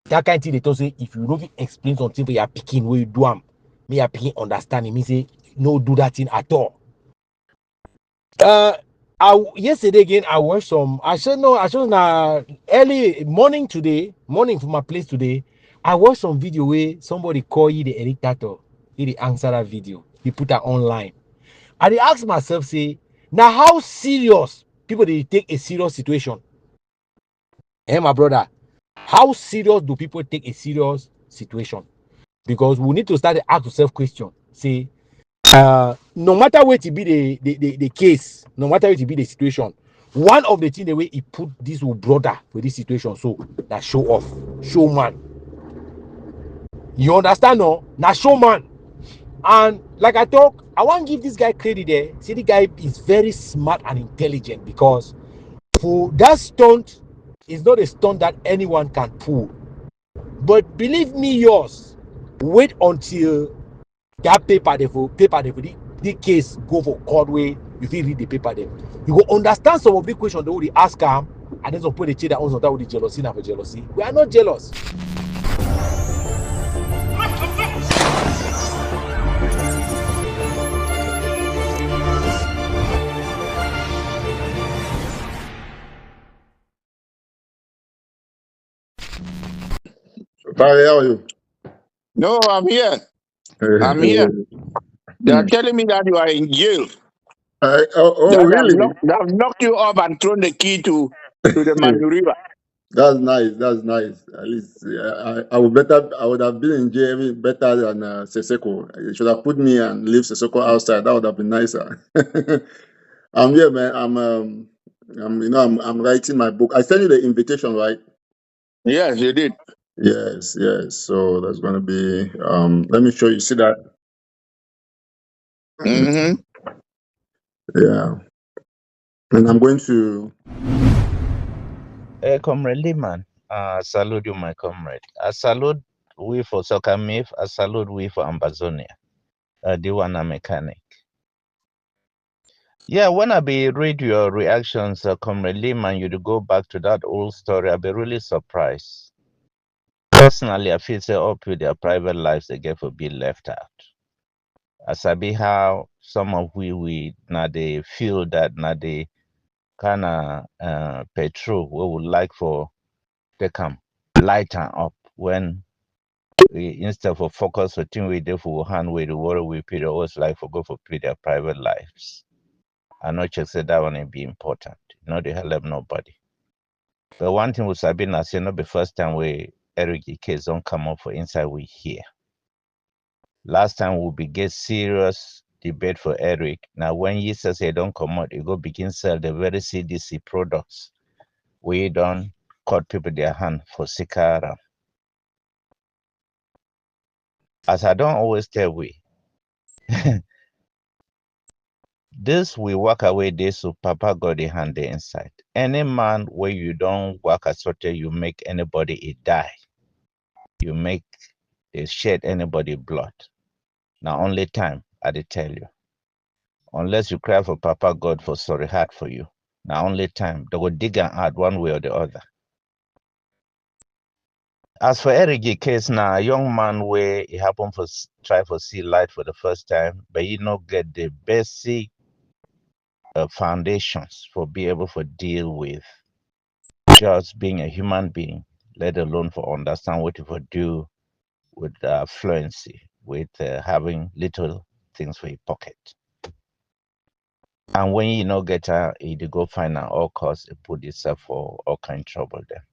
That kind of thing they talk say if you don't explain something for your picking where you do them, may your picking understand it. Me say no do that thing at all. Yesterday again I watched some. I said no. I said early morning today, morning from my place today. I watched some video where somebody call you the Eric Tataw. He answer that video. He put that online. I dey ask myself, say, now how serious people they take a serious situation? Eh, my brother, how serious do people take a serious situation? Because we need to start to ask yourself question. Say, no matter what it be the case, no matter what it be the situation, one of the things the way he put this brother for this situation, so that show off, showman. You understand, no? Now showman. And like I talk, I want to give this guy credit there. See, the guy is very smart and intelligent because for that stunt is not a stunt that anyone can pull. But believe me, yours, wait until that paper the case go for court way. You feel read the paper there. You will understand some of the questions they will ask him, and then some put the chair that answer that with the jealousy and for jealousy. We are not jealous. Barry, how are you? No, I'm here. I'm here. They are telling me that you are in jail. Really? They have knocked you up and thrown the key to the Manu River. That's nice. That's nice. At least I would have been in jail better than Seseko. You should have put me and leave Seseko outside. That would have been nicer. I'm here, man. I'm writing my book. I sent you the invitation, right? Yes, you did. Yes. So that's going to be. Let me show you. See that? Mm-hmm. Yeah. And I'm going to. Comrade Lehman, I salute you, my comrade. I salute we for Soccer Mif. I salute we for Ambazonia, the one mechanic. Yeah, when I be read your reactions, Comrade Lehman, you to go back to that old story, I'll be really surprised. Personally, I feel say up with their private lives, they get for being left out. I sabi how some of we now they feel that now they kind of petrol we would like for they come lighten up when we instead of focus for thing we do for hand with the water we pay always like for go for play their private lives. I know just said that one will be important. You know they help nobody. But one thing with Sabina say not the first time we Eric case don't come up for inside we hear. Last time we be get serious debate for Eric. Now when you say don't come out, you go begin sell the very CDC products. We don't cut people their hand for Sikara. As I don't always tell we. This we walk away this so Papa got the hand there inside. Any man where you don't work a sort you make anybody it die. You make they shed anybody blood. Now only time I did tell you. Unless you cry for Papa God for sorry heart for you. Now only time they will dig and add one way or the other. As for Eric case now, a young man where he happened for try for see light for the first time, but he not get the basic foundations for be able to deal with just being a human being, let alone for understand what you would do with fluency, with having little things for your pocket. And when you know get you go find out all costs, it put yourself for all kind of trouble there.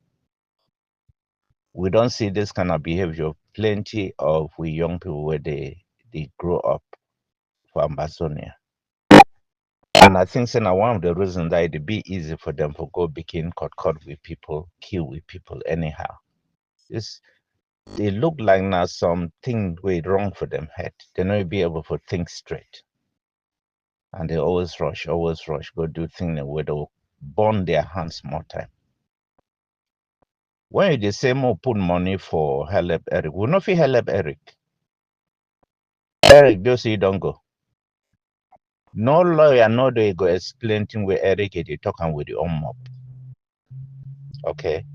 We don't see this kind of behavior plenty of we young people where they grow up for Ambazonia. And I think now one of the reasons that it'd be easy for them to go begin cut with people, kill with people anyhow. They look like now something way wrong for them head. They not be able to think straight. And they always rush, go do things where they'll burn their hands more time. When you say more put money for help Eric, we not feel help Eric. Eric, just you don't go. No lawyer, no they go explain thing where Eric is talking with the mob. Okay.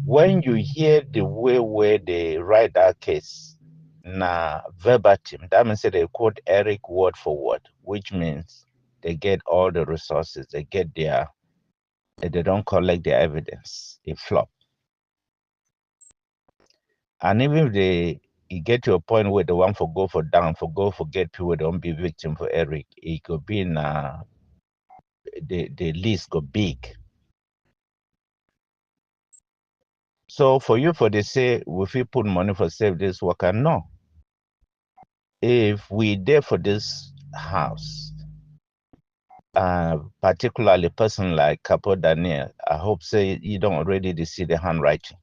when you hear the way where they write that case, verbatim, that means that they quote Eric word for word, which means they get all the resources, they get their, they don't collect their evidence, it flop. And even if they you get to a point where they want for go for down, for go forget people don't be victim for Eric, it could be in the list go big. So for you for they say if we put money for save this worker, no. If we there for this house, particularly person like Capo Daniel, I hope say you don't already see the handwriting.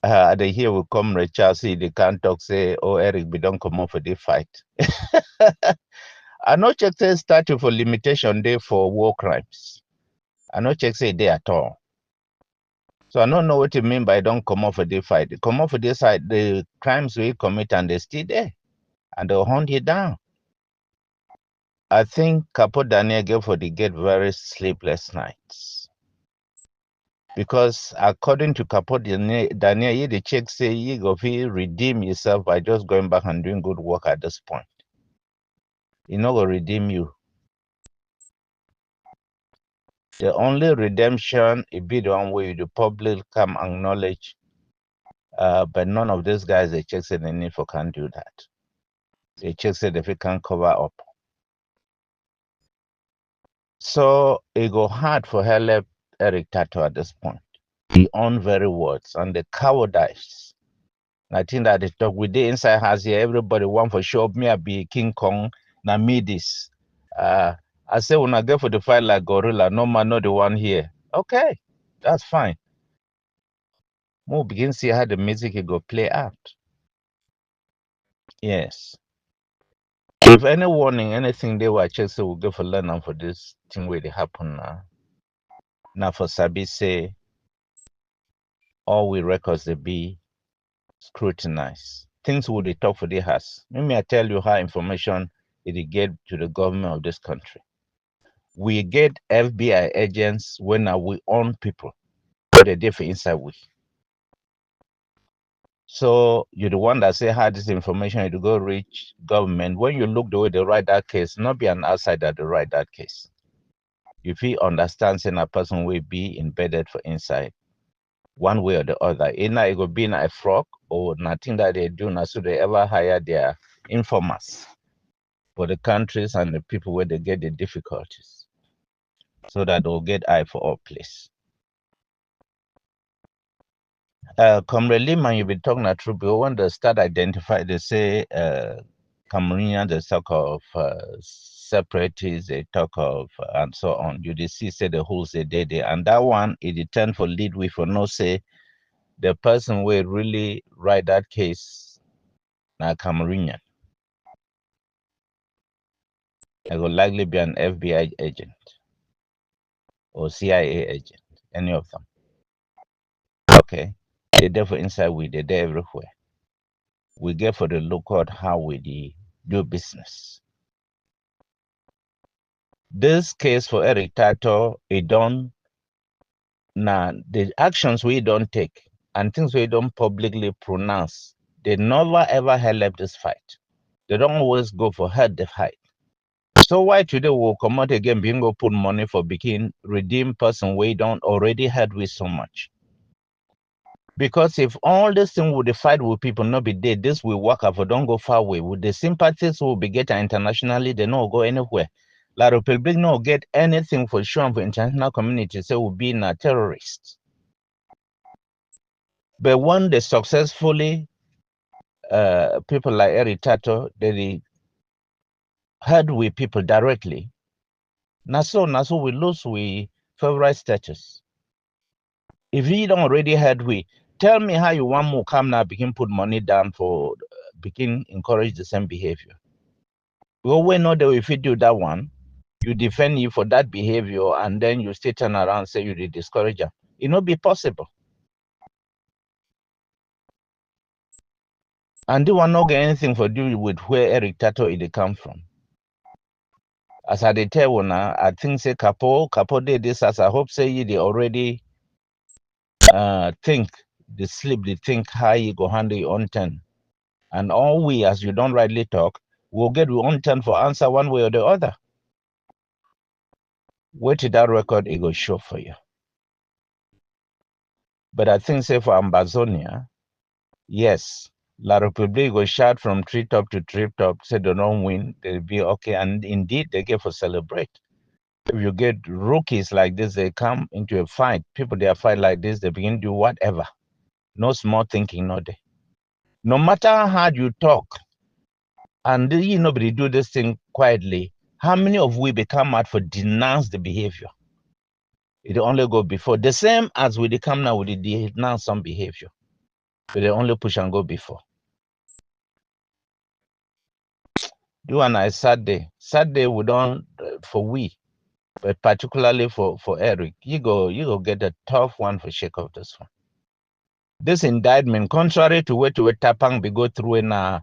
They hear will come Richard see they can't talk say, oh Eric, we don't come up for the fight. I know check say statute for limitation day for war crimes. I know check say they at all. So I don't know what you mean by don't come off for the fight. Come off for this side, the crimes we commit and they still there. And they'll hunt you down. I think Capo Daniel get very sleepless nights. Because according to Capo Daniel, you the check say you go redeem yourself by just going back and doing good work at this point. He not gonna redeem you. The only redemption it be the one way the public come acknowledge, but none of these guys they check say they need for can't do that. They check say if it can cover up. So it go hard for Helep Eric Tataw at this point. He own very words and the cowardice. I think that the talk with the inside has here, everybody want for sure me I be King Kong, na me this. I say when I go for the fight like gorilla, no man not the one here. Okay, that's fine. We'll begin see how the music will go play out. Yes. If any warning, anything they were just will go for learn for this thing where they happen now. Now for Sabi say all we records they be scrutinized. Things will they talk for the house. Let me tell you how information it get to the government of this country. We get FBI agents when we own people, but they differ inside we. So you're the one that say how this information to go reach government. When you look the way they write that case, not be an outsider to write that case. If he understands in a person will be embedded for inside, one way or the other. Either it could be in a frog or nothing that they do now, so they ever hire their informers for the countries and the people where they get the difficulties, so that they'll get eye for all place. Comrade Lima, you've been talking the truth, but when they start identify, they say Cameroonians, they talk of separatists, they talk of and so on. You see, say the whole say they, and that one, it tend for lead with for no say the person will really write that case now Cameroonian. It will likely be an FBI agent or CIA agent, any of them. Okay. They're there for inside we, they're there everywhere. We get for the lookout how we do business. This case for Eric Tataw, it don't now the actions we don't take and things we don't publicly pronounce, they never ever help this fight. They don't always go for head the fight. So why today we'll come out again being go put money for begin redeem person we don't already had with so much? Because if all this thing would fight with people not be dead, this will work out for don't go far away. With the sympathies will be getting internationally, they don't go anywhere. La République no get anything for sure for international community, say will be a terrorist. But when they successfully people like Eric Tataw, they heard with people directly. Naso we lose we favorite status. If you don't already heard we, tell me how you want more come now begin put money down for begin encourage the same behavior. Well, we know that if you do that one, you defend you for that behavior and then you still turn around and say you the discourager. It not be possible. And they will not get anything for do with where Eric Tataw it come from. As I tell you now, I think say Capo did this as I hope say you they already think, the sleep, the think how you go handle your own turn. And all we, as you don't rightly talk, will get your own turn for answer one way or the other. Wait till that record, it will show for you. But I think, say, for Ambazonia, yes, La République will shout from treetop to treetop, say they don't win, they'll be okay. And indeed, they get for celebrate. If you get rookies like this, they come into a fight. People, they are fight like this, they begin to do whatever. No small thinking, no day. No matter how hard you talk, and nobody do this thing quietly, how many of we become mad for denounce the behavior? It only go before. The same as we come now, we denounce some behavior. But they only push and go before. Do and I Saturday we don't for we, but particularly for Eric, you go get a tough one for shake of this one. This indictment, contrary to what Tapang be go through in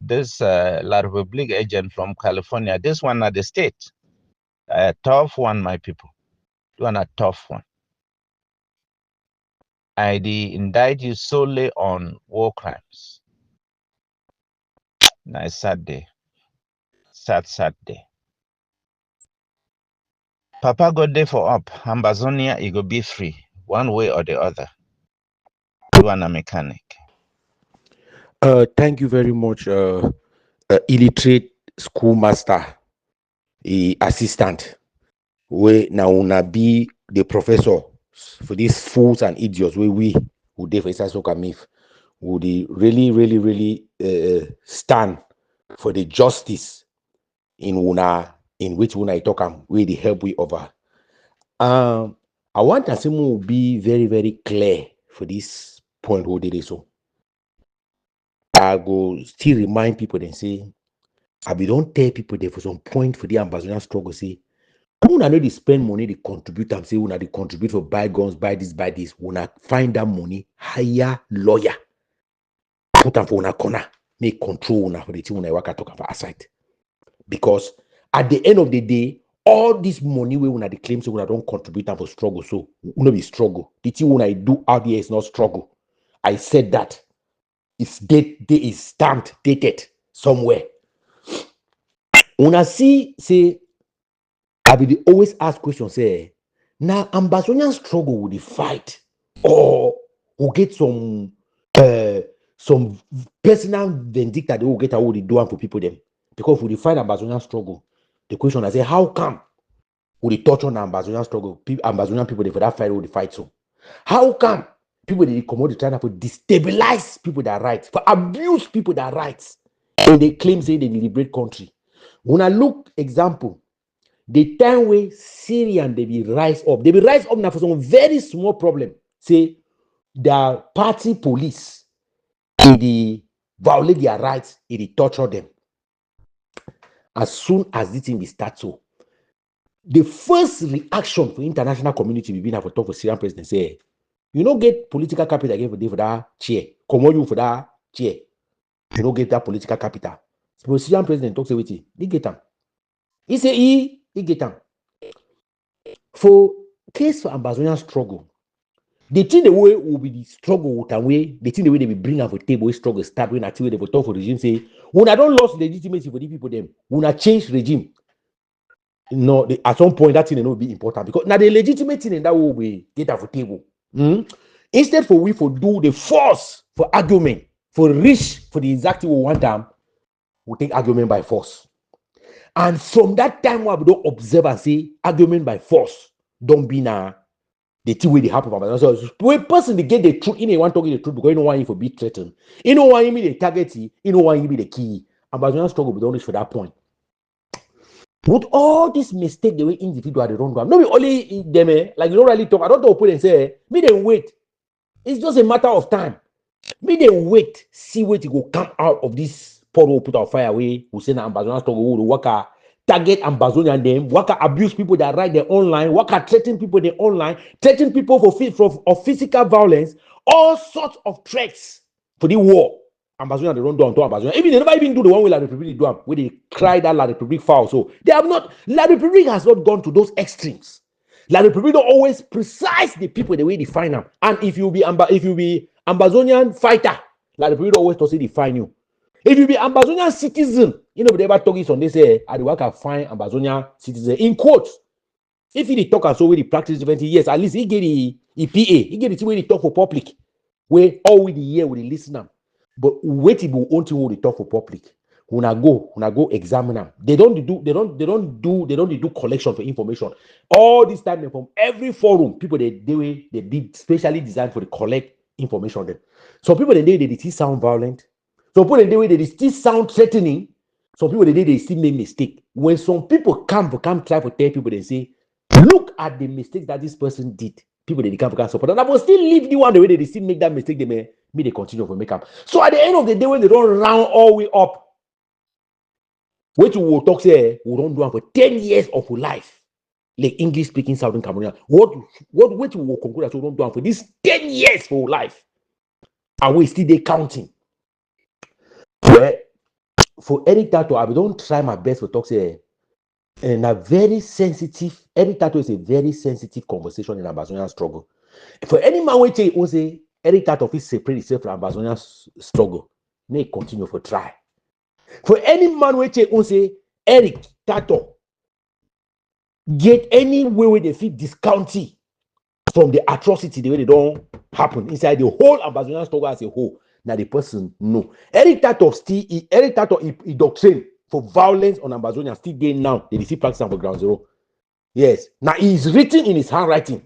this La Republic agent from California, this one at the state, a tough one, my people. Do a tough one. I indict you solely on war crimes. Nice sad day. Sad day. Papa got there for up. Ambazonia, it go be free, one way or the other. You are a mechanic. Thank you very much, illiterate schoolmaster, assistant. Where now una be the professor for these fools and idiots where we who dey for inside soccer mif would really stand for the justice in which una talk am where they help we over. I want Asimu to be very clear for this point who did it so. I go still remind people and say, I be don't tell people there for some point for the Ambazonian struggle, say, una know they spend money, they contribute and say, una they contribute for buy guns, buy this, una find that money, hire lawyer, put them for una corner, make control una for the thing una work talk about aside. Because at the end of the day, all this money we una the claim so una don't contribute them for struggle, so una be struggle. The thing una do out there is not struggle. I said that. It's date is stamped, dated somewhere. Una see, say, I will always ask questions, say, now Ambazonian struggle with the fight, or will get some personal vindicta they will get what they do for people them. Because with the fight Ambazonian struggle, the question I say, how come would they touch on Ambazonian struggle? Ambazonian people they for that fight will fight so? How come people they come out to China for destabilize people that rights, for abuse people that rights, and they claim say they liberate country? When I look example, the time way Syrian they be rise up now for some very small problem. Say the party police, they violate their rights, they torture them. As soon as this thing be start so, the first reaction for international community will be now for talk for Syrian president say, you don't get political capital again for that chair. Come on you for that chair. You don't get that political capital. So Syrian president talks with you, they get them. He say he get them. For case for Ambazonian struggle, the thing the way will be the struggle with a way, the thing the way they will bring up a table struggle start when until they will talk for regime say, when I don't lost legitimacy for the people them, when I change regime. No, at some point that thing will be important because now the legitimate thing in that will be get off the table. Instead for we for do the force for argument for reach for the exact thing we want them, we take argument by force. And from that time we don't observe and say argument by force don't be now the thing where they happen. So when person they get the truth, you know want to get the truth because you know why you for be threatened. You know why you be the target, you know why you be the key. Ambazonian struggle we don't reach for that point. With all this mistake the way individual they don't do, not be only them like you don't really talk. I don't know put and say me they wait. It's just a matter of time. Me they wait, see where to go come out of this portal put out fire away. We say na Ambazonian struggle will work target Ambazonia and them, work abuse people that write their online, work threaten people they online, threaten people for physical violence, all sorts of threats for the war. Ambazonia they don't do unto Ambazonia. Even they never even do the one with La République do where they cry that La République foul. So they have not. La République has not gone to those extremes. Like the people don't always precise the people the way they define them. And if you be Ambazonian fighter, like the people don't always to say define you. If you be Ambazonian citizen, you know, they ever talk on this, I the work I find Ambazonian citizen in quotes. If he talk and so we practice 20 years, at least he get the PA, he get the way they talk for public. Where all we the year we listen them. But wait till own thing we talk for public. When I go examine them. They don't do collection for information. All this time from every forum, people they be specially designed for the collect information them. Some people they still sound violent. Some people they still sound threatening. Some people they still make mistake. When some people come try to tell people, they say, look at the mistake that this person did. People they can't support. And I will still leave the one the way they still make that mistake, they continue to make up. So at the end of the day, when they don't round all the way up, what you will talk say, we don't do it for 10 years of life. Like English speaking Southern Cameroon. What you will conclude that we don't do it for this 10 years for life. And we still they counting. Well, for Eric Tataw, I don't try my best to talk say and a very sensitive, Eric Tataw is a very sensitive conversation in Ambazonian struggle. For any man who say Eric Tataw is separate himself from Ambazonian struggle, may continue for try. For any man who say Eric Tataw get any way where they feel discounting from the atrocity the way they don't happen inside the whole Ambazonian struggle as a whole. Now the person no. Eric Tataw he doctrine for violence on Ambazonia still there now. They still practice for ground zero. Yes. Now he's written in his handwriting.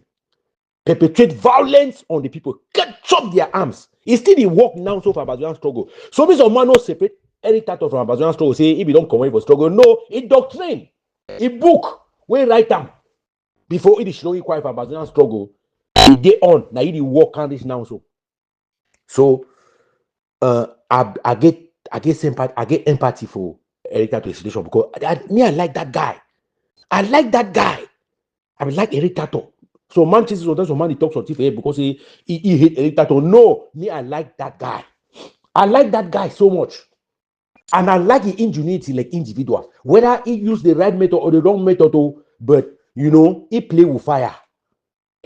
Perpetrate violence on the people. Chop their arms. He still the work now so for Ambazonian struggle. So this man no separate Eric Tataw from Ambazonian struggle. Say if you don't come away for struggle. No, it doctrine. A book. We write them before it is showing quite for Ambazonian struggle. He day on. Now he work on this now so. So I get sympathy. I get empathy for Eric Tataw situation because I like that guy. I like that guy. I like Eric Tataw. So man chases sometimes some man he talks on TV because he hate Eric Tataw. No, I like that guy. I like that guy so much. And I like his ingenuity like individual. Whether he use the right method or the wrong method, but you know, he play with fire.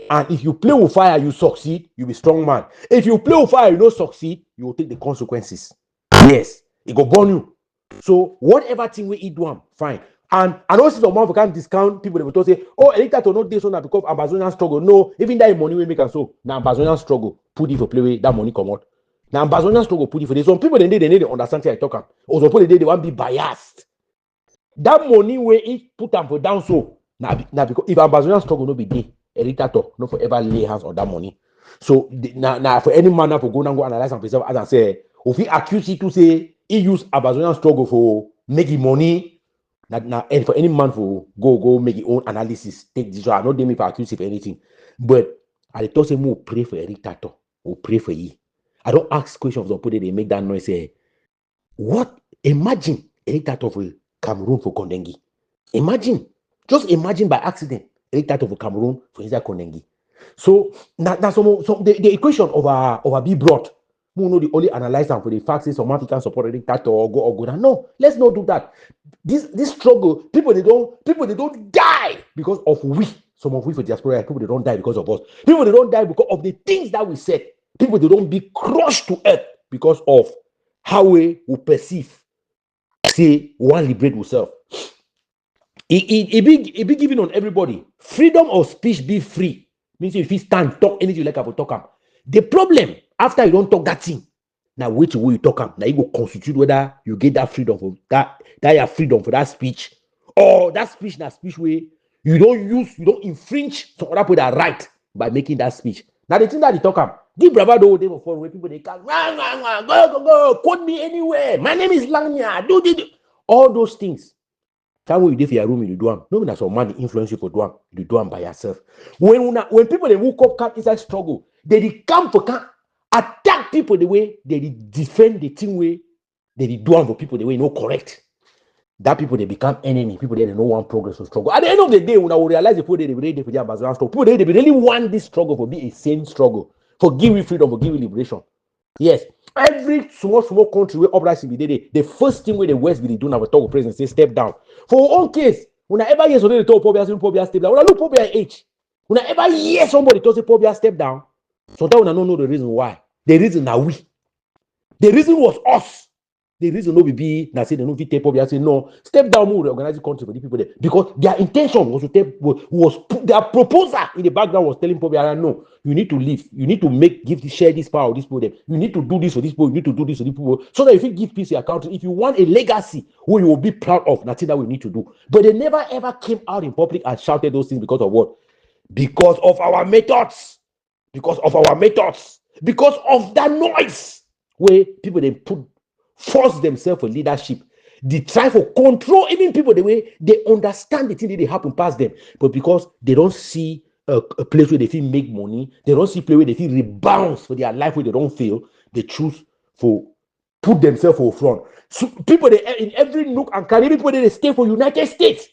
And if you play with fire, you succeed, you be strong man. If you play with fire, you don't succeed, you will take the consequences. Yes, it go burn you. So whatever thing we eat do, fine. And I know some man can't discount people that will say, oh, Eric Tataw not this one because Ambazonian struggle. No, even that money we make and so now Ambazonian struggle, put it for play with that money come out. Now Ambazonian struggle put it for this. Some people they need to understand what I talk. Or some people they want to be biased. That money we put them for down so now because if Ambazonian struggle no be there. Eric Tataw no forever lay hands on that money. So now for any man for go and go analyze and preserve as I say, if he accuse you to say he use Ambazonian struggle for making money, and for any man for go make his own analysis, take this. I not them for accuse for anything, but I thought say more pray for Eric Tataw or pray for you. I don't ask questions of people they make that noise. Say what? Imagine Eric Tataw for Cameroon for Kondengi. Just imagine by accident. Eric Tataw for Cameroon for inside Kondengi. So that's the equation of our be brought. We know the only analyze them for the facts is some African support Eric Tataw or go. No, let's not do that. This struggle, people they don't die because of we. Some of we for diaspora, people they don't die because of us. People they don't die because of the things that we said. People they don't be crushed to earth because of how we will perceive. Say one liberate ourselves. It be given on everybody. Freedom of speech be free. Means if you stand, talk anything you like about talk. The problem, after you don't talk that thing, now which way you talk, now you go constitute whether you get that freedom for that your freedom for that speech, or that speech way you don't infringe some other people that right by making that speech. Now the thing that they talk give bravado they for where people they can go, quote me anywhere. My name is Langnia, do all those things. Time when you for your room, you do them. No, that's some money influence you for do them. You do them by yourself. When people they woke up come inside struggle, they come for can attack people the way they defend the thing way they do them for people the way no correct. That people they become enemy. People they no want progress or struggle. At the end of the day, when I will realize the people they ready for their Ambazonian struggle, people they really want this struggle for be a sane struggle, for give you freedom, for give you liberation. Yes. Every small country where uprising be there, the first thing where the West be doing our talk of president say step down. For our own case, when I ever hear something they talk Pobia step down, when I look Pobia age, When I ever hear somebody talk say Pobia step down, sometimes I don't know the reason why. The reason are we. The reason was us. The reason no be na say they no fit take Pobia say no, step down, move organize the country for the people there. Because their intention was to take was their proposal in the background was telling Pobia no, you need to leave, you need to share this power with these people there. You need to do this for these people, you need to do this for these people, so that if you give peace your country, if you want a legacy who you will be proud of, nothing that we need to do. But they never ever came out in public and shouted those things because of what? Because of our methods. Because of our methods. Because of that noise where people they force themselves for leadership. They try to control even people the way they understand the thing that they happen past them. But because they don't see a place where they feel make money, they don't see a place where they feel rebound for their life where they don't fail, they choose for put themselves for front. So people they in every nook and cranny, people they stay for United States.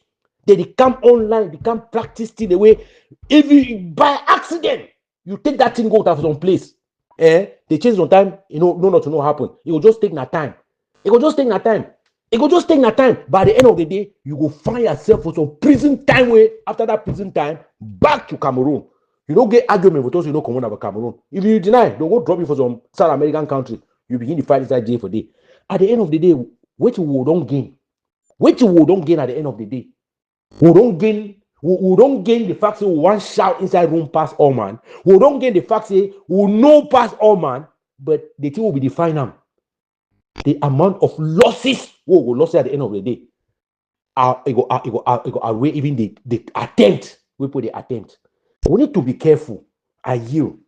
They come online, they come practice thing the way if you by accident you take that thing go to some place. They change some time, not to know happen. It will just take that time. It will just take that time. It will just take that time. By the end of the day, you will find yourself for some prison time where after that prison time, back to Cameroon. You don't get argument with those you know come on about Cameroon. If you deny, they'll go drop you for some South American country. You begin to fight inside jail for day. At the end of the day, what you don't gain. What you don't gain at the end of the day. We don't gain the fact that we want shout inside room past all man. We don't gain the fact that we know past all man, but the thing will be defined. The amount of losses we will lose at the end of the day. It go outweigh even the attempt. We put the attempt. We need to be careful. I yield.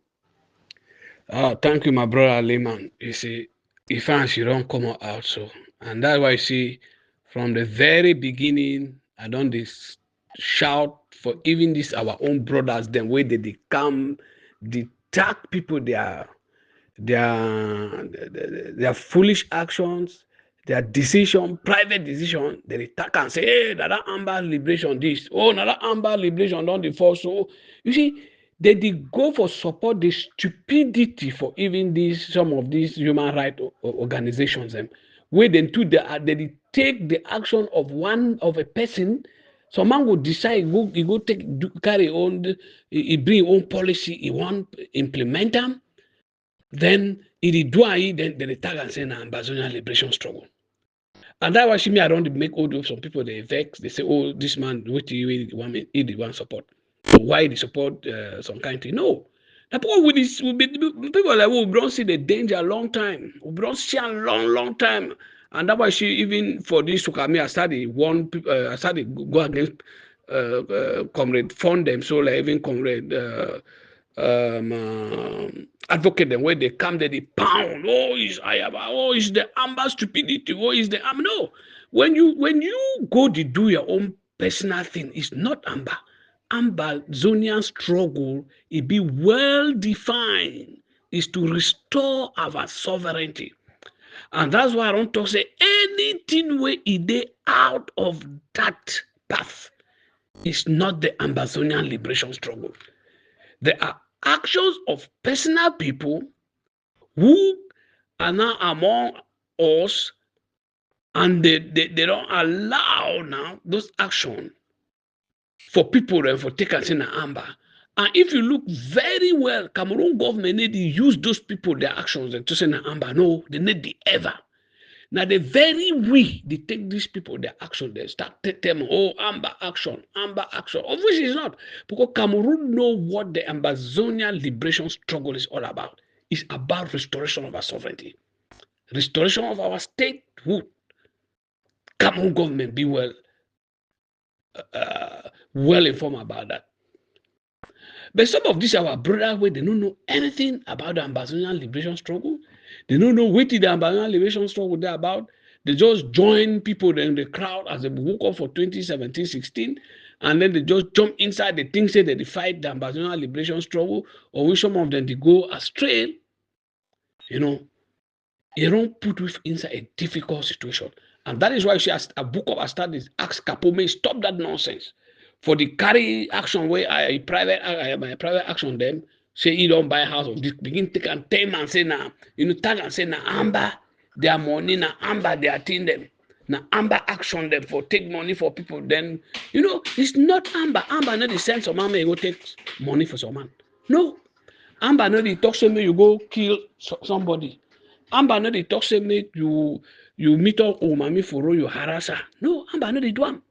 Thank you, my brother Lehman. You see, if fans you don't come out so, and that's why you see from the very beginning, I don't this shout for even this our own brothers, them way they come, they tag people their foolish actions, their decision, private decision, they attack and say, hey, that Amber liberation this, oh, that Amber liberation don't default. So you see, they go for support the stupidity for even some of these human rights organizations, where then too they take the action of a person. Some man will decide he go carry on, he bring own policy, he want implement them. Then it do then they tag and say na Ambazonian liberation struggle. And that was me around make audio. Some people they vex, they say, oh, this man, what do you want me? He want support. So why they support some kind of thing? No. The people with this will be people like we don't see the danger a long time. We don't see a long time. And that was even for this to come here, I started go against comrade fund them, so like even comrade advocate them where they come there, they pound. Oh, it's the Amber stupidity. Oh, is the no. When you go to do your own personal thing, it's not Amber. Ambazonian struggle, it be well defined, is to restore our sovereignty. And that's why I don't talk say anything where it out of that path is not the Ambazonian liberation struggle. There are actions of personal people who are now among us, and they don't allow now those actions for people and for takers in Amber. And if you look very well, Cameroon government need to use those people, their actions, and to say Amber. No, they need the ever. Now the very way they take these people, their action, they start telling them, oh, Amber action, of which is not. Because Cameroon know what the Ambazonian liberation struggle is all about. It's about restoration of our sovereignty, restoration of our statehood. Cameroon government be well informed about that. But some of these our brothers where they don't know anything about the Ambazonian liberation struggle. They don't know what the Ambazonian liberation struggle they're about. They just join people in the crowd as they woke up for 2017-16, and then they just jump inside the things say they fight the Ambazonian liberation struggle, or which some of them they go astray. You don't put with inside a difficult situation. And that is why she has a book of a studies ask Capo may stop that nonsense. For the carry action where my private action them say you don't buy a house of this, begin take and tell and say now, tag and say now Amber, their money now Amber, they are thing them. Now Amba action them for take money for people. Then it's not Amba. Amba not the sense of man may go take money for some man. No, Amba not the talk say me you go kill somebody. Amba not the talk say me you meet up Umami for you harass her. No, Amba not the one.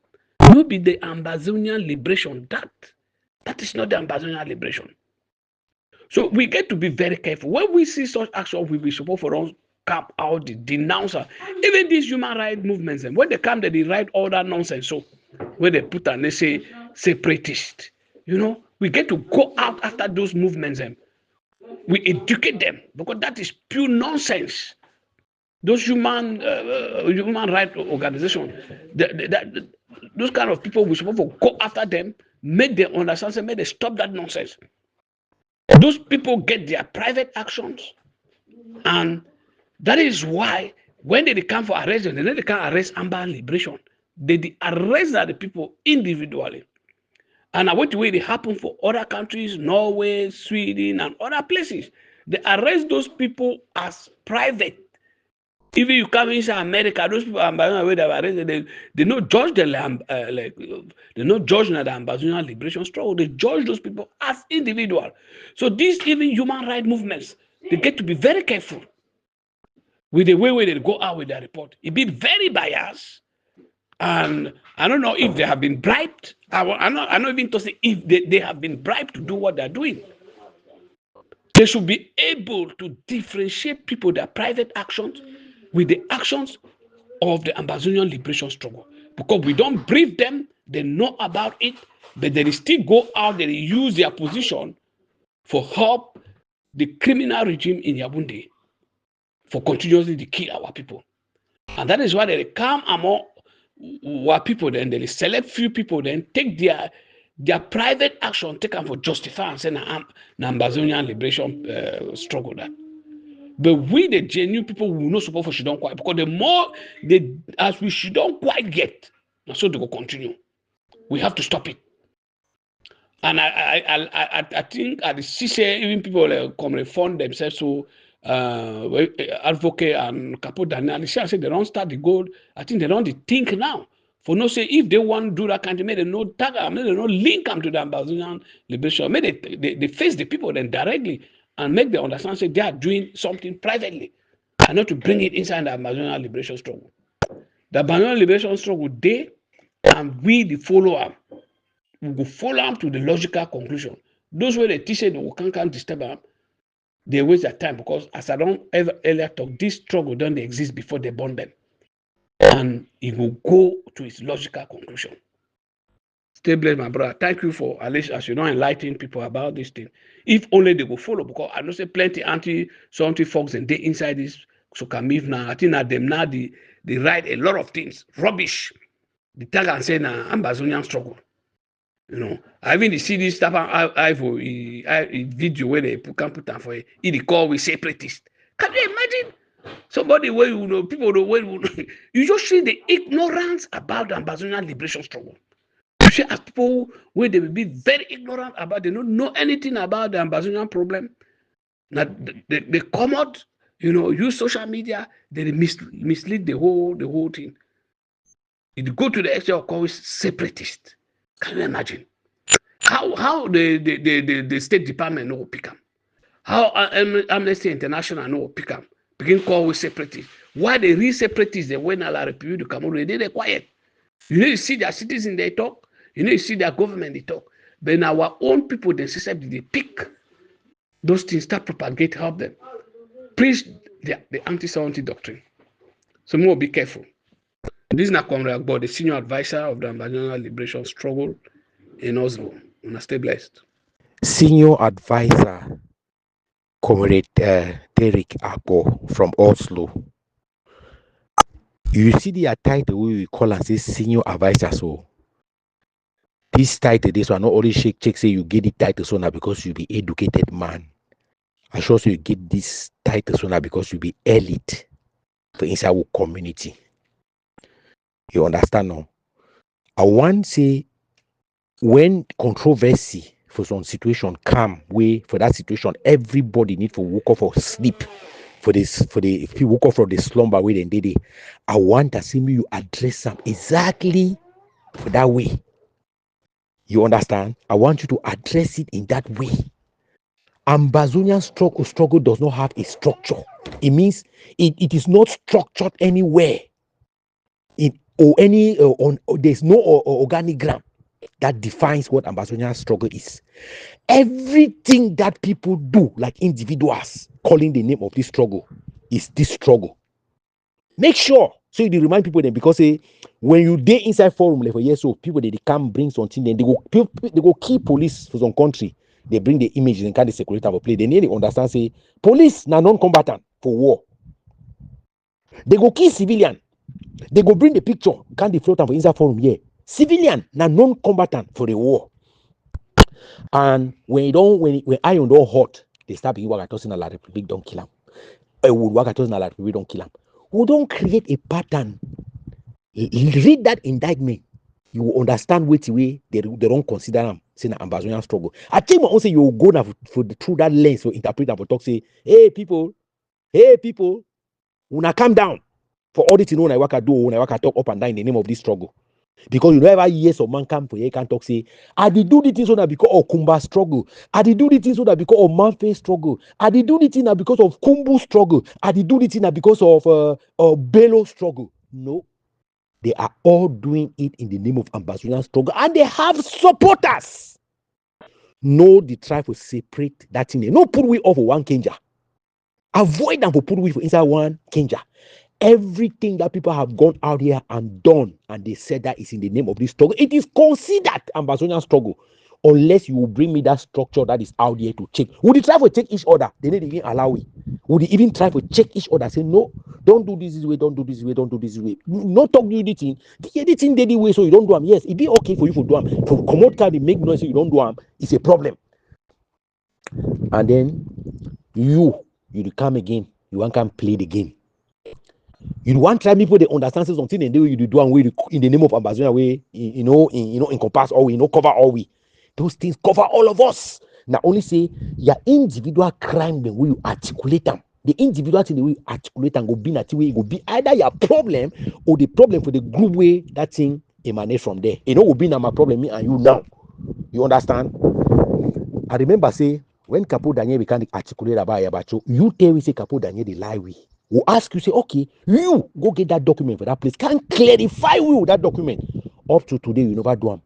No be the Ambazonian liberation. That is not the Ambazonian liberation. So we get to be very careful. When we see such action, we be supposed for us come out the denouncer. Even these human rights movements, when they come, they write all that nonsense. So when they put and they say separatist, we get to go out after those movements and we educate them because that is pure nonsense. Those human rights organizations, those kind of people, we supposed to go after them, make them understand, make them stop that nonsense. Those people get their private actions, and that is why when they come for arrest, they can't arrest Amba Liberation. They arrest the people individually. And I want the way it happen for other countries, Norway, Sweden, and other places. They arrest those people as private. Even you come inside America, those people are they arrested. They not judge they not judge the Ambazonian liberation struggle. They judge those people as individual. So these even human rights movements, they get to be very careful with the way they go out with their report. It be very biased, and I don't know if they have been bribed. I'm not even to say if they have been bribed to do what they're doing. They should be able to differentiate people, their private actions, with the actions of the Ambazonian liberation struggle. Because we don't brief them, they know about it, but they still go out, they use their position for help the criminal regime in Yaoundé for continuously to kill our people. And that is why they come among our people, then they select few people, then take their private action, take them for justify and say, na Ambazonian liberation struggle that. But we, the genuine people, will not support for she don't quite, because the more as we she don't quite get, so they will continue. We have to stop it. And I think at the CCA, even people come refund themselves. So advocate and Capo Daniel, I say they don't start the goal. I think they don't think now. For no say if they want to do that kind of, they no tag them, they no link them to the Ambazonian liberation. Maybe they face the people then directly and make them understand say they are doing something privately and not to bring it inside the Ambazonian liberation struggle. The Ambazonian liberation struggle, they and we the follower, we go follow them to the logical conclusion. Those where they teach it, they can't disturb them. They waste their time because, as I don't earlier talk, this struggle don't exist before they burn them. And it will go to its logical conclusion. Stay blessed, my brother. Thank you for at least as you don't enlighten people about this thing. If only they will follow, because I know say plenty anti-something folks and they inside this so can move now. I think that them now they write a lot of things, rubbish. The tag and say na Ambazonian struggle. I even see this stuff video where they can put down for it. It call we separatist. Can you imagine? Somebody where people know where you just see the ignorance about the Ambazonian liberation struggle. You see as people where they will be very ignorant about, they don't know anything about the Ambazonian problem. Now they come out, use social media, they mislead the whole thing. It go to the extent of calling separatist. Can you imagine? How the State Department no pick them? How Amnesty International no pick them? Begin call with separatists. Why the real separatists they went à la République du Cameroun, they quiet. You need to see their citizens they talk. You need to see their government they talk. But our own people they pick those things, start propagate, help them. Preach the anti-sovereignty doctrine. So more be careful. This is Comrade Agbo, the senior advisor of the Ambazonian liberation struggle in Oslo. Stay blessed. Senior advisor, Comrade Eric Tataw from Oslo. You see the title we call and say senior advisor. So this title, this one not only check say you get the title so now because you be educated man. I sure so you get this title so now because you be elite for inside our community. You understand now? I want to say when controversy for some situation come, where for that situation everybody need to wake up or sleep for this, for the if you woke up from the slumber where they did it, I want to see me you address them exactly for that way. You understand? I want you to address it in that way. Ambazonian struggle does not have a structure. It means it is not structured anywhere. Or any there's no organigram that defines what Ambazonian struggle is. Everything that people do, like individuals, calling the name of this struggle, is this struggle. Make sure so you remind people then, because when you dey inside forum like for years so people they come bring something, then they go kill police for some country. They bring the image and kind of circulate for play. They need to understand say police na non-combatant for war. They go kill civilian. They go bring the picture, can they float for inside forum here. Civilian na non-combatant for the war. And when iron don't hot, they start being wakatosin la République don't kill him. Wakatosin la République don't kill him. We don't create a pattern. Read that indictment. You will understand which way they don't consider them saying an Ambazonian struggle. I think also you will go now through that lens to interpret and for talk say, hey people, una calm down. For all this, you know, when I work talk up and down in the name of this struggle. Because you never hear some man come for here can talk say, I did do the things so that because of Kumba struggle. I did do the things so that because of Manfe struggle. I did do the things because of Kumbu struggle. I did do the things because of Bello struggle. No. They are all doing it in the name of Ambazonian struggle, and they have supporters. No, they try to separate that thing. No, put we off for one Kenja. Avoid them for put we for inside one Kenja. Everything that people have gone out here and done, and they said that is in the name of this struggle, it is considered Ambazonian struggle, unless you will bring me that structure that is out here to check. Would they try to check each other? They didn't even allow it. Would they even try to check each other? Say, no, don't do this way, don't do this way, don't do this way. Not talk to the thing. The editing daily way, so you don't do them. Yes, it be okay for you to do them. For come out card, they make noise, so you don't do them. It's a problem. And then you come again. You want to play the game. You want try people they understand something and they you do and we in the name of Ambazonia way encompass all we cover all we those things cover all of us. Now only say your individual crime the way you articulate them. The individual thing the way you articulate and go be that way go be either your problem or the problem for the group way that thing emanate from there. It will be now my problem me and you now. You understand? I remember say when Capo Daniel began to articulate about Yabacho, you tell me say Capo Daniel the lie we. We'll ask you, say, okay, you go get that document for that place. Can clarify you that document. Up to today, you never do them.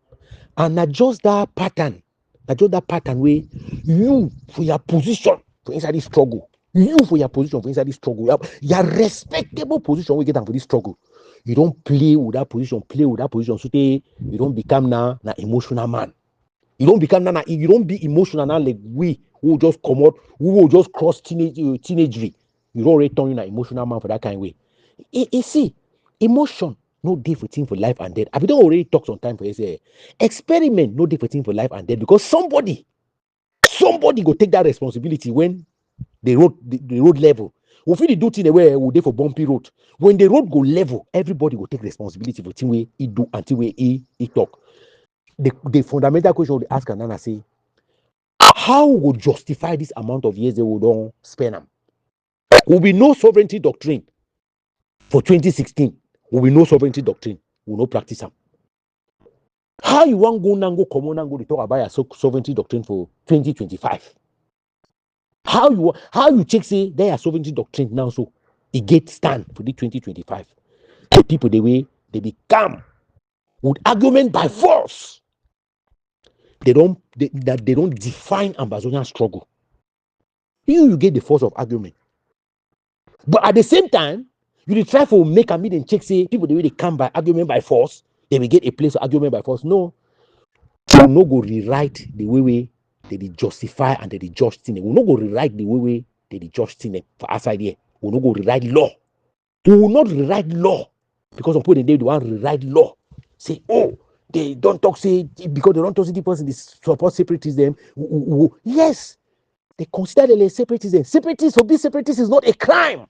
And adjust that pattern. Adjust that pattern where you for your position for inside this struggle. You for your position for inside this struggle. Your respectable position we get them for this struggle. You don't play with that position, so you don't become now an emotional man. You don't become now, you don't be emotional now like we who just come out, who will just cross teenagery. You don't already turn in an emotional man for that kind of way. You see, emotion, no different thing for life and death. I don't already talk sometime for say experiment, no different thing for life and death, because somebody go take that responsibility when the road level. We feel the do thing where we for bumpy road. When the road go level, everybody will take responsibility for thing way he do until way he talk. The fundamental question we ask and say, how would justify this amount of years they will don't spend them? Will be no sovereignty doctrine for 2016. Will be no sovereignty doctrine. Will not practice them. How you want go common and go to talk about a sovereignty doctrine for 2025? How you check say there are sovereignty doctrine now so it get stand for the 2025? The people the way they become with argument by force. They don't define Ambazonian struggle. You get the force of argument. But at the same time, you try to make a meeting check say people the way they come by argument by force, they will get a place of argument by force. No, we no go rewrite the way they justify and they judge thing. We no go rewrite the way they judge thing for outside here. We no go rewrite law. We will not rewrite law because of people they want to rewrite law. Say, oh, they don't talk say because they don't talk say the person they support separatism. Yes, they consider them as separatism. Separatist to be separatist is not a crime.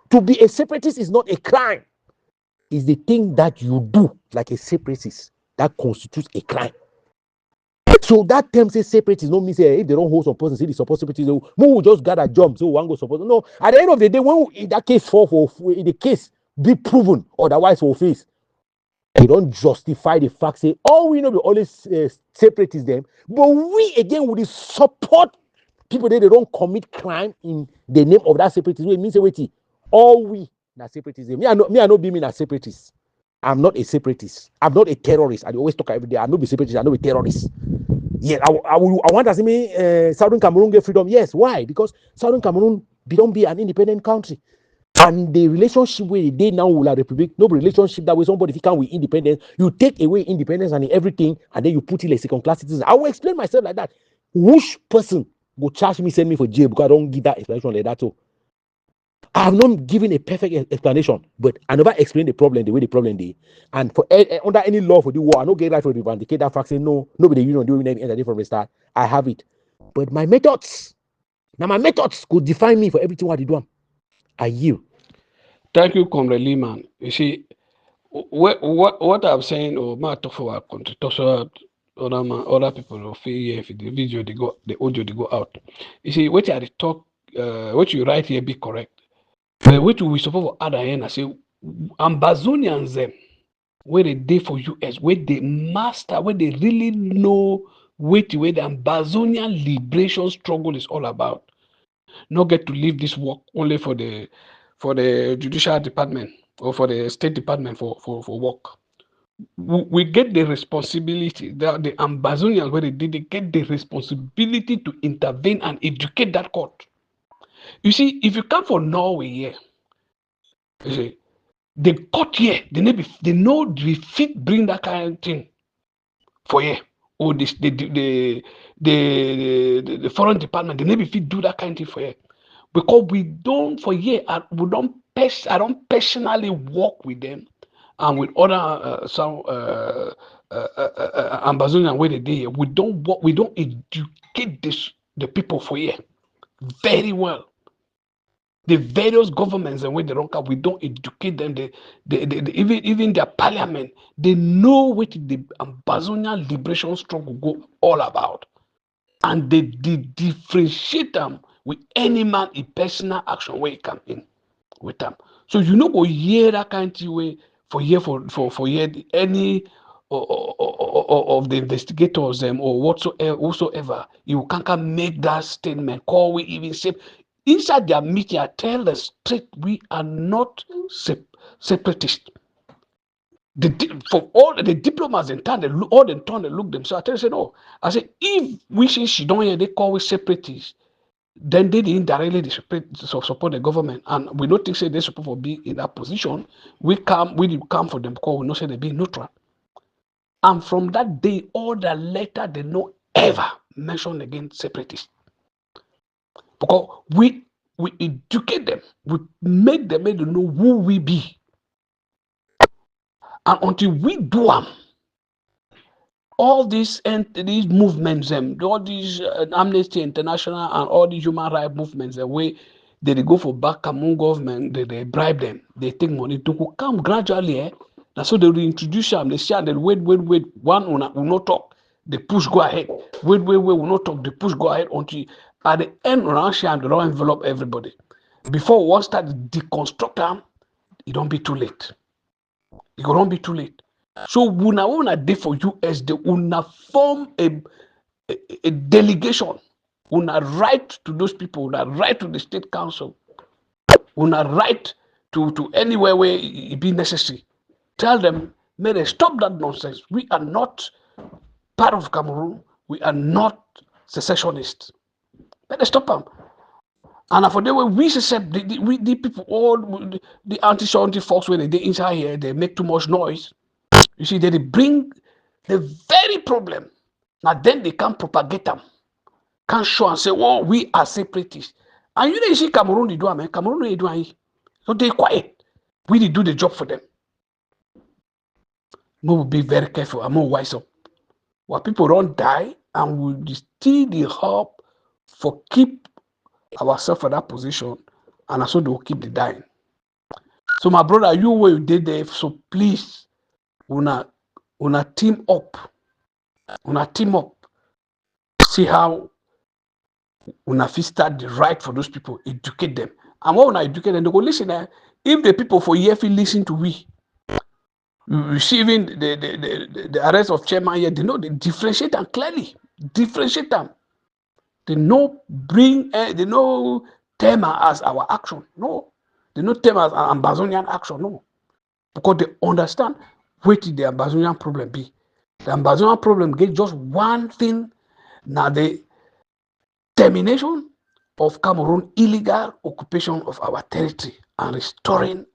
To be a separatist is not a crime. It's the thing that you do like a separatist that constitutes a crime. So that term says separatists don't mean say if they don't hold some person, say they support separatists, we will just gather jump, so one go support. No, at the end of the day, when in that case in the case be proven otherwise for face, they don't justify the fact say all we know we always separatists them, but we again would support people that they don't commit crime in the name of that separatism. It means say wait, all we that separatism. Me I know be me a separatist. I'm not a separatist. I'm not a terrorist. I always talk every day. I'm not a separatist. I'm not a terrorist. Yeah, I want to see me Southern Cameroon get freedom. Yes, why? Because Southern Cameroon don't be an independent country. And the relationship with they now with la Republic, no relationship that way somebody if you can with independence, you take away independence and everything, and then you put it like second class citizen. I will explain myself like that. Which person go charge me, send me for jail because I don't give that explanation like that. So I have not given a perfect explanation, but I never explained the problem the way the problem is. And for under any law for the war, I don't get right to vindicate that fact. Say no, nobody you know doing anything from the start. I have it, but my methods could define me for everything what I do. I yield. Thank you, Comrade Lehman. You see, what I'm saying, or my talk for other people will feel if the video the audio they go out. You see, what I talk, what you write here be correct. But what we suppose to add in, I say, Ambazonians them, where they day for US, where they master, where they really know where the Ambazonian liberation struggle is all about. Not get to leave this work only for the judicial department or for the state department for work. We get the responsibility, the Ambazonians where they get the responsibility to intervene and educate that court. You see, if you come from Norway here, you see, the court here, they know they fit bring that kind of thing for here. Or the foreign department, they never fit do that kind of thing for here. Because we don't for here, I don't personally work with them and with other some Ambazonian where they do. We don't work, we don't educate the people for here very well. The various governments and where they don't come, we don't educate them. Even their parliament, they know what the Ambazonian liberation struggle go all about, and they differentiate them with any man in personal action where he come in with them. So you know go hear that kind of way for hear any of the investigators or whatsoever. You can't make that statement. Call we even say inside their meeting, I tell the straight we are not separatists. For all the diplomats in town, they look themselves. I tell you, say no. I say if we say she don't hear, they call we separatists. Then they indirectly support the government, and we don't think say they supposed to be in that position. We come for them because we know say they be neutral. And from that day, all the letter they no ever mention again separatists. Because we educate them, we make them know who we be. And until we do them, all these movements, all these Amnesty International and all these human rights movements, the way they go for back Cameroon government, they bribe them, they take money to come gradually. That's so they will introduce them. They say, and then wait. One will not talk. They push go ahead. Wait, will not talk. They push go ahead until at the end, they don't envelop everybody. Before one start deconstruct them, it don't be too late. It don't be too late. So una dey for US, they una form a delegation. Una write to those people, una write to the state council, una write to anywhere where it be necessary. Tell them, may they stop that nonsense. We are not part of Cameroon. We are not secessionists. May they stop them. And for the way we accept the people, all the anti-sovereignty folks when they inside here, they make too much noise. You see, they bring the very problem. Now then they can propagate them, can show and say, "Oh, we are separatists." And you see Cameroon they do, man. Cameroon they do, so they quiet. We did do the job for them. We will be very careful and more wise up. While people don't die, and we still the help for keep ourselves in that position, and also they will keep the dying. So my brother, you were did there, so please, una team up. see how una fit start the right for those people, educate them. And when una educate them, they go listen. If the people for here feel listen to we, receiving the arrest of chairman here, they know they differentiate them clearly. Differentiate them. They know they know Tema as our action. No. They know Tema as an Ambazonian action. No. Because they understand what the Ambazonian problem be. The Ambazonian problem get just one thing. Now the termination of Cameroon illegal occupation of our territory and restoring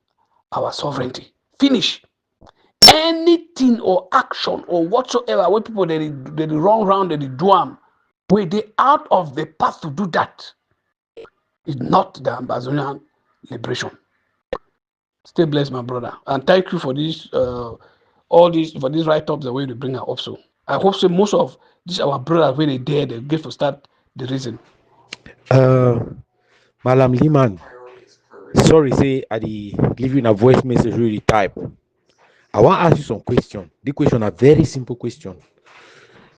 our sovereignty. Finish. Anything or action or whatsoever where people they run around, they do them, where they out of the path to do that is not the Ambazonian liberation. Stay blessed, my brother, and thank you for this all this for these write-ups the way you bring up. So I hope so most of these our brothers when they dare they get to start the reason. Malam Liman, sorry, say I give you a voice message really type. I want to ask you some question. The question a very simple question.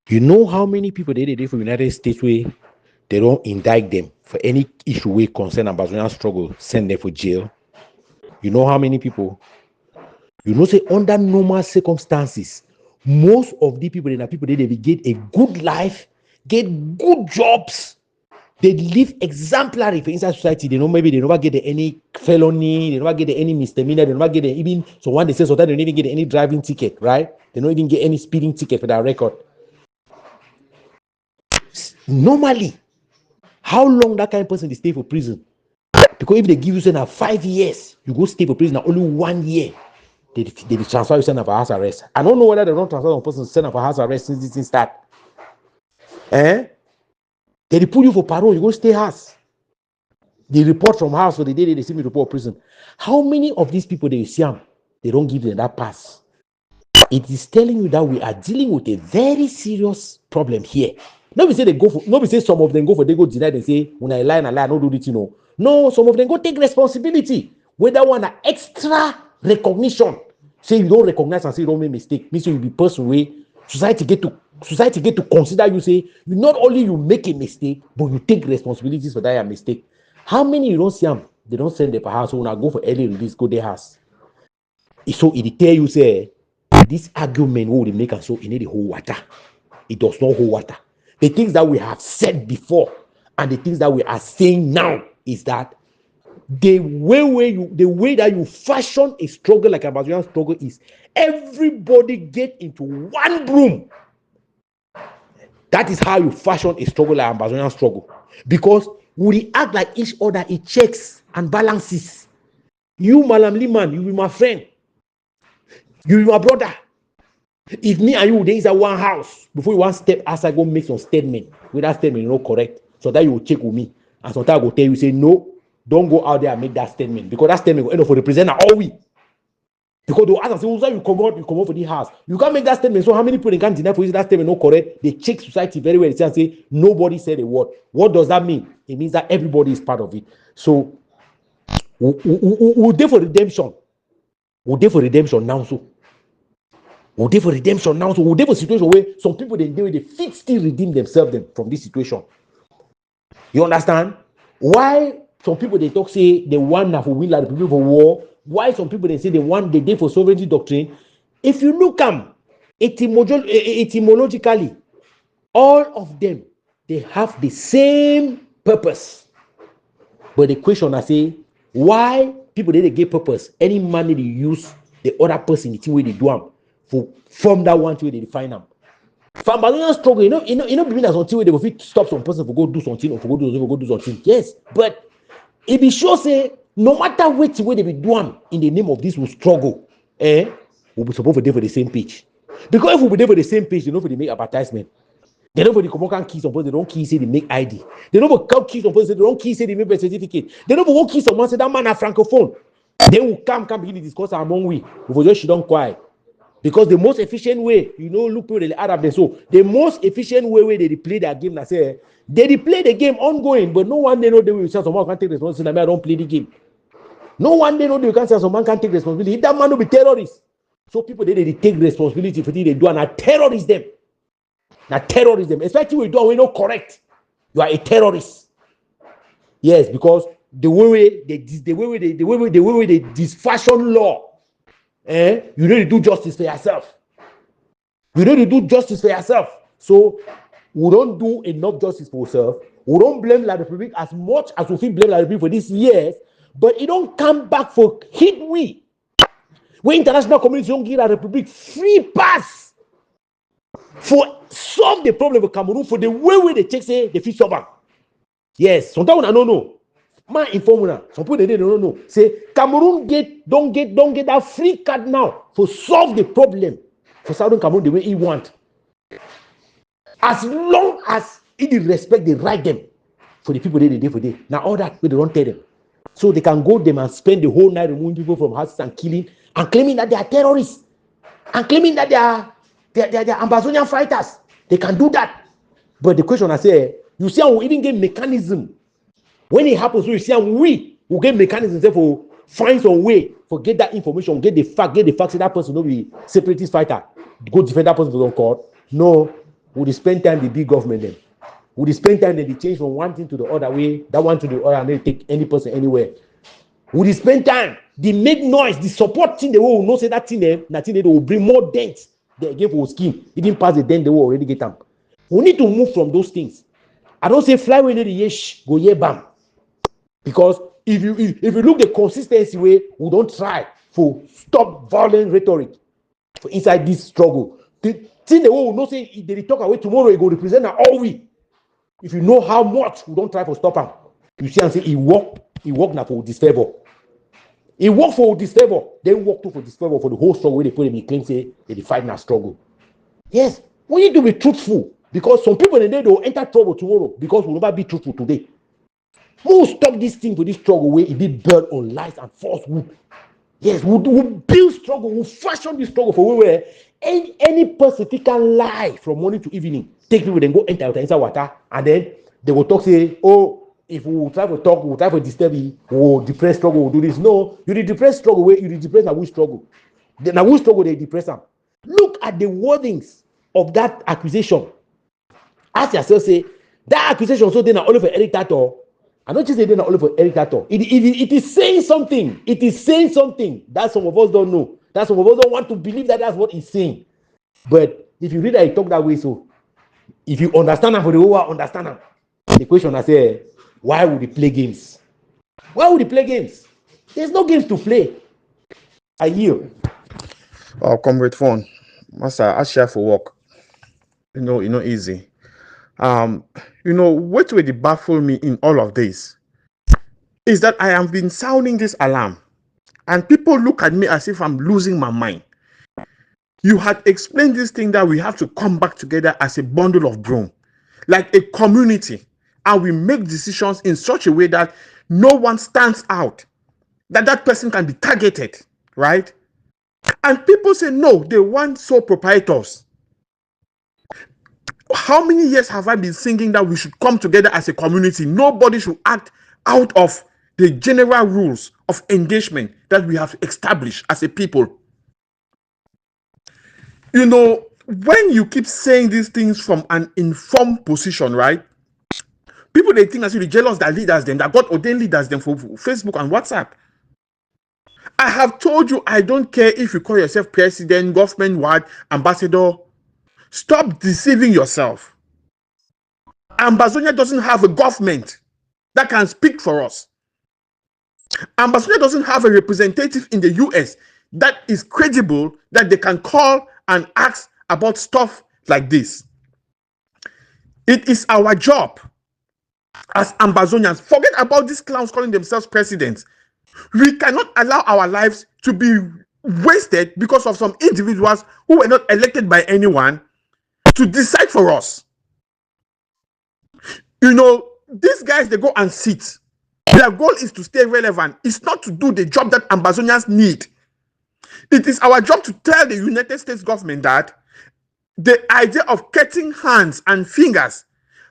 You know how many people they did for United States where they don't indict them for any issue where concern Ambazonian struggle, send them for jail? You know how many people? You know, say under normal circumstances, most of the people they get a good life, get good jobs, they live exemplary for inside society. They know maybe they never get any felony, they never get any misdemeanor, they never get even so one they say so that they don't even get any driving ticket, right? They don't even get any speeding ticket for that record. Normally, how long that kind of person they stay for prison? Because if they give you say now 5 years, you go stay for prison now only 1 year. They transfer you send up for house arrest. I don't know whether they don't transfer a person send up for house arrest since this thing start. They put you for parole, you go stay house. They report from house for the day they see me report prison. How many of these people they see them, they don't give them that pass? It is telling you that we are dealing with a very serious problem here. Nobody say they go for, nobody say some of them go for they go deny and say when I lie, I don't do this, you know. No, some of them go take responsibility. Whether one extra recognition, say you don't recognize and say you don't make mistake, means you be person way society get to consider you, say you not only you make a mistake, but you take responsibilities for that mistake. How many you don't see them? They don't send them for house, so when I go for early release, go their house. So it tell you say this argument will make us so it need the whole water. It does not hold water. The things that we have said before and the things that we are saying now is that the way that you fashion a struggle like a Ambazonian struggle is everybody get into one room. That is how you fashion a struggle like Ambazonian struggle. Because we act like each other, it checks and balances. You, Malam Liman, you be my friend. You be my brother. If me and you, there is a one house, before you one step outside, go make some statement. With that statement, not correct. So that you will check with me. And sometimes I will tell you, say, no, don't go out there and make that statement. Because that statement will end up for the prisoner all we. Because they will ask and say, well, you come out for the house. You can't make that statement. So how many people can deny for you that statement not correct? They check society very well. They say, nobody said a word. What does that mean? It means that everybody is part of it. So, we're there for redemption. We're there for redemption now, so. We're there for redemption now. So we're there for a situation where some people they fit still redeem themselves from this situation. You understand? Why some people they talk say they want for win like the people for war? Why some people they say they want the day for sovereignty doctrine? If you look etymologically, all of them they have the same purpose. But the question I say, why people they get purpose? Any money they use the other person the thing where they do them. From that one to where they define them. For Ambazonian struggle, you know, believe that until they will stop some person for go do something or for go do something. Yes, but it be sure say no matter which way they be doing in the name of this will struggle, we'll be supposed to be there for the same page. Because if we be there for the same page, they know for they make advertisement. They know for the come key some person, they don't key say they make ID. They know for come key some person, they don't key say they make birth certificate. They know for go key someone say that man a francophone. They will come begin to discuss among we. We just she don't quiet. Because the most efficient way, look to the Arab, so the most efficient way they play their game, I say, they play the game ongoing, but no one they know they will say someone can take responsibility. I don't play the game. No one they know they can say someone can take responsibility. If that man will be terrorist. So people they take responsibility for what they do and I terrorize them. Now terrorism, especially when you don't know correct, you are a terrorist. Yes, because the way they disfashion law, you need to do justice for yourself. You need to do justice for yourself. So we don't do enough justice for ourselves. We don't blame La République as much as we feel blame La République for these years, but it don't come back for hit we. When international community don't give La République free pass for solve the problem of Cameroon for the way they take say they feel solve. Yes, sometimes I don't know. Man inform now. Some people they don't know. Say Cameroon don't get that free card now for solve the problem for Southern Cameroon the way he want. As long as he respect the right them for the people they do for day. Now all that they don't tell them. So they can go them and spend the whole night removing people from houses and killing and claiming that they are terrorists and claiming that they are Ambazonian fighters. They can do that. But the question I say, you see how we even get mechanism. When it happens, you see how we will get mechanisms for find some way for get that information, get the facts say that person will be separatist fighter. Go defend that person from court. No, would they spend time the big government then? Would they spend time then they change from one thing to the other way, that one to the other, and they take any person anywhere? Would they spend time? They make noise, the support thing they will not say that thing they will bring more dents they again for skin. Even pass the dent they will already get them. We need to move from those things. I don't say fly away the yesh, go ye bam. Because if you look the consistency way, we don't try for stop violent rhetoric for inside this struggle. The thing they will not say they talk away tomorrow, it go represent all we. If you know how much we don't try for stop him, you see and say he work now for disfavor. He work for disfavor, then work for disfavor for the whole struggle where they put him in claim say they fight now struggle. Yes, we need to be truthful because some people in there will enter trouble tomorrow because we'll never be truthful today. We'll stop this thing for this struggle where it be built on lies and falsehood. Yes, we'll build struggle, we'll fashion this struggle for where any person can lie from morning to evening. Take people then go enter inside water and then they will talk say, oh, if we try to talk, we'll try to disturb you, we'll depress struggle, we'll do this. No, you depress struggle where you depress now we struggle. Now we struggle they depress them. Look at the wordings of that accusation. Ask yourself, say that accusation so then all over Eric Tataw. I don't just say they're not only for Eric Tataw. It is saying something. It is saying something that some of us don't know. That some of us don't want to believe that that's what he's saying. But if you read that, he talk that way, so if you understand him for the whole world, understand him. The question I say, why would he play games? Why would he play games? There's no games to play. I yield. Oh, comrade phone. Master, I share for work. You know, easy. What really baffle me in all of this is that I have been sounding this alarm and people look at me as if I'm losing my mind. You had explained this thing that we have to come back together as a bundle of broom, like a community, and we make decisions in such a way that no one stands out, that person can be targeted, right? And people say, no, they want sole proprietors. How many years have I been singing that we should come together as a community? Nobody should act out of the general rules of engagement that we have established as a people. When you keep saying these things from an informed position, right? People, they think as if you're jealous that leaders them, that God ordained leaders them for Facebook and WhatsApp. I have told you, I don't care if you call yourself president, government ward, ambassador. Stop deceiving yourself. Ambazonia doesn't have a government that can speak for us. Ambazonia doesn't have a representative in the US that is credible, that they can call and ask about stuff like this. It is our job as Ambazonians. Forget about these clowns calling themselves presidents. We cannot allow our lives to be wasted because of some individuals who were not elected by anyone to decide for us. These guys, they go and sit. Their goal is to stay relevant. It's not to do the job that Ambazonians need. It is our job to tell the United States government that the idea of cutting hands and fingers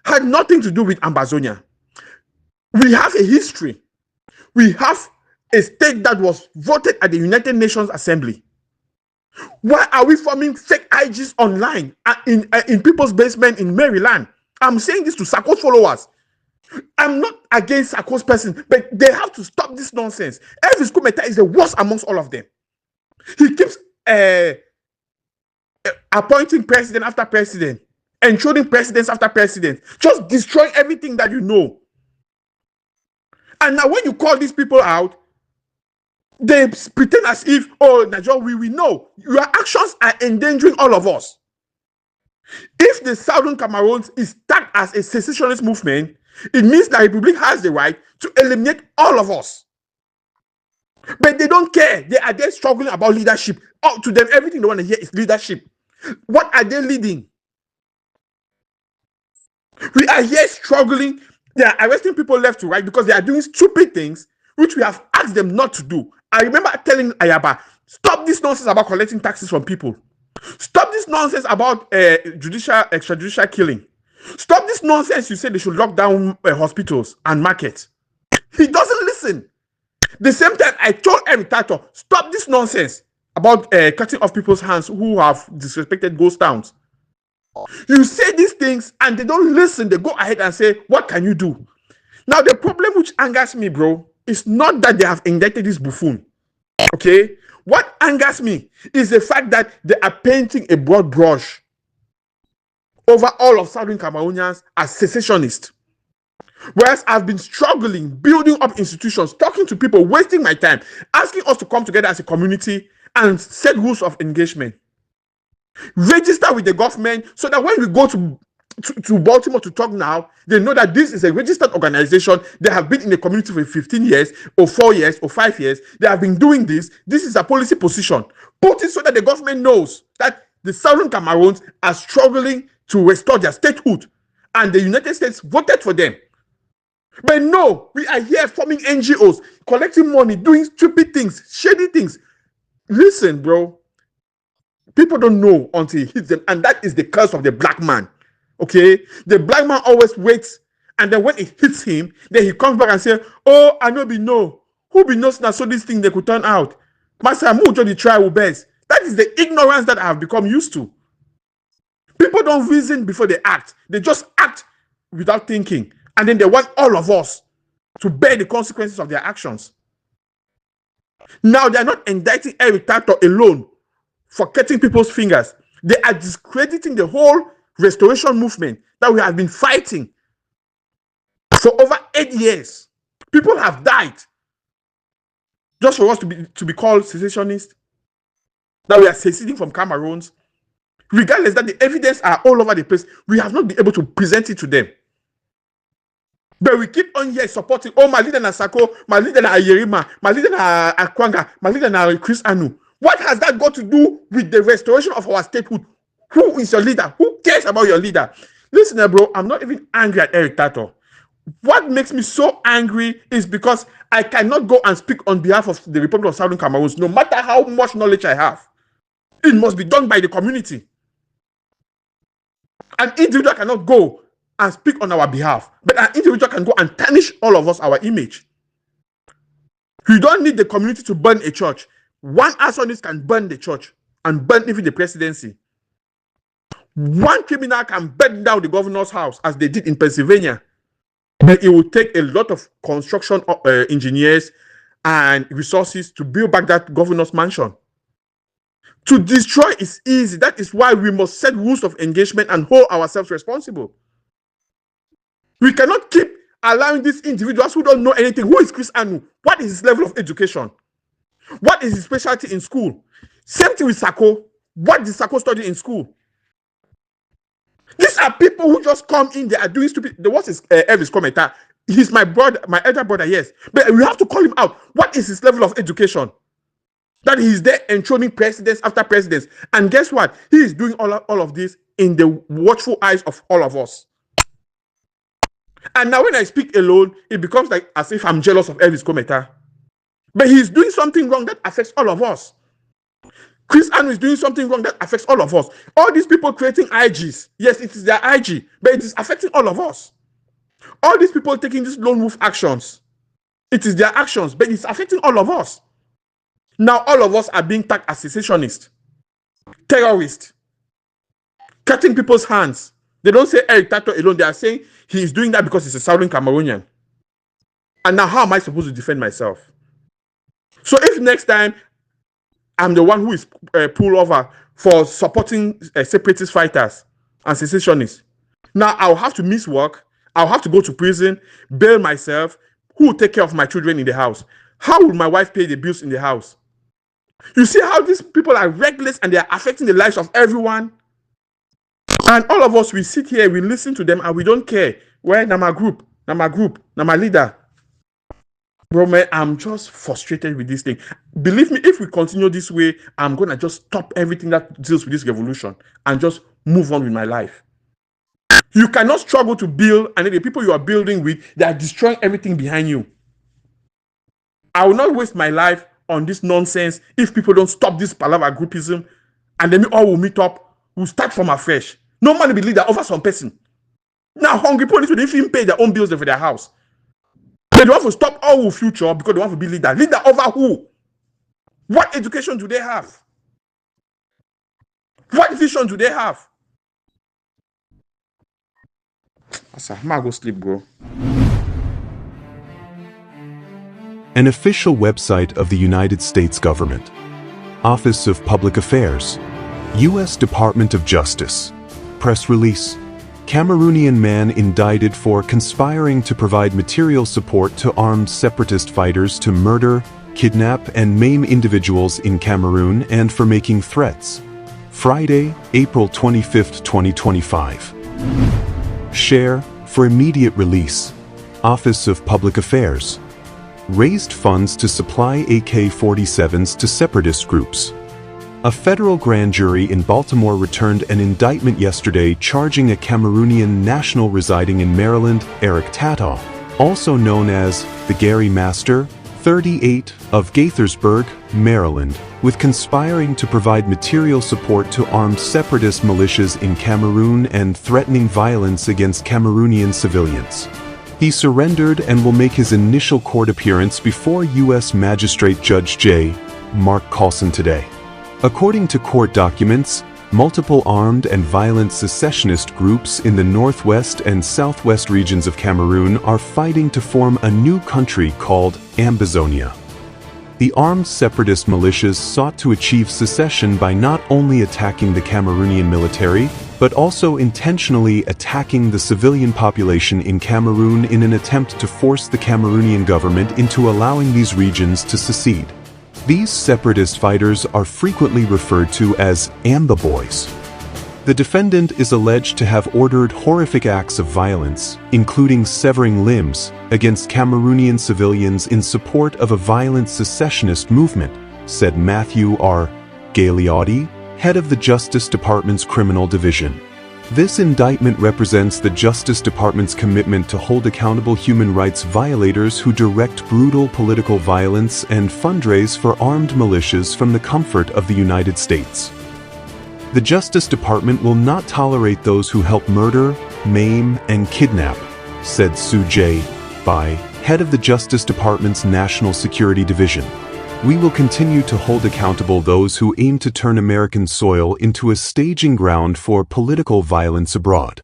had nothing to do with Ambazonia. We have a history. We have a state that was voted at the United Nations Assembly. Why are we forming fake IGs online in people's basement in Maryland? I'm saying this to Sarko's followers. I'm not against Sarko's person, but they have to stop this nonsense. Elvis Kumeta is the worst amongst all of them. He keeps appointing president after president, enthroning presidents after president, just destroying everything that you know. And now when you call these people out, they pretend as if, oh, Nigeria, we know. Your actions are endangering all of us. If the Southern Cameroon is tagged as a secessionist movement, it means that the Republic has the right to eliminate all of us. But they don't care. They are there struggling about leadership. Oh, to them, everything they want to hear is leadership. What are they leading? We are here struggling. They are arresting people left to right because they are doing stupid things which we have asked them not to do. I remember telling Ayaba, stop this nonsense about collecting taxes from people. Stop this nonsense about extrajudicial killing. Stop this nonsense you say they should lock down hospitals and markets. He doesn't listen. The same time, I told Eric Tataw, stop this nonsense about cutting off people's hands who have disrespected ghost towns. You say these things and they don't listen. They go ahead and say, what can you do? Now, the problem which angers me, bro, is not that they have indicted this buffoon. Okay? What angers me is the fact that they are painting a broad brush over all of Southern Cameroonians as secessionists. Whereas I've been struggling, building up institutions, talking to people, wasting my time, asking us to come together as a community and set rules of engagement. Register with the government so that when we go to Baltimore to talk now, they know that this is a registered organization. They have been in the community for 15 years or 4 years or 5 years. They have been doing this. This is a policy position. Put it so that the government knows that the Southern Cameroons are struggling to restore their statehood and the United States voted for them. But no, we are here forming NGOs, collecting money, doing stupid things, shady things. Listen, bro. People don't know until it hits them, and that is the curse of the black man. Okay? The black man always waits, and then when it hits him, then he comes back and says, oh, I know be know. Who be knows now so this thing they could turn out? Master, I'm going to try our best. That is the ignorance that I have become used to. People don't reason before they act. They just act without thinking. And then they want all of us to bear the consequences of their actions. Now they are not indicting Eric Tataw alone for cutting people's fingers. They are discrediting the whole restoration movement that we have been fighting for over 8 years. People have died just for us to be called secessionists, that we are seceding from Cameroons. Regardless that the evidence are all over the place, we have not been able to present it to them. But we keep on here supporting, oh, my leader na Sako, my leader na Ayerima, my leader na Akwanga, my leader na Chris Anu. What has that got to do with the restoration of our statehood? Who is your leader? Who cares about your leader? Listen, bro, I'm not even angry at Eric Tataw. What makes me so angry is because I cannot go and speak on behalf of the Republic of Southern Cameroon, no matter how much knowledge I have. It must be done by the community. An individual cannot go and speak on our behalf, but an individual can go and tarnish all of us, our image. You don't need the community to burn a church. One arsonist can burn the church and burn even the presidency. One criminal can burn down the governor's house, as they did in Pennsylvania. But it will take a lot of construction engineers and resources to build back that governor's mansion. To destroy is easy. That is why we must set rules of engagement and hold ourselves responsible. We cannot keep allowing these individuals who don't know anything. Who is Chris Anu? What is his level of education? What is his specialty in school? Same thing with Sako. What did Sako study in school? These are people who just come in, they are doing stupid. What is Elvis commenter? He's my brother, my elder brother, yes. But we have to call him out. What is his level of education? That he's there enthroning presidents after presidents. And guess what? He is doing all of this in the watchful eyes of all of us. And now when I speak alone, it becomes like as if I'm jealous of Elvis commenter. But he's doing something wrong that affects all of us. Chris Anu is doing something wrong that affects all of us. All these people creating IGs, yes, it is their IG, but it is affecting all of us. All these people taking these lone wolf actions, it is their actions, but it's affecting all of us. Now all of us are being tagged as secessionists. terrorist, cutting people's hands. They don't say Eric Tataw alone. They are saying he is doing that because he's a Southern Cameroonian. And now how am I supposed to defend myself? So if next time I'm the one who is pulled over for supporting separatist fighters and secessionists, now I'll have to miss work. I'll have to go to prison, bail myself. Who will take care of my children in the house? How will my wife pay the bills in the house? You see how these people are reckless and they are affecting the lives of everyone? And all of us, we sit here, we listen to them, and we don't care. Well, now my group, now my leader. Bro, man, I'm just frustrated with this thing. Believe me, if we continue this way, I'm going to just stop everything that deals with this revolution and just move on with my life. You cannot struggle to build, and the people you are building with, they are destroying everything behind you. I will not waste my life on this nonsense if people don't stop this palaver groupism, and then we all will meet up, we'll start from afresh. No man will be leader over some person. Now, hungry police will even pay their own bills for their house. They want to stop our future because they want to be leader. Leader over who? What education do they have? What vision do they have? I'm gonna go sleep, bro. An official website of the United States government. Office of Public Affairs. U.S. Department of Justice. Press release. Cameroonian man indicted for conspiring to provide material support to armed separatist fighters to murder, kidnap, and maim individuals in Cameroon and for making threats. Friday, April 25, 2025. Share for immediate release. Office of Public Affairs. Raised funds to supply AK-47s to separatist groups. A federal grand jury in Baltimore returned an indictment yesterday charging a Cameroonian national residing in Maryland, Eric Tataw, also known as the Gary Master, 38, of Gaithersburg, Maryland, with conspiring to provide material support to armed separatist militias in Cameroon and threatening violence against Cameroonian civilians. He surrendered and will make his initial court appearance before U.S. Magistrate Judge J. Mark Carlson today. According to court documents, multiple armed and violent secessionist groups in the northwest and southwest regions of Cameroon are fighting to form a new country called Ambazonia. The armed separatist militias sought to achieve secession by not only attacking the Cameroonian military, but also intentionally attacking the civilian population in Cameroon in an attempt to force the Cameroonian government into allowing these regions to secede. These separatist fighters are frequently referred to as Amba Boys. The defendant is alleged to have ordered horrific acts of violence, including severing limbs, against Cameroonian civilians in support of a violent secessionist movement, said Matthew R. Galeotti, head of the Justice Department's Criminal Division. This indictment represents the Justice Department's commitment to hold accountable human rights violators who direct brutal political violence and fundraise for armed militias from the comfort of the United States. The Justice Department will not tolerate those who help murder, maim, and kidnap, said Sue J. Bai, head of the Justice Department's National Security Division. We will continue to hold accountable those who aim to turn American soil into a staging ground for political violence abroad.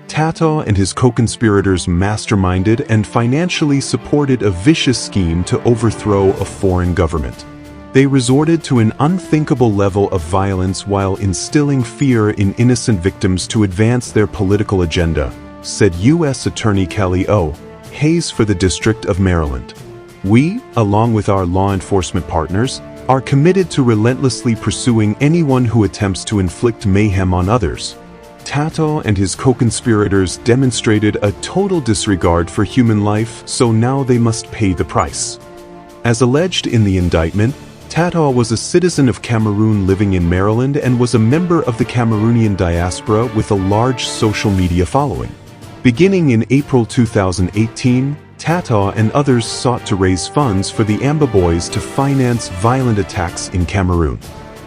Tatau and his co-conspirators masterminded and financially supported a vicious scheme to overthrow a foreign government. They resorted to an unthinkable level of violence while instilling fear in innocent victims to advance their political agenda, said U.S. Attorney Kelly O. Hayes for the District of Maryland. We, along with our law enforcement partners, are committed to relentlessly pursuing anyone who attempts to inflict mayhem on others. Tatau and his co-conspirators demonstrated a total disregard for human life, so now they must pay the price. As alleged in the indictment, Tatau was a citizen of Cameroon living in Maryland and was a member of the Cameroonian diaspora with a large social media following. Beginning in April 2018, Tatau and others sought to raise funds for the Amba Boys to finance violent attacks in Cameroon.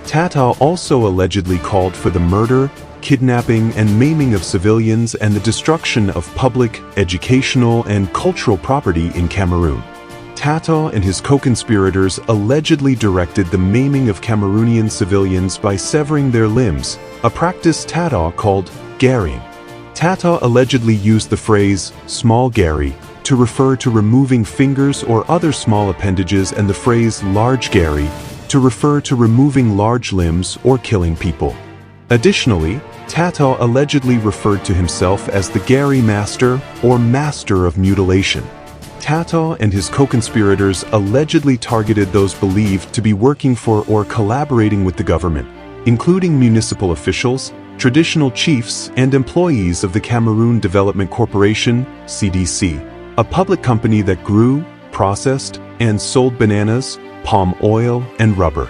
Tatau also allegedly called for the murder, kidnapping, and maiming of civilians and the destruction of public, educational, and cultural property in Cameroon. Tataw and his co-conspirators allegedly directed the maiming of Cameroonian civilians by severing their limbs, a practice Tataw called garing. Tataw allegedly used the phrase small gary to refer to removing fingers or other small appendages, and the phrase large gary to refer to removing large limbs or killing people. Additionally, Tataw allegedly referred to himself as the Gary Master or Master of Mutilation. Tataw and his co-conspirators allegedly targeted those believed to be working for or collaborating with the government, including municipal officials, traditional chiefs, and employees of the Cameroon Development Corporation, CDC, a public company that grew, processed, and sold bananas, palm oil, and rubber.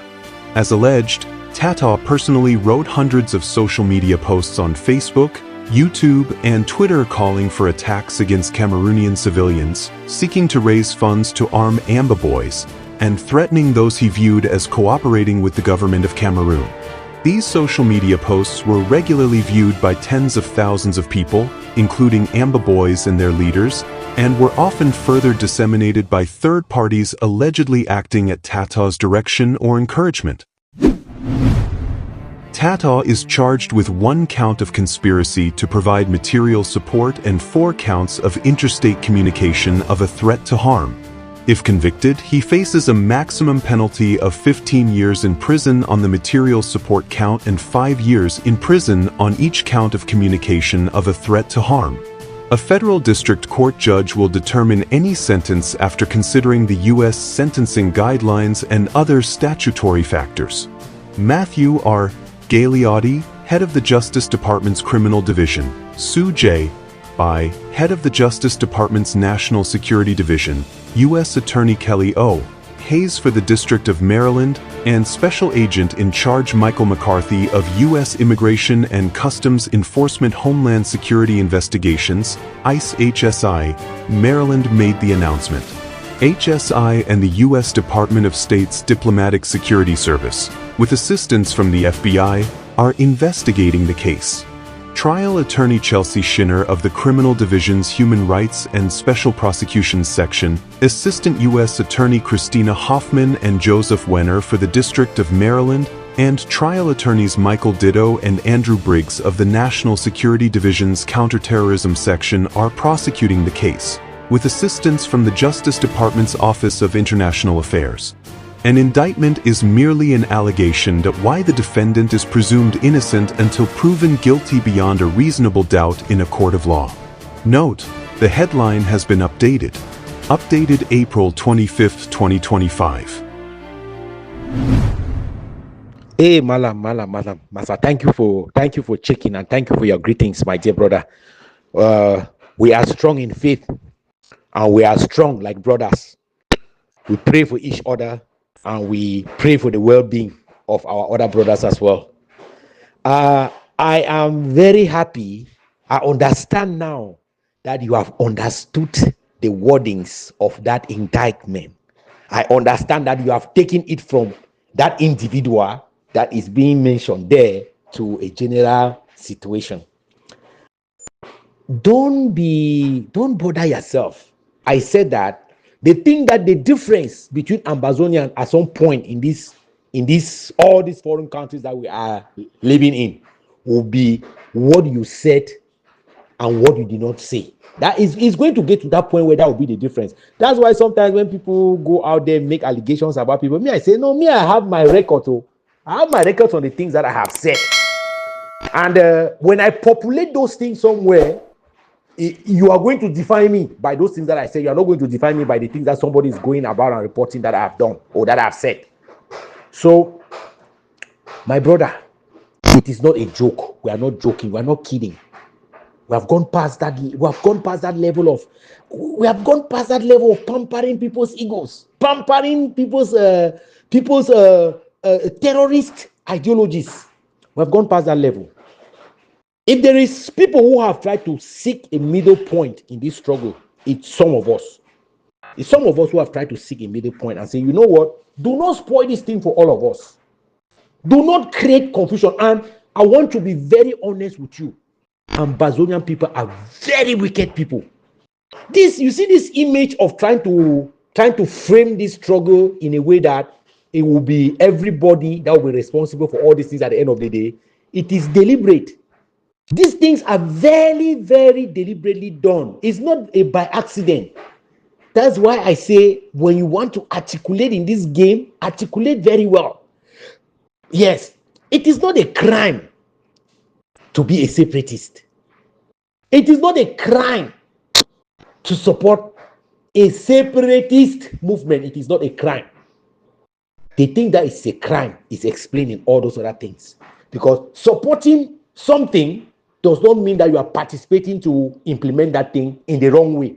As alleged, Tataw personally wrote hundreds of social media posts on Facebook, YouTube, and Twitter calling for attacks against Cameroonian civilians, seeking to raise funds to arm Amba boys, and threatening those he viewed as cooperating with the government of Cameroon. These social media posts were regularly viewed by tens of thousands of people, including Amba boys and their leaders, and were often further disseminated by third parties allegedly acting at Tataw's direction or encouragement. Tataw is charged with 1 count of conspiracy to provide material support and 4 counts of interstate communication of a threat to harm. If convicted, he faces a maximum penalty of 15 years in prison on the material support count and 5 years in prison on each count of communication of a threat to harm. A federal district court judge will determine any sentence after considering the U.S. sentencing guidelines and other statutory factors. Matthew R. Gagliotti, head of the Justice Department's Criminal Division, Sue J. By, head of the Justice Department's National Security Division, U.S. Attorney Kelly O. Hayes for the District of Maryland, and Special Agent in Charge Michael McCarthy of U.S. Immigration and Customs Enforcement Homeland Security Investigations, ICE HSI, Maryland made the announcement. HSI and the U.S. Department of State's Diplomatic Security Service, with assistance from the FBI, are investigating the case. Trial Attorney Chelsea Schinner of the Criminal Division's Human Rights and Special Prosecutions Section, Assistant U.S. Attorney Christina Hoffman and Joseph Wenner for the District of Maryland, and Trial Attorneys Michael Ditto and Andrew Briggs of the National Security Division's Counterterrorism Section are prosecuting the case, with assistance from the Justice Department's Office of International Affairs. An indictment is merely an allegation that why the defendant is presumed innocent until proven guilty beyond a reasonable doubt in a court of law. Note, the headline has been updated. Updated April 25, 2025. Hey, Malam, Masa, thank you for checking, and thank you for your greetings, my dear brother. We are strong in faith, and we are strong like brothers. We pray for each other, and we pray for the well-being of our other brothers as well. I am very happy. I understand now that you have understood the wordings of that indictment. I understand that you have taken it from that individual that is being mentioned there to a general situation. Don't bother yourself. I said that they think that the difference between Ambazonian at some point in all these foreign countries that we are living in will be what you said and what you did not say. That is going to get to that point where that will be the difference. That's why sometimes when people go out there and make allegations about people, I say, no, I have my record. I have my records on the things that I have said. And when I populate those things somewhere, you are going to define me by those things that I say. You are not going to define me by the things that somebody is going about and reporting that I have done or that I have said. So, my brother, it is not a joke. We are not joking. We are not kidding. We have gone past that. We have gone past that level of pampering people's egos, pampering people's terrorist ideologies. We have gone past that level. If there is people who have tried to seek a middle point in this struggle, it's some of us. It's some of us who have tried to seek a middle point and say, you know what? Do not spoil this thing for all of us. Do not create confusion. And I want to be very honest with you. Ambazonian people are very wicked people. You see this image of trying to trying to frame this struggle in a way that it will be everybody that will be responsible for all these things at the end of the day. It is deliberate. These things are very, very deliberately done. It's not by accident. That's why I say when you want to articulate in this game, articulate very well. Yes, it is not a crime to be a separatist. It is not a crime to support a separatist movement. It is not a crime. They think that it's a crime is explaining all those other things. Because supporting something does not mean that you are participating to implement that thing in the wrong way.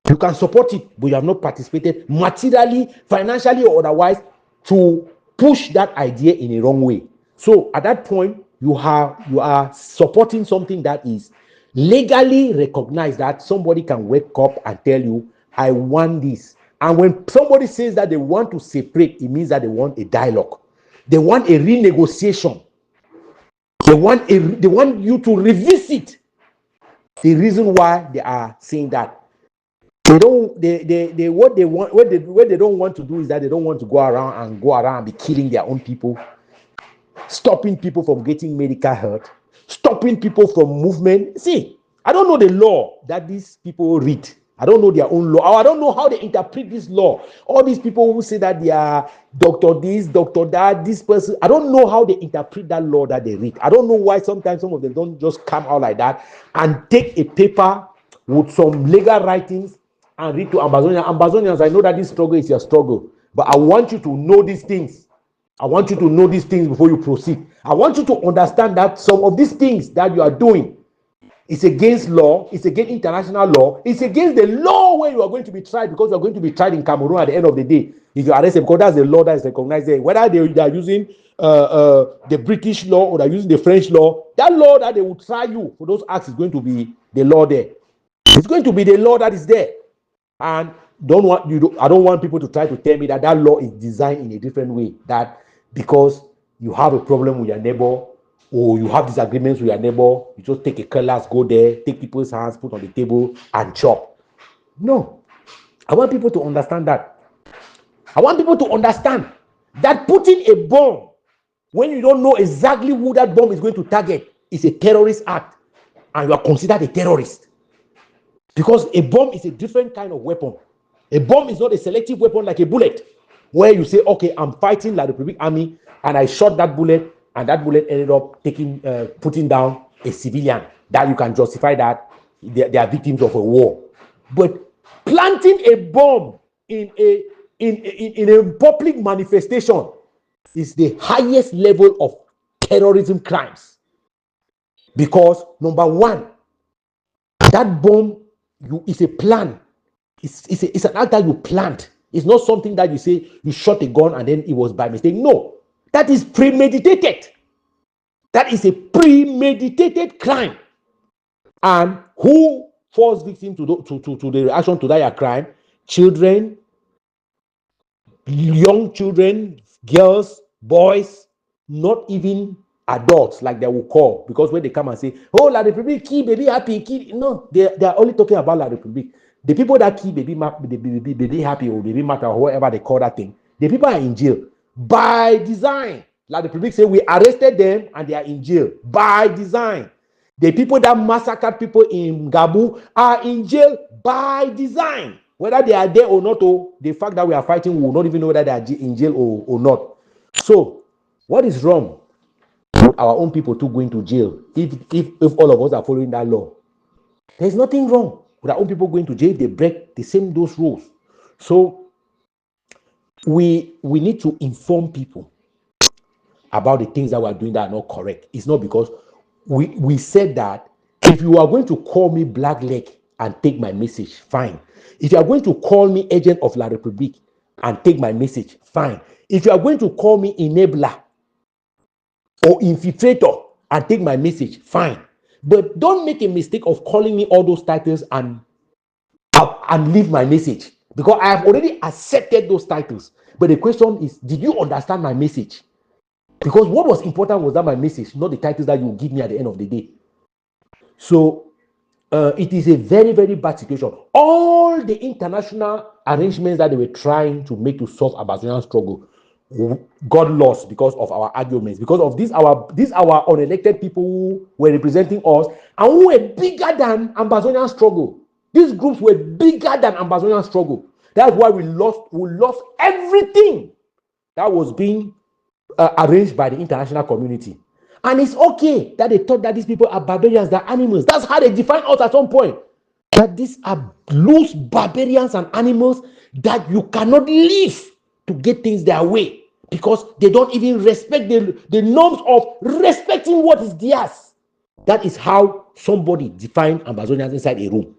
You can support it, but you have not participated materially, financially, or otherwise to push that idea in a wrong way. So at that point, you are supporting something that is legally recognized, that somebody can wake up and tell you, I want this. And when somebody says that they want to separate, it means that they want a dialogue. They want a renegotiation. They want you to revisit the reason why they are saying that. What they don't want to do is that they don't want to go around and be killing their own people, stopping people from getting medical help, stopping people from movement. See, I don't know the law that these people read. I don't know their own law. Or I don't know how they interpret this law. All these people who say that they are doctor this, doctor that, this person, I don't know how they interpret that law that they read. I don't know why sometimes some of them don't just come out like that and take a paper with some legal writings and read to Ambazonia. Ambazonians, I know that this struggle is your struggle, but I want you to know these things. I want you to know these things before you proceed. I want you to understand that some of these things that you are doing is against law, it's against international law, it's against the law where you are going to be tried, because you are going to be tried in Cameroon at the end of the day. If you arrest them, because that's the law that is recognized there. Whether they are using the British law or they're using the French law, that law that they will try you for those acts is going to be the law there. It's going to be the law that is there. And I don't want people to try to tell me that that law is designed in a different way, that because you have a problem with your neighbor or you have disagreements with your neighbor, you just take a cutlass, go there, take people's hands, put on the table and chop. No. I want people to understand that. I want people to understand that putting a bomb when you don't know exactly who that bomb is going to target is a terrorist act, and you are considered a terrorist. Because a bomb is a different kind of weapon. A bomb is not a selective weapon like a bullet, where you say, okay, I'm fighting like the Republic Army, and I shot that bullet, and that bullet ended up putting down a civilian. That you can justify that they are victims of a war. But planting a bomb in a public manifestation is the highest level of terrorism crimes. Because number one, that bomb is a plan. It's an act that you planned. It's not something that you say you shot a gun and then it was by mistake. No, that is premeditated. That is a premeditated crime. And who falls victim to the reaction to that crime? Children, young children, girls, boys, not even adults like they will call, because when they come and say, oh, La République, key baby happy, key, no, they are only talking about La République. The people that key baby happy or baby matter or whatever they call that thing, the people are in jail by design. La République say we arrested them and they are in jail by design. The people that massacred people in Gabu are in jail by design. Whether they are there or not, the fact that we are fighting, we will not even know whether they are in jail or not. So, what is wrong with our own people to going to jail if all of us are following that law? There's nothing wrong with our own people going to jail if they break those rules. So, we need to inform people about the things that we are doing that are not correct. It's not because we said that if you are going to call me black leg and take my message, fine. If you are going to call me agent of La République and take my message, fine. If you are going to call me enabler or infiltrator and take my message, fine. But don't make a mistake of calling me all those titles and leave my message, because I have already accepted those titles. But the question is, did you understand my message? Because what was important was that my message, not the titles that you give me at the end of the day. So it is a very, very bad situation. All the international arrangements that they were trying to make to solve Ambazonian struggle got lost because of our arguments, because of our unelected people who were representing us and who were bigger than Ambazonian struggle. These groups were bigger than Ambazonian struggle. That's why we lost everything that was being arranged by the international community. And it's okay that they thought that these people are barbarians, they're animals. That's how they define us at some point. That these are loose barbarians and animals that you cannot live to get things their way because they don't even respect the norms of respecting what is theirs. That is how somebody defined Ambazonians inside a room.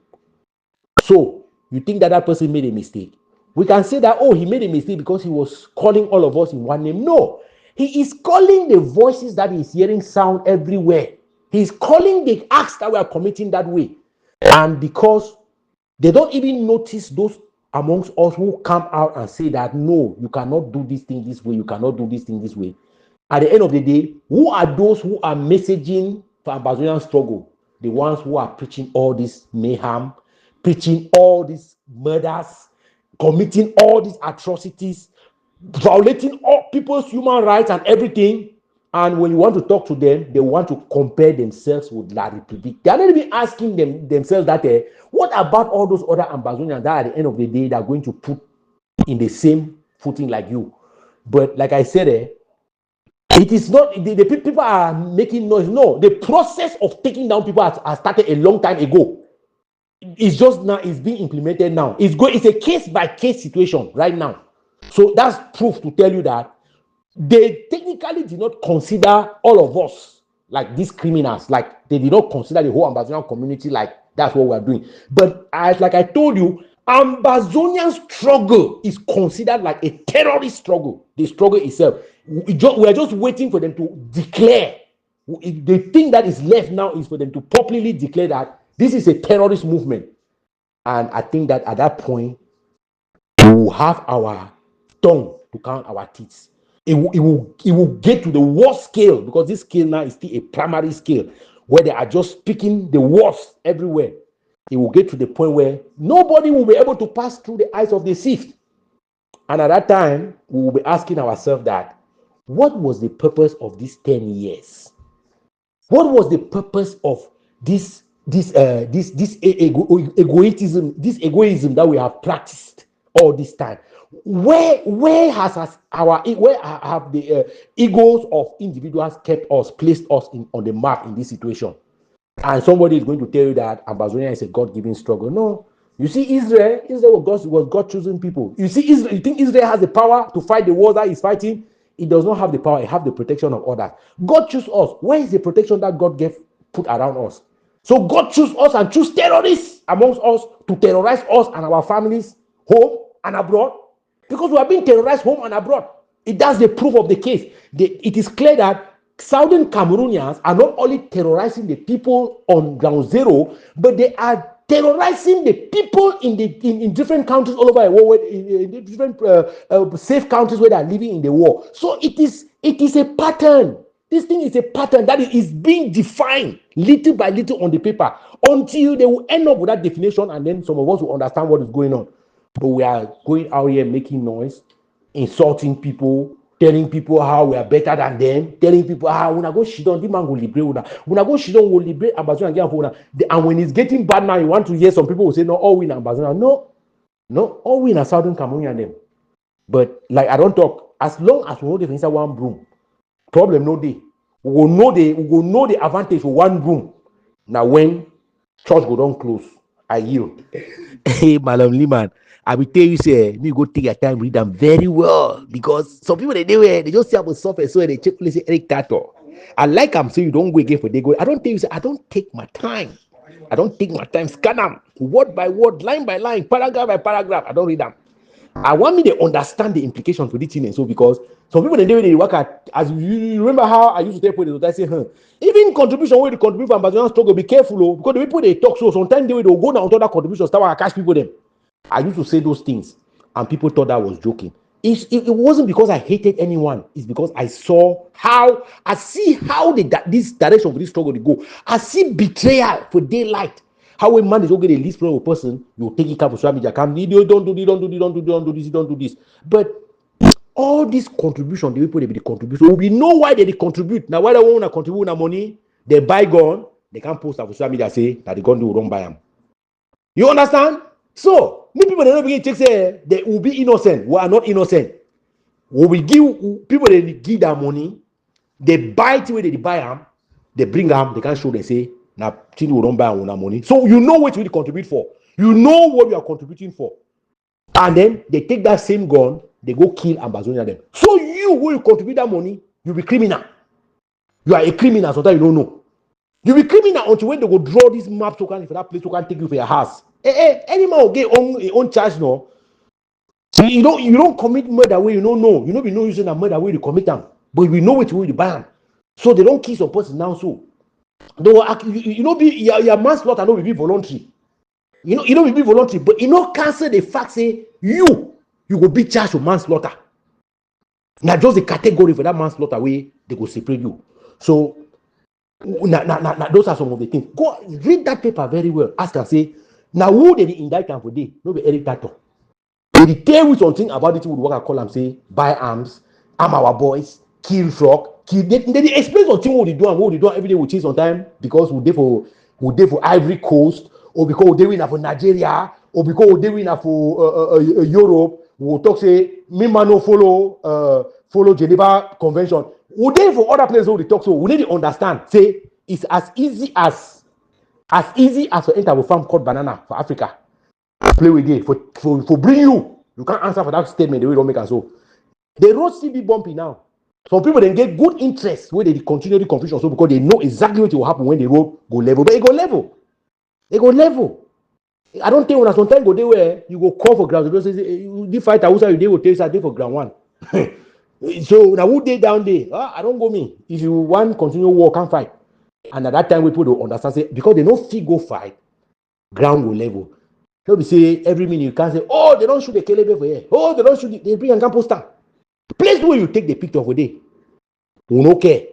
So you think that person made a mistake? We can say that, oh, he made a mistake because he was calling all of us in one name. No, he is calling the voices that he's hearing sound everywhere. He's calling the acts that we are committing that way. And because they don't even notice those amongst us who come out and say that, no, you cannot do this thing this way, you cannot do this thing this way. At the end of the day, who are those who are messaging for Ambazonian struggle? The ones who are preaching all this mayhem, preaching all these murders, committing all these atrocities, violating all people's human rights and everything. And when you want to talk to them, they want to compare themselves with La République. They are not even asking themselves that, what about all those other Ambazonians that at the end of the day, they are going to put in the same footing like you? But like I said, it is not, the people are making noise. No, the process of taking down people has started a long time ago. It's just now, it's being implemented now. It's a case-by-case situation right now. So that's proof to tell you that they technically did not consider all of us like these criminals. Like they did not consider the whole Ambazonian community like that's what we're doing. But like I told you, Ambazonian struggle is considered like a terrorist struggle. The struggle itself. We are just waiting for them to declare. The thing that is left now is for them to publicly declare that this is a terrorist movement. And I think that at that point, we will have our tongue to count our teeth. It will get to the worst scale, because this scale now is still a primary scale where they are just speaking the worst everywhere. It will get to the point where nobody will be able to pass through the eyes of the sift. And at that time, we will be asking ourselves that, what was the purpose of these 10 years? What was the purpose of this egoism that we have practiced all this time? Where have the egos of individuals placed us on the map in this situation? And somebody is going to tell you that Ambazonia is a God-given struggle. No. You see, Israel was God-chosen people. You see, Israel, you think Israel has the power to fight the war that he's fighting? It does not have the power. It has the protection of others. God chose us. Where is the protection that God put around us? So God chose us and chose terrorists amongst us to terrorize us and our families, home and abroad, because we are being terrorized home and abroad. That's the proof of the case. It is clear that Southern Cameroonians are not only terrorizing the people on ground zero, but they are terrorizing the people in different countries all over the world, in different safe countries where they are living in the war. So it is a pattern. This thing is a pattern that is being defined little by little on the paper until they will end up with that definition, and then some of us will understand what is going on. But we are going out here making noise, insulting people, telling people how we are better than them, telling people how when I go shit on the man go liberate, when I go shit on will liberate Ambazonia and get phone. And when it's getting bad now, you want to hear some people will say, no, all win Ambazonia. No, all win are Southern Cameroon and them. But like I don't talk, as long as we know the inside one broom, problem no day. We will know the advantage for one broom. Now when church go down close, I yield. Hey, Madam Liman, I will tell you, say, me go take your time, read them very well, because some people they just see up with software, so they check, say Eric Tataw. I like I'm saying you don't go again for they go. I don't tell you, say, I don't take my time. I don't take my time, scan them word by word, line by line, paragraph by paragraph. I don't read them. I want me to understand the implications for this thing, and so because some people they work at, as you remember how I used to tell people, I say, even contribution where they contribute from Ambazonian struggle, be careful, because the people they talk, so sometimes they will go down to other contributions, start catch people them. I used to say those things, and people thought that was joking. It wasn't because I hated anyone. It's because I saw how this direction of this struggle to go. I see betrayal for daylight. How a man is okay to list from a person, you take it up for social media, don't do this. But all this contribution, the people they be the contribute. So we know why they contribute. Now, why they want to contribute their money, they buy gun, they can't post on social media say that the gun do wrong by them. You understand? So many people they don't begin to say they will be innocent. We are not innocent. We will give people they give their money, they buy it where they buy them, they bring them, they can't show they say now thing will don't buy on money. So you know what you will contribute for. You know what you are contributing for. And then they take that same gun, they go kill Ambazonia them. So you will contribute that money, you'll be criminal. You are a criminal, sometimes you don't know. You'll be criminal until when they go draw this map to can for that place to can take you for your house. Any man will get on charge no. You don't commit murder where you don't know. You know be no using a murder where you commit them, but we know which way you ban. So they don't kill some person now. So they will you know be your manslaughter no will be voluntary. You know will be voluntary, but you know cancel the fact say you will be charged with manslaughter. Now just the category for that manslaughter way they go separate you. So now those are some of the things. Go read that paper very well. Ask and say now who did the indict for day? No be Eric Tataw. They tell you something about it would work and call them say buy arms, arm our boys, kill frog, kill. They explain something what they do and what they do every day we change sometime because we dey for Ivory Coast or because they win for Nigeria or because they win for Europe. We talk say me man no follow Geneva Convention. We dey for other places we talk so we need to understand say it's as easy as to enter a farm called banana for Africa. Play with it for bring you. You can't answer for that statement the way you don't make us so. The road still be bumpy now. Some people then get good interest where they continue the confusion so because they know exactly what will happen when the road go level. But it go level. It go level. I don't think when sometimes go there where you go call for ground. You say the fight outside you dey will take day for ground one. So now who dey down there? I don't go me. If you want continue war, can't fight. And at that time people don't understand say because they don't feel go fight, ground go level. So we say every minute you can't say, oh, they don't shoot the kelebe for here. Oh, they don't shoot they bring and can post down. The place where you take the picture for day. We don't care.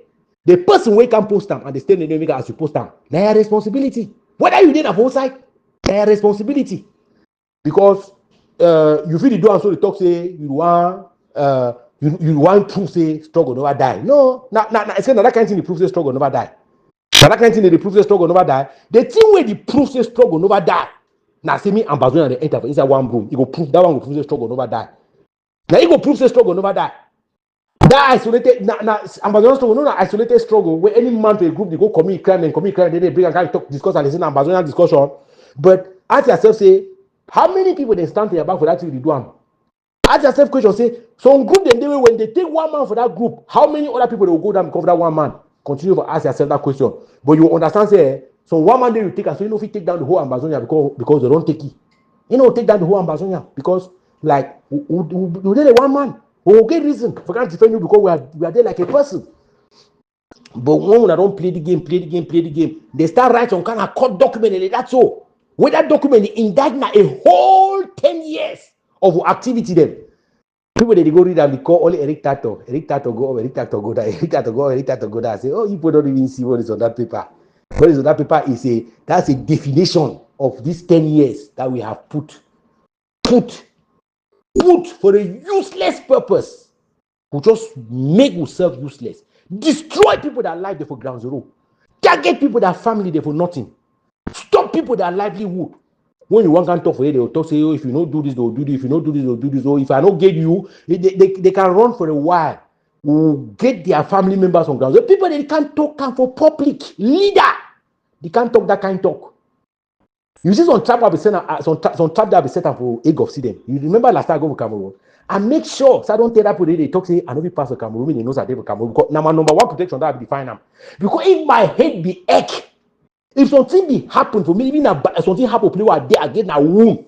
The person where can post them and they stay in the make as you post them. Their responsibility. Whether you did a whole side, their responsibility. Because you feel the do and so the talk say you want proof say struggle never die. No, it's not that kind of thing the proof say struggle never die. Now that kind of thing the proof say struggle never die. The thing where the proof say struggle never die. Now see me Ambazonia they enter inside one room. It go prove that one will prove say struggle never die. Now it go prove say struggle never die. That isolated now Ambazonia struggle no isolated struggle where any man to a group they go commit crime then they bring and kind of talk discuss and listen to Ambazonia discussion. But ask yourself say how many people they stand to your back for that thing they do am? Ask yourself question say some group then they when they take one man for that group how many other people they will go down because that one man? Continue to ask yourself that question. But you understand say so one man day you take so you know if you take down the whole Ambazonia because they don't take it. You know take down the whole Ambazonia because like we did one man. We will get reason for can't defend you because we are there like a person. But when I don't play the game, they start writing some kind of court document and that's all. With that document, they indict a whole 10 years of activity then. People they go read and they call only Eric Tataw. Eric Tataw go up, Eric Tataw go down, Eric Tataw go up, Eric Tataw go down. I say, oh, you people don't even see what is on that paper. What is on that paper is that's a definition of these 10 years that we have put for a useless purpose. We just make ourselves useless. Destroy people that life there for ground zero. Target people that family there for nothing. Stop people that livelihood. When you want to talk for it, they will talk say, oh, if you don't do this, they'll do this. If you don't do this, they'll do this. Or if I don't get you, they can run for a while. We'll get their family members on ground. So people they can't talk for public leader. They can't talk that kind of talk. You see some trap that be set up, some trap that be set up for egg of see them. You remember last time I go to Cameroon? And make sure so I don't tell that people they talk say I know be pass for Cameroon, they know that they for Cameroon. Because now my number one protection that I define them. Because if my head be ache, if something be happen for me, even something happen play where I get a wound,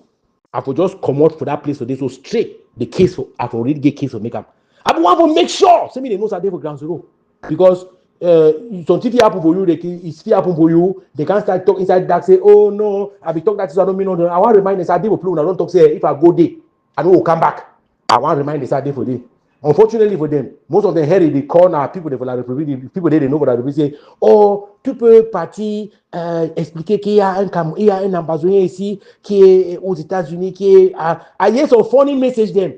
I for just come out for that place for this so straight the case for I for already get case for make up. I want to make sure say me they know that they for ground zero because something happen for you, it's happen for you. They can't start talk inside that say, oh no, I be talk that so I don't mean no. I want to remind them that they will play. I don't talk say if I go there, I don't will come back. I want to remind them that day for them. Unfortunately for them, most of them head in the corner people they for like Republic, people they know what they say. Oh, tu peux partir expliquer qu'il y a un Ambazonien ici qui est aux États-Unis, qui est I hear some funny message them.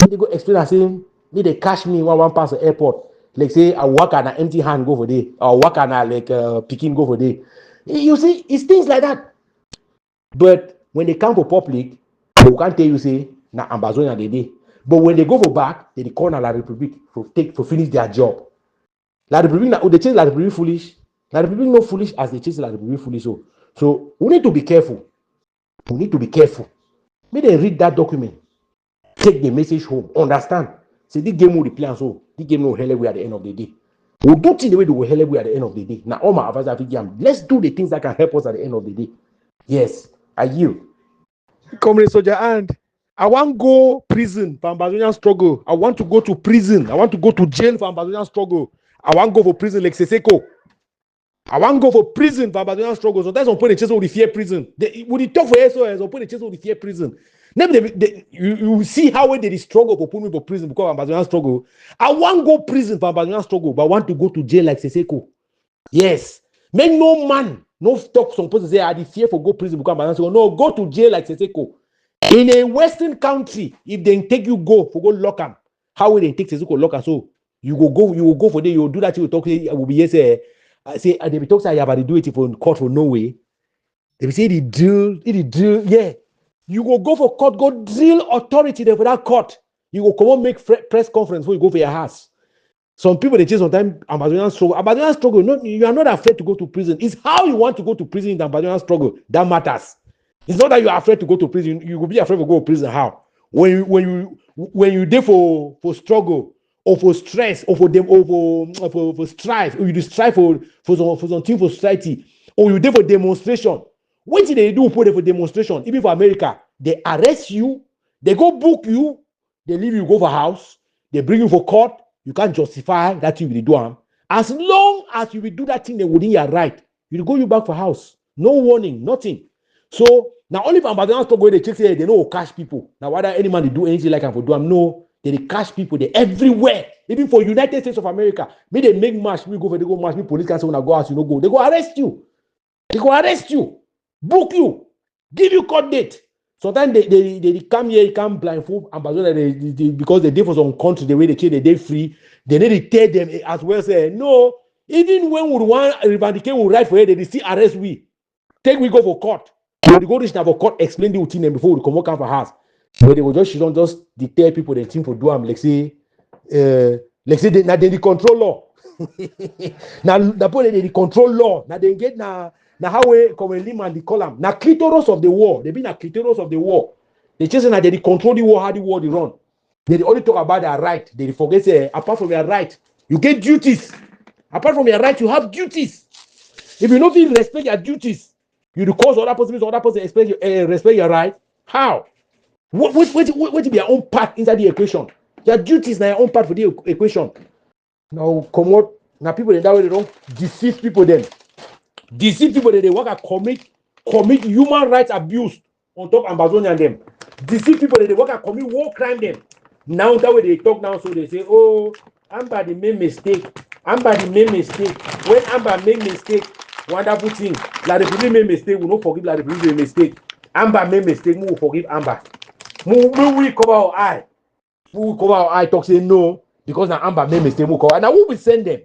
They go explain and say, they catch me when one pass the airport. Like say, I walk on an empty hand go for day, or walk on a like picking go for day. You see, it's things like that. But when they come for public, they can't tell you say, na Ambazonia they day. But when they go for back, they call na La République for finish their job. La République, they change La République foolish. La République not foolish as they change La République foolish. So we need to be careful. We need to be careful. May they read that document, take the message home, understand. Say this game will be playing so this game will hell away at the end of the day. We'll do things the way they will hell away at the end of the day. Now all my advice let's do the things that can help us at the end of the day. Yes, I yield. Comrade Soldier, and I want to go prison for Ambazonian struggle. I want to go to prison. I want to go to jail for Ambazonian struggle. I want to go for prison like Seseko. I want to go for prison for Ambazonian struggle. So that's on point the chase of the fear prison. Would you talk for SOS on point the chase of the fear prison? You see how they struggle for putting me for prison because of Ambazonian struggle. I want to go prison for Ambazonian struggle, but I want to go to jail like Seseko. Yes. Make no man, no talk some person say, I the fear for go prison because Ambazonian struggle. No, go to jail like Seseko. In a Western country, if they take you go lock them, how will they take Seseko lock them? So you will go for day, you will do that, you will talk, I will be yes, say they be talk say about do it for court for no way. They will say the drill, yeah. You will go for court, go drill authority there for that court. You will come on make press conference before you go for your house. Some people they chase sometimes Ambazonian struggle. Ambazonian struggle, no, you are not afraid to go to prison. It's how you want to go to prison in the Ambazonian struggle that matters. It's not that you are afraid to go to prison. You will be afraid to go to prison. How? When you there for struggle or for stress or for strife, or you strive for something for society, or you there for demonstration. What did they do for demonstration? Even for America, they arrest you, they go book you, they leave you go for house, they bring you for court. You can't justify that you will do them. As long as you will do that thing, they within your right, you will go you back for house. No warning, nothing. So now only if Ambazonians talk where they check say they know cash people. Now whether any man they do anything like for do them, no, they cash people, they everywhere. Even for United States of America, me they make march, we go for they go march, me police can say when I go out, you no go. They go arrest you. They go arrest you, book you, give you court date. Sometimes they come here, come blindfold Ambazonia because they did for some country the way they change the day free. They need to tell them as well say no. Even when we want Rivandicate will write for it, they still arrest we. Take we go for court. When they go reach now for court, explain the routine before we come out for house. But they will just dictate people the team for do them like say now they control law. Now the point they control law. Now they get now how we come and Lima the column. Now clitoris of the war. They be na clitoris of the war. They just now they control the war, how the war they run. They only talk about their right. They forget say apart from your right, you get duties. Apart from your right, you have duties. If you don't feel respect your duties, you do cause other person respect your right. How? What be your own part inside the equation? Your duties now your own part for the equation. Now come out. Now people in that way they don't deceive people then. Deceive people that they work at commit human rights abuse on top of Ambazonia and them. Deceive people that they work at commit war crime them. Now that way they talk now, so they say, oh, Amba the main mistake. Amba the main mistake. When Amba make mistake, wonderful thing. La République make mistake, we no forgive La République make mistake. Amba make mistake, we will forgive Amba. We cover our eye. We will cover our eye, talk say no, because now Amba make mistake, we cover. Now who will send them?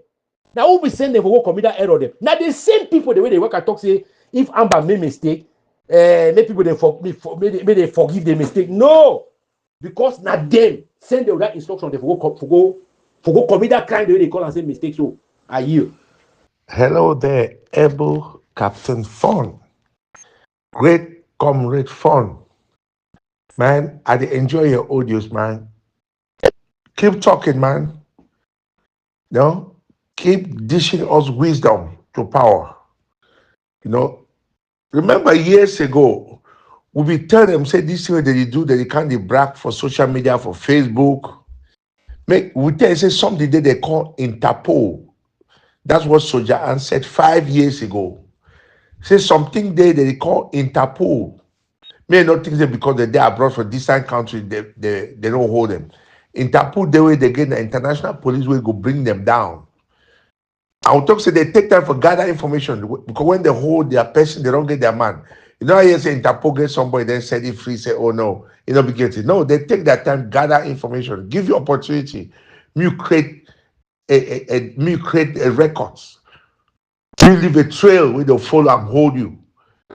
Now who will send them for go commit that error them? Now the same people the way they work at talk say if Amba make mistake, make people they forgive the mistake. No, because now them send them that instruction they for go commit that crime the way they call and say mistake. So I yield. Hello there, able Captain Fun. Great comrade Fun. Man, I enjoy your audios, man. Keep talking, man. You know, keep dishing us wisdom to power. You know, remember years ago, we be tell them, say this way that they do, that they can't brag for social media, for Facebook. We tell you, say something that they call Interpol. That's what Soldier Ann said 5 years ago. Say something there that they call Interpol. May not think that because they're abroad for distant countries, they don't hold them. Interpol, the way they get the international police will go bring them down. I will talk say they take time for gather information because when they hold their person, they don't get their man. You know how you say Interpol get somebody, then set it free, say, oh no, you know, be guilty. No, they take that time, gather information, give you opportunity. You create a records. You leave a trail where they'll follow and hold you.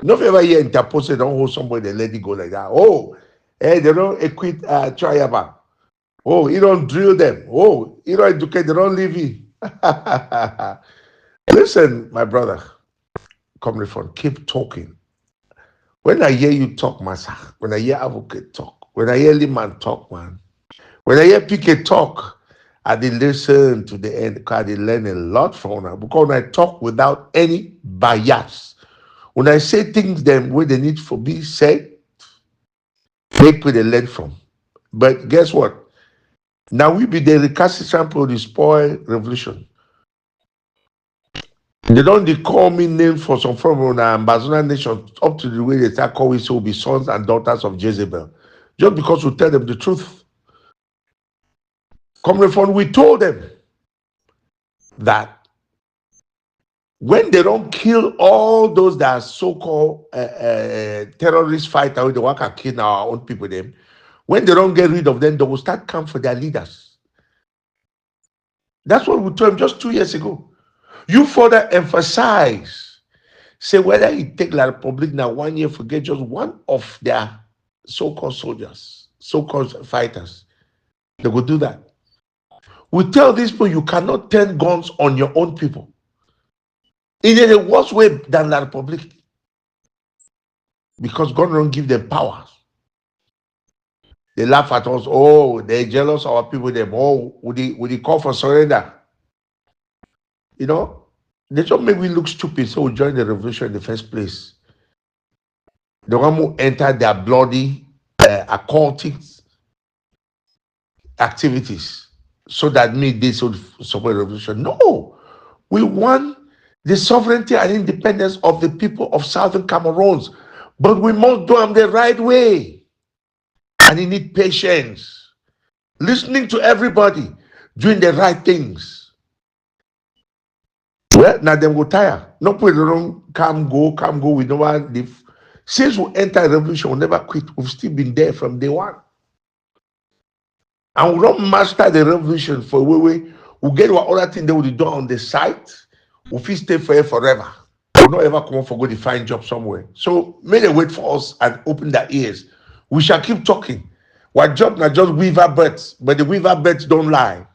Not ever hear Interpol say don't hold somebody, they let it go like that. Oh, hey, they don't equip trial. Oh, you don't drill them. Oh, you don't educate, they don't leave you. Listen, my brother, come reform, keep talking. When I hear you talk, Massa, when I hear Advocate talk, when I hear Liman talk, man, when I hear PK talk, I did listen to the end because I did learn a lot from her. Because when I talk without any bias, when I say things them where they need to be said, take where they learn from. But guess what? Now we be the recalcitrant for the spoil revolution. They don't call me name for some form of Ambazonian nation up to the way they start calling so be sons and daughters of Jezebel. Just because we tell them the truth. Come reform, we told them that when they don't kill all those that are so-called terrorist fighters, the work and kill our own people, them, when they don't get rid of them, they will start coming for their leaders. That's what we told them just 2 years ago. You further emphasize, say whether it take La Republic now 1 year, forget just one of their so-called soldiers, so-called fighters. They will do that. We tell these people you cannot turn guns on your own people. In a worse way than La Republic. Because God don't give them power. They laugh at us. Oh, they're jealous of our people. Them. Oh, would he call for surrender? You know, they just make we look stupid. So we join the revolution in the first place. The one who enter their bloody occultic activities so that this would support the revolution. No, we want the sovereignty and independence of the people of Southern Cameroons, but we must do them the right way. And you need patience, listening to everybody, doing the right things. Well, now them go tire. No people don't come go. We don't want live. Since we enter a revolution, we never quit. We've still been there from day one. And we don't master the revolution for we get what other thing they will do on the site. We will stay for it forever. We'll not ever come for go to find job somewhere. So may they wait for us and open their ears. We shall keep talking. What job not just weaver birds, but the weaver birds don't lie.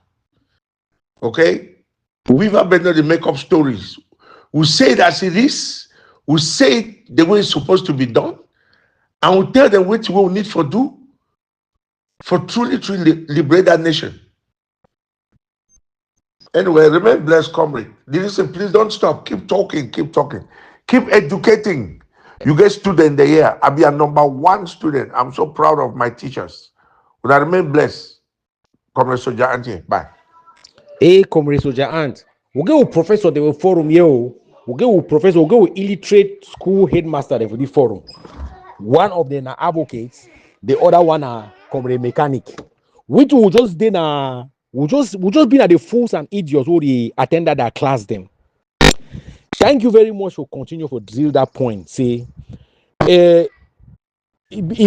Okay? Weaver birds not they make up stories. We say it as it is. We say it the way it's supposed to be done. And we tell them what we need for do for truly liberate that nation. Anyway, remain blessed, comrade. Listen, please don't stop. Keep talking. Keep educating. You get student the year. I'll be a #1 student. I'm so proud of my teachers. But I remain blessed. Comrade Soldier Auntie. Bye. Hey, Comrade Soldier Ant. We'll go with Professor the forum here. We'll go with Professor, we'll go with illiterate school headmaster for the forum. One of them are advocates, the other one are Comrade Mechanic. Which will just then we'll just be at the fools and idiots who they attended that class them. Thank you very much for continue for drill that point. Say, it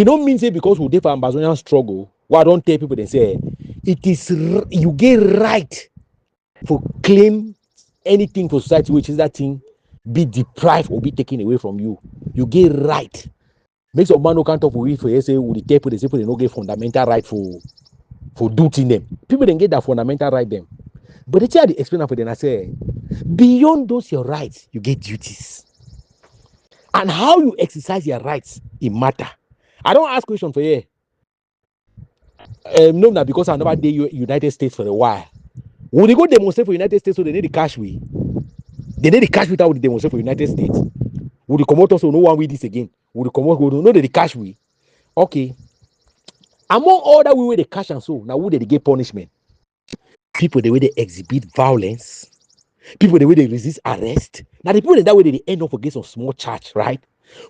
don't mean say because we did for Ambazonian struggle. Why don't tell people they say it is you get right for claim anything for society which is that thing be deprived or be taken away from you. You get right. Make some man who can't talk for you for say with the table they say they don't get fundamental right for doing them. People didn't get that fundamental right them. But the child explain for them, I say, beyond those your rights, you get duties. And how you exercise your rights, it matter. I don't ask question for you. No, not because I never did United States for a while. When they go demonstrate for United States, so they need the cash we. They need the cash without the demonstrate for United States. Would the come out also no one with this again? Would the come out no the cash we? Okay. Among all that we wear the cash and so now would they get punishment? People the way they exhibit violence, people the way they resist arrest. Now the people that way they end up against some small charge, right?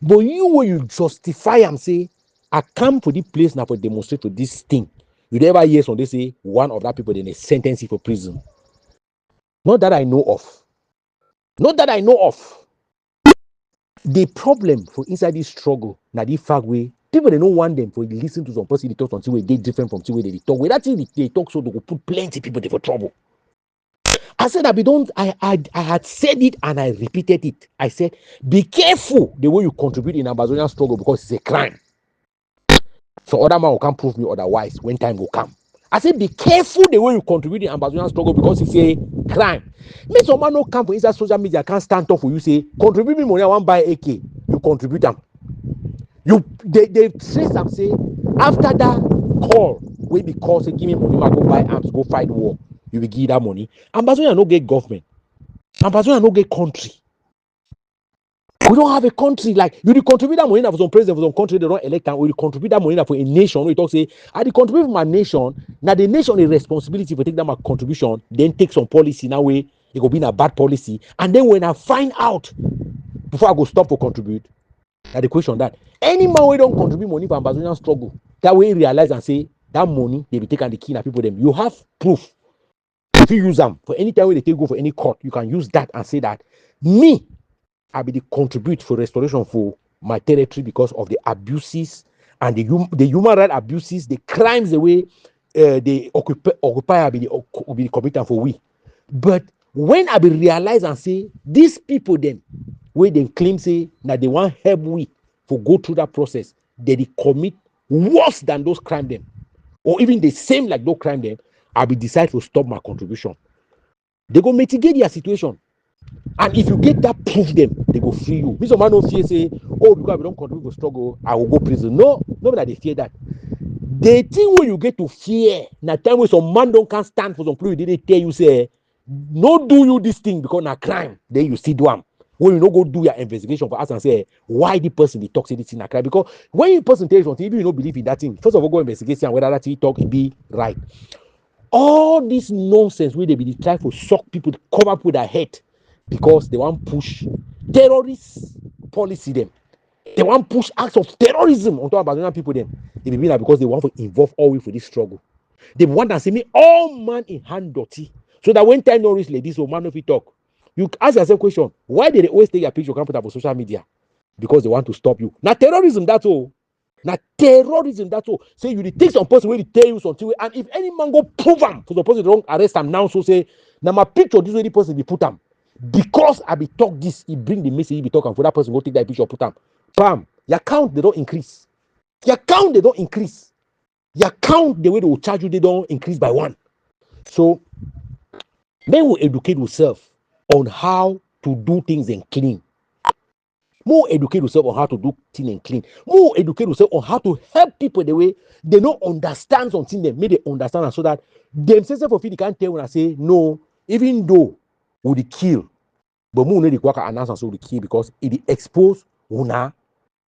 But you when you justify and say, I come for this place now for demonstrate for this thing. You never hear some they say one of that people then they sentence you for prison. Not that I know of. Not that I know of. The problem for inside this struggle, now the fact way people they don't want them for listen to some person they talk until we get different from the way they talk. With that thing they talk so they will put plenty people there for trouble. I said I had said it and I repeated it. I said, be careful the way you contribute in Ambazonian struggle because it's a crime. So other man will come prove me otherwise when time will come. I said, be careful the way you contribute in Ambazonian struggle because it's a crime. Make some man no come for inside social media can't stand up for you say contribute me money I want buy AK. You contribute them. They say some say after that call we be call say give me money I go buy arms go fight war. You will give that money. Ambazonia no get government. Ambazonia no get country. We don't have a country like you contribute that money for some president for some country they don't elect and we contribute that money for a nation. We talk say I contribute for my nation. Now the nation is responsibility for take that my contribution, then take some policy now way it will be in a bad policy. And then when I find out before I go stop for contribute, now the question that any man we don't contribute money for Ambazonian struggle, that way realize and say that money they be taking the key and people them. You have proof. If you use them for any time they take go for any court, you can use that and say that me, I be the contribute for restoration for my territory because of the abuses and the human rights abuses, the crimes the way they occupy be the committed for we. But when I be realize and say these people then where they claim say that they want help we for go through that process, they commit worse than those crime them, or even the same like those crime them. I will decide to stop my contribution. They go mitigate their situation. And if you get that proof them, they go free you. Me some man don't fear say, oh, because I don't contribute to struggle, I will go prison. No, nobody they fear that. The thing where you get to fear, na time where some man don't can stand for some people, they tell you say, no do you this thing because na crime. Then you see do them. When you no go do your investigation for us and say why the person they talk say this thing na crime. Because when you person tell you something, even you don't believe in that thing, first of all go investigate and whether that thing talk be right. All this nonsense where they be try to suck people to cover up with their head because they want push terrorist policy them. They want push acts of terrorism on top of Ambazonian people them. It be like because they want to involve all we for this struggle. They want to see me all man in hand dirty. So that when time no reach like this, or man if you talk, you ask yourself question: why did they always take your picture and put up on social media? Because they want to stop you. Now terrorism, that's all. Now terrorism, that's all. Say you take some person where they tell you something, and if any man go prove them for the person they don't arrest them now, so say now my picture this way the person they put them because I be talk this, he bring the message he be talking for that person go take that picture put them. Bam, your count they don't increase. Your count they don't increase. Your count the way they will charge you they don't increase by one. So then we educate ourselves on how to do things and clean. More educate yourself on how to do things and clean. More educate yourself on how to help people the way they don't understand something. They may they understand so that themselves for they can't tell when I say no, even though we kill, but more need to announce and so we kill because it expose una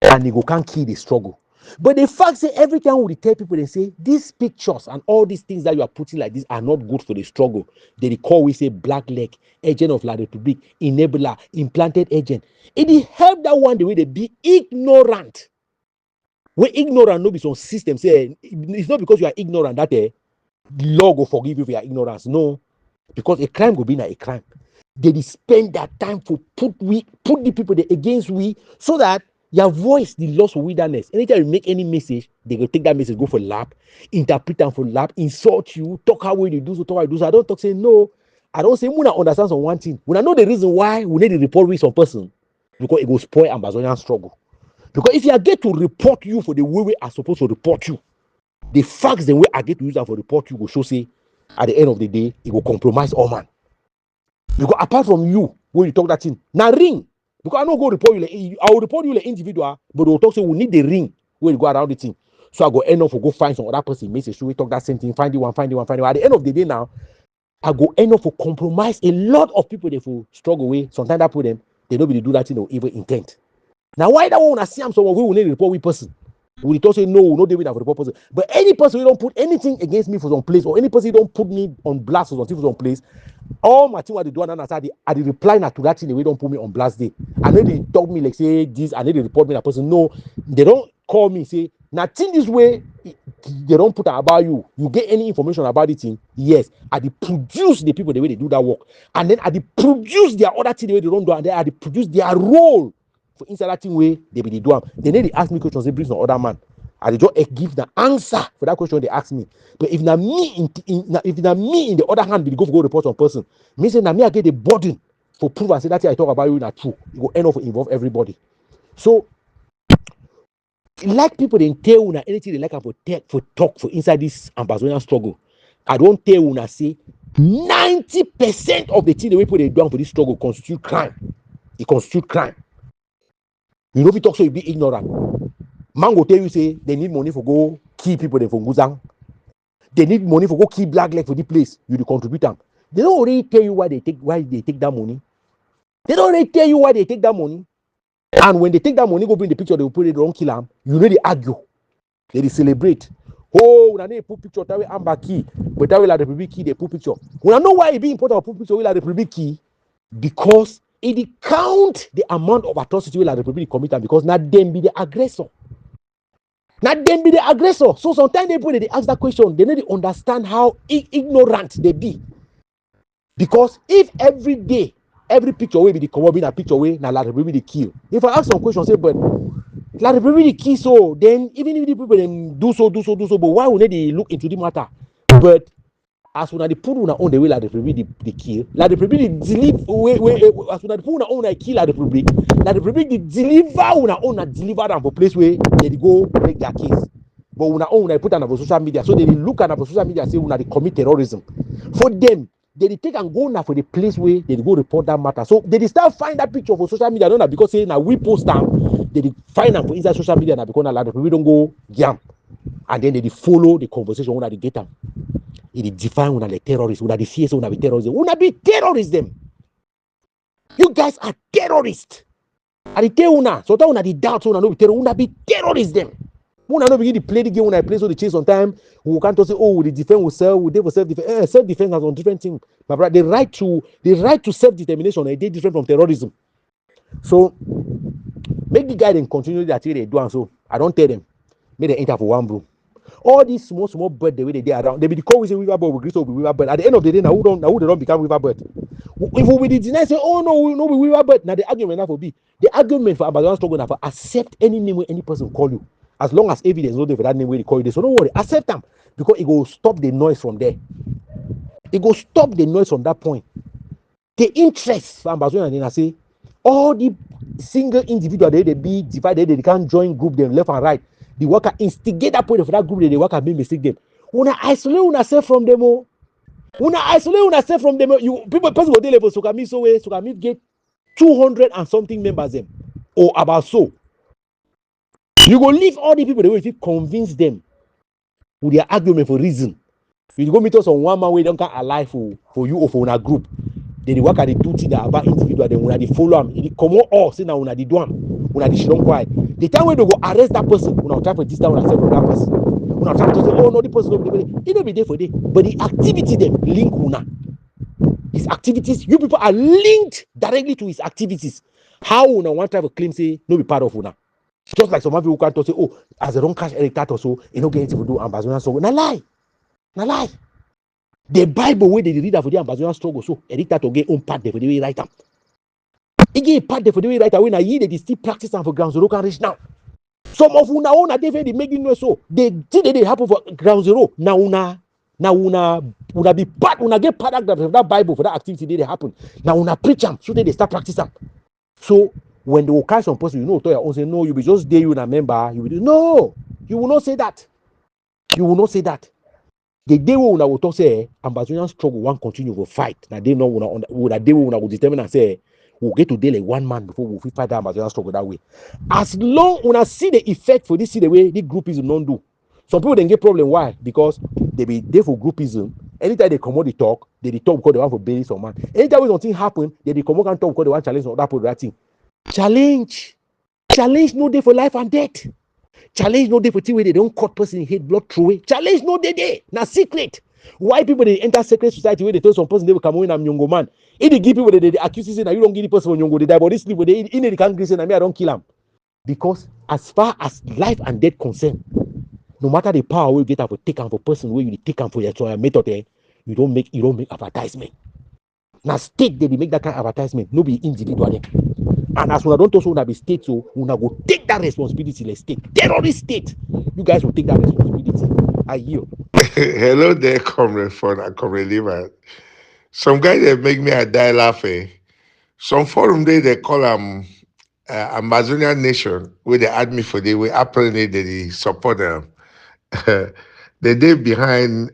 and they go can't kill the struggle. But the fact say every time we tell people they say these pictures and all these things that you are putting like this are not good for the struggle. They call we say black leg, agent of La République, enabler, implanted agent. It help that one the way they be ignorant. When ignorant no be some system say it's not because you are ignorant that the law will forgive you for your ignorance. No, because a crime will be not a crime. They spend that time to put the people there against we so that your voice the loss of wilderness. Anytime you make any message, they will take that message, go for lab, interpret them for lab, insult you, talk how you do so, talk how you do so. I don't talk say no. I don't say we not understand some one thing. We not know the reason why we need to report with some person because it will spoil Ambazonian struggle. Because if you get to report you for the way we are supposed to report you, the facts the way I get to use that for report you will show say at the end of the day it will compromise all man. Because apart from you, when you talk that thing, now ring. Because I don't go report you, I will report you like individual, but they will talk say we need the ring when you go around the thing. So I go end up for go find some other person, message, so we talk that same thing, find the one. At the end of the day now, I go end up for compromise a lot of people they will struggle with. Sometimes I put them, they don't really do that thing or evil intent. Now why that one I see I'm someone we will need to report with person? We talk say no they will report person. But any person who don't put anything against me for some place, or any person who don't put me on blast or something for some place, All my team what they do and I did reply to that thing, they don't put me on blast day. I know they talk me like say this, I know they report me that person. No, they don't call me, say nothing this way, they don't put about you. You get any information about it thing? Yes. I did produce the people the way they do that work. And then I did produce their other thing the way they don't do, and then I did produce their role for inside that thing way they be the do them. Then they ask me questions, they bring some other man. I just give the answer for that question they ask me. But if not me if not me in the other hand, we go report on person. Me say now me I get the burden for prove and say that I talk about you not true. It will end up involve everybody. So like people they tell you anything they like for talk for inside this Ambazonian struggle. I don't tell you say 90% of the thing the people they do for this struggle constitute crime. It constitute crime. You know if you talk so you be ignorant. Man go tell you say they need money for go kill people from Guzang. They need money for go kill black leg for the place. You contribute them. They don't already tell you why they take that money. They don't already tell you why they take that money. And when they take that money, go bring the picture, they will put it, they don't kill them. You know they argue. They celebrate. Oh, when they put picture that way Amba key, but that way like the République key, they put picture. When I know why it be important to put picture like the République key, because it count the amount of atrocity like the République commit, because not them be the aggressor. Not them be the aggressor. So sometimes they ask that question, they need to understand how ignorant they be. Because if every day, every picture will be the cover being a picture way, now La République the kill. If I ask some questions, say, but La République the kill, so then even if the people them do so, but why would they look into the matter? But as soon as they put on the way La République the kill, La République deliver as soon as they put on the kill La République the deliver on deliver them for place where they go break their case. But when put on social media, so they look at social media and say when they commit terrorism. For them, they take and go now for the place where they go report that matter. So they start find that picture for social media, not because say now we post them, they find them for inside social media now because now we don't go jam. And then they follow the conversation when they get them. It define when they terrorists, when they fear when they terrorists. When they be terrorists them. You guys are terrorists. I tell you now, so that when they doubt when they be terrorists, when they be terrorists them. When I don't begin to play the game, when I play so the chase on time, we can't say, oh, the defense will serve, we for self-defense. Self-defense has on different things. My brother, the right to self-determination is different from terrorism. So make the guy then continue that way they do, and so I don't tell them. Make them enter for one broom. All these small bird the way they around, they be the call with a weaver bird, we greet up with weaver bird. At the end of the day, now who they don't become weaver bird. If we be deny say, oh no, we no be weaver bird. Now the argument now for be the argument for Ambazonian struggle now for accept any name where any person call you. As long as evidence no there for that name where they call you, so don't worry, accept them because it will stop the noise from there. It will stop the noise from that point. The interest for Ambazonia, and I say all the single individual they be divided, they can't join group them left and right. The worker instigate that point for that group, the worker make mistake them. Una isolate yourself from them. Una isolate yourself from them. You people person go dey level so can me get 200 and something members them or about so. You go leave all the people the way you convince them with their argument for reason. You go meet us on one man way don't can alive for you or for una group. Then the work at the two things that about individual, then when they follow them, it come on say now when they do them, when they don't quiet. The time when they go arrest that person, when I try for this time when I say from that person, when I try to say, oh no, the person don't be there for day, but the activity them link una. His activities, you people are linked directly to his activities. How una one type of claim say no be part of una? Just like some of you who can't say, oh, as they don't catch Eric Tataw, so you don't get anything to do Ambazonian struggle. Na lie. The Bible where they read that for the Ambazonian struggle, so Eric Tataw get own part there for the way write am. He get a part there for the way write am when I hear they still practice am for ground zero can reach now. Some of una own are they making noise so they think they happen for ground zero. Now una be part, una get part of that Bible for that activity they happen. Now una preach them so they start practice them. So when they will catch some person, you know, to your own say, no, you be just there, you na member, you will do. No, you will not say that. You will not say that. The day when una will talk say, Ambazonian struggle won't continue to fight. Now they know una day when una will determine and say, we'll get to deal like one man before we fight that Ambazonian struggle that way. As long una see the effect for this, see the way the groupism don't do. Some people then get problem. Why? Because they be there for groupism. Anytime they come out, they talk because they want for bury some man. Anytime when something happen, they come out and talk because they want challenge on that thing. Challenge no day for life and death. Challenge no day for thing where they don't cut person in head blood through it. Challenge no day. Now secret. Why people they enter secret society where they tell some person they will come in and Nyongo man. If they give people they accuse you that you don't give the person Nyongo, they die, but this people they in the can't say I don't kill him. Because as far as life and death concern, no matter the power we get for take him for person where you take him for your method, you don't make advertisement. Now state they make that kind of advertisement, no be individual. And as we don't also be state, so we go take that responsibility. Let's state terrorist state. You guys will take that responsibility. I yield. Hello there, comrade fun and comrade Lehman. Some guy they make me a die laughing. Some forum they call Ambazonian Nation, where they add me for the way apparently they support them. The day behind,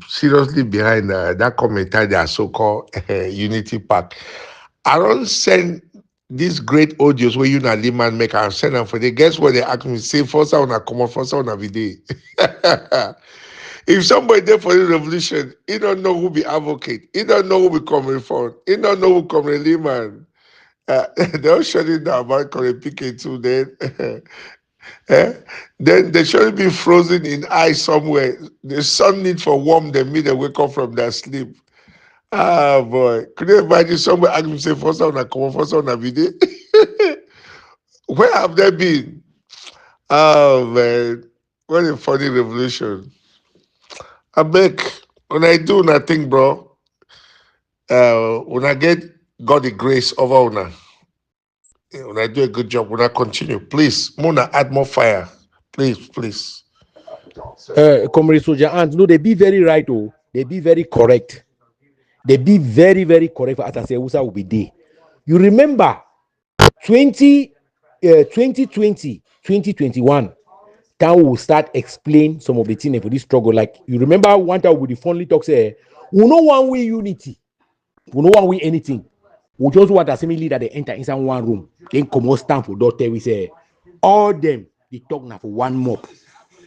seriously behind that commentary, their so-called Unity Pack. I don't send these great audios where you and Liman make and send them for the guess what they ask me, say first on a common first on a video. If somebody there for the revolution, he don't know who be advocate, he don't know who be coming for, he don't know who coming Liman. They'll shut it down about coming PK too then. Then they should be frozen in ice somewhere. The sun need for warm them, me they wake up from their sleep. Ah boy, could you imagine somebody ask me say first on a common first on a video? Where have they been? Oh man, what a funny revolution. I beg, when I do nothing, bro, when I get God the grace over una, when I do a good job, when I continue, please, Mona, add more fire. Please, please. Comrade Soldier Ant, no, they be very right, oh, they be very correct. They be very, very correct for Atase Usa will be there. You remember 2020, 2021, town will start explain some of the things for this struggle. Like you remember one time with the fondly talk say, we no one way unity, we no one way anything. We just want a semi leader they enter inside one room, then come out stand for daughter. We say all them they talk now for one mob.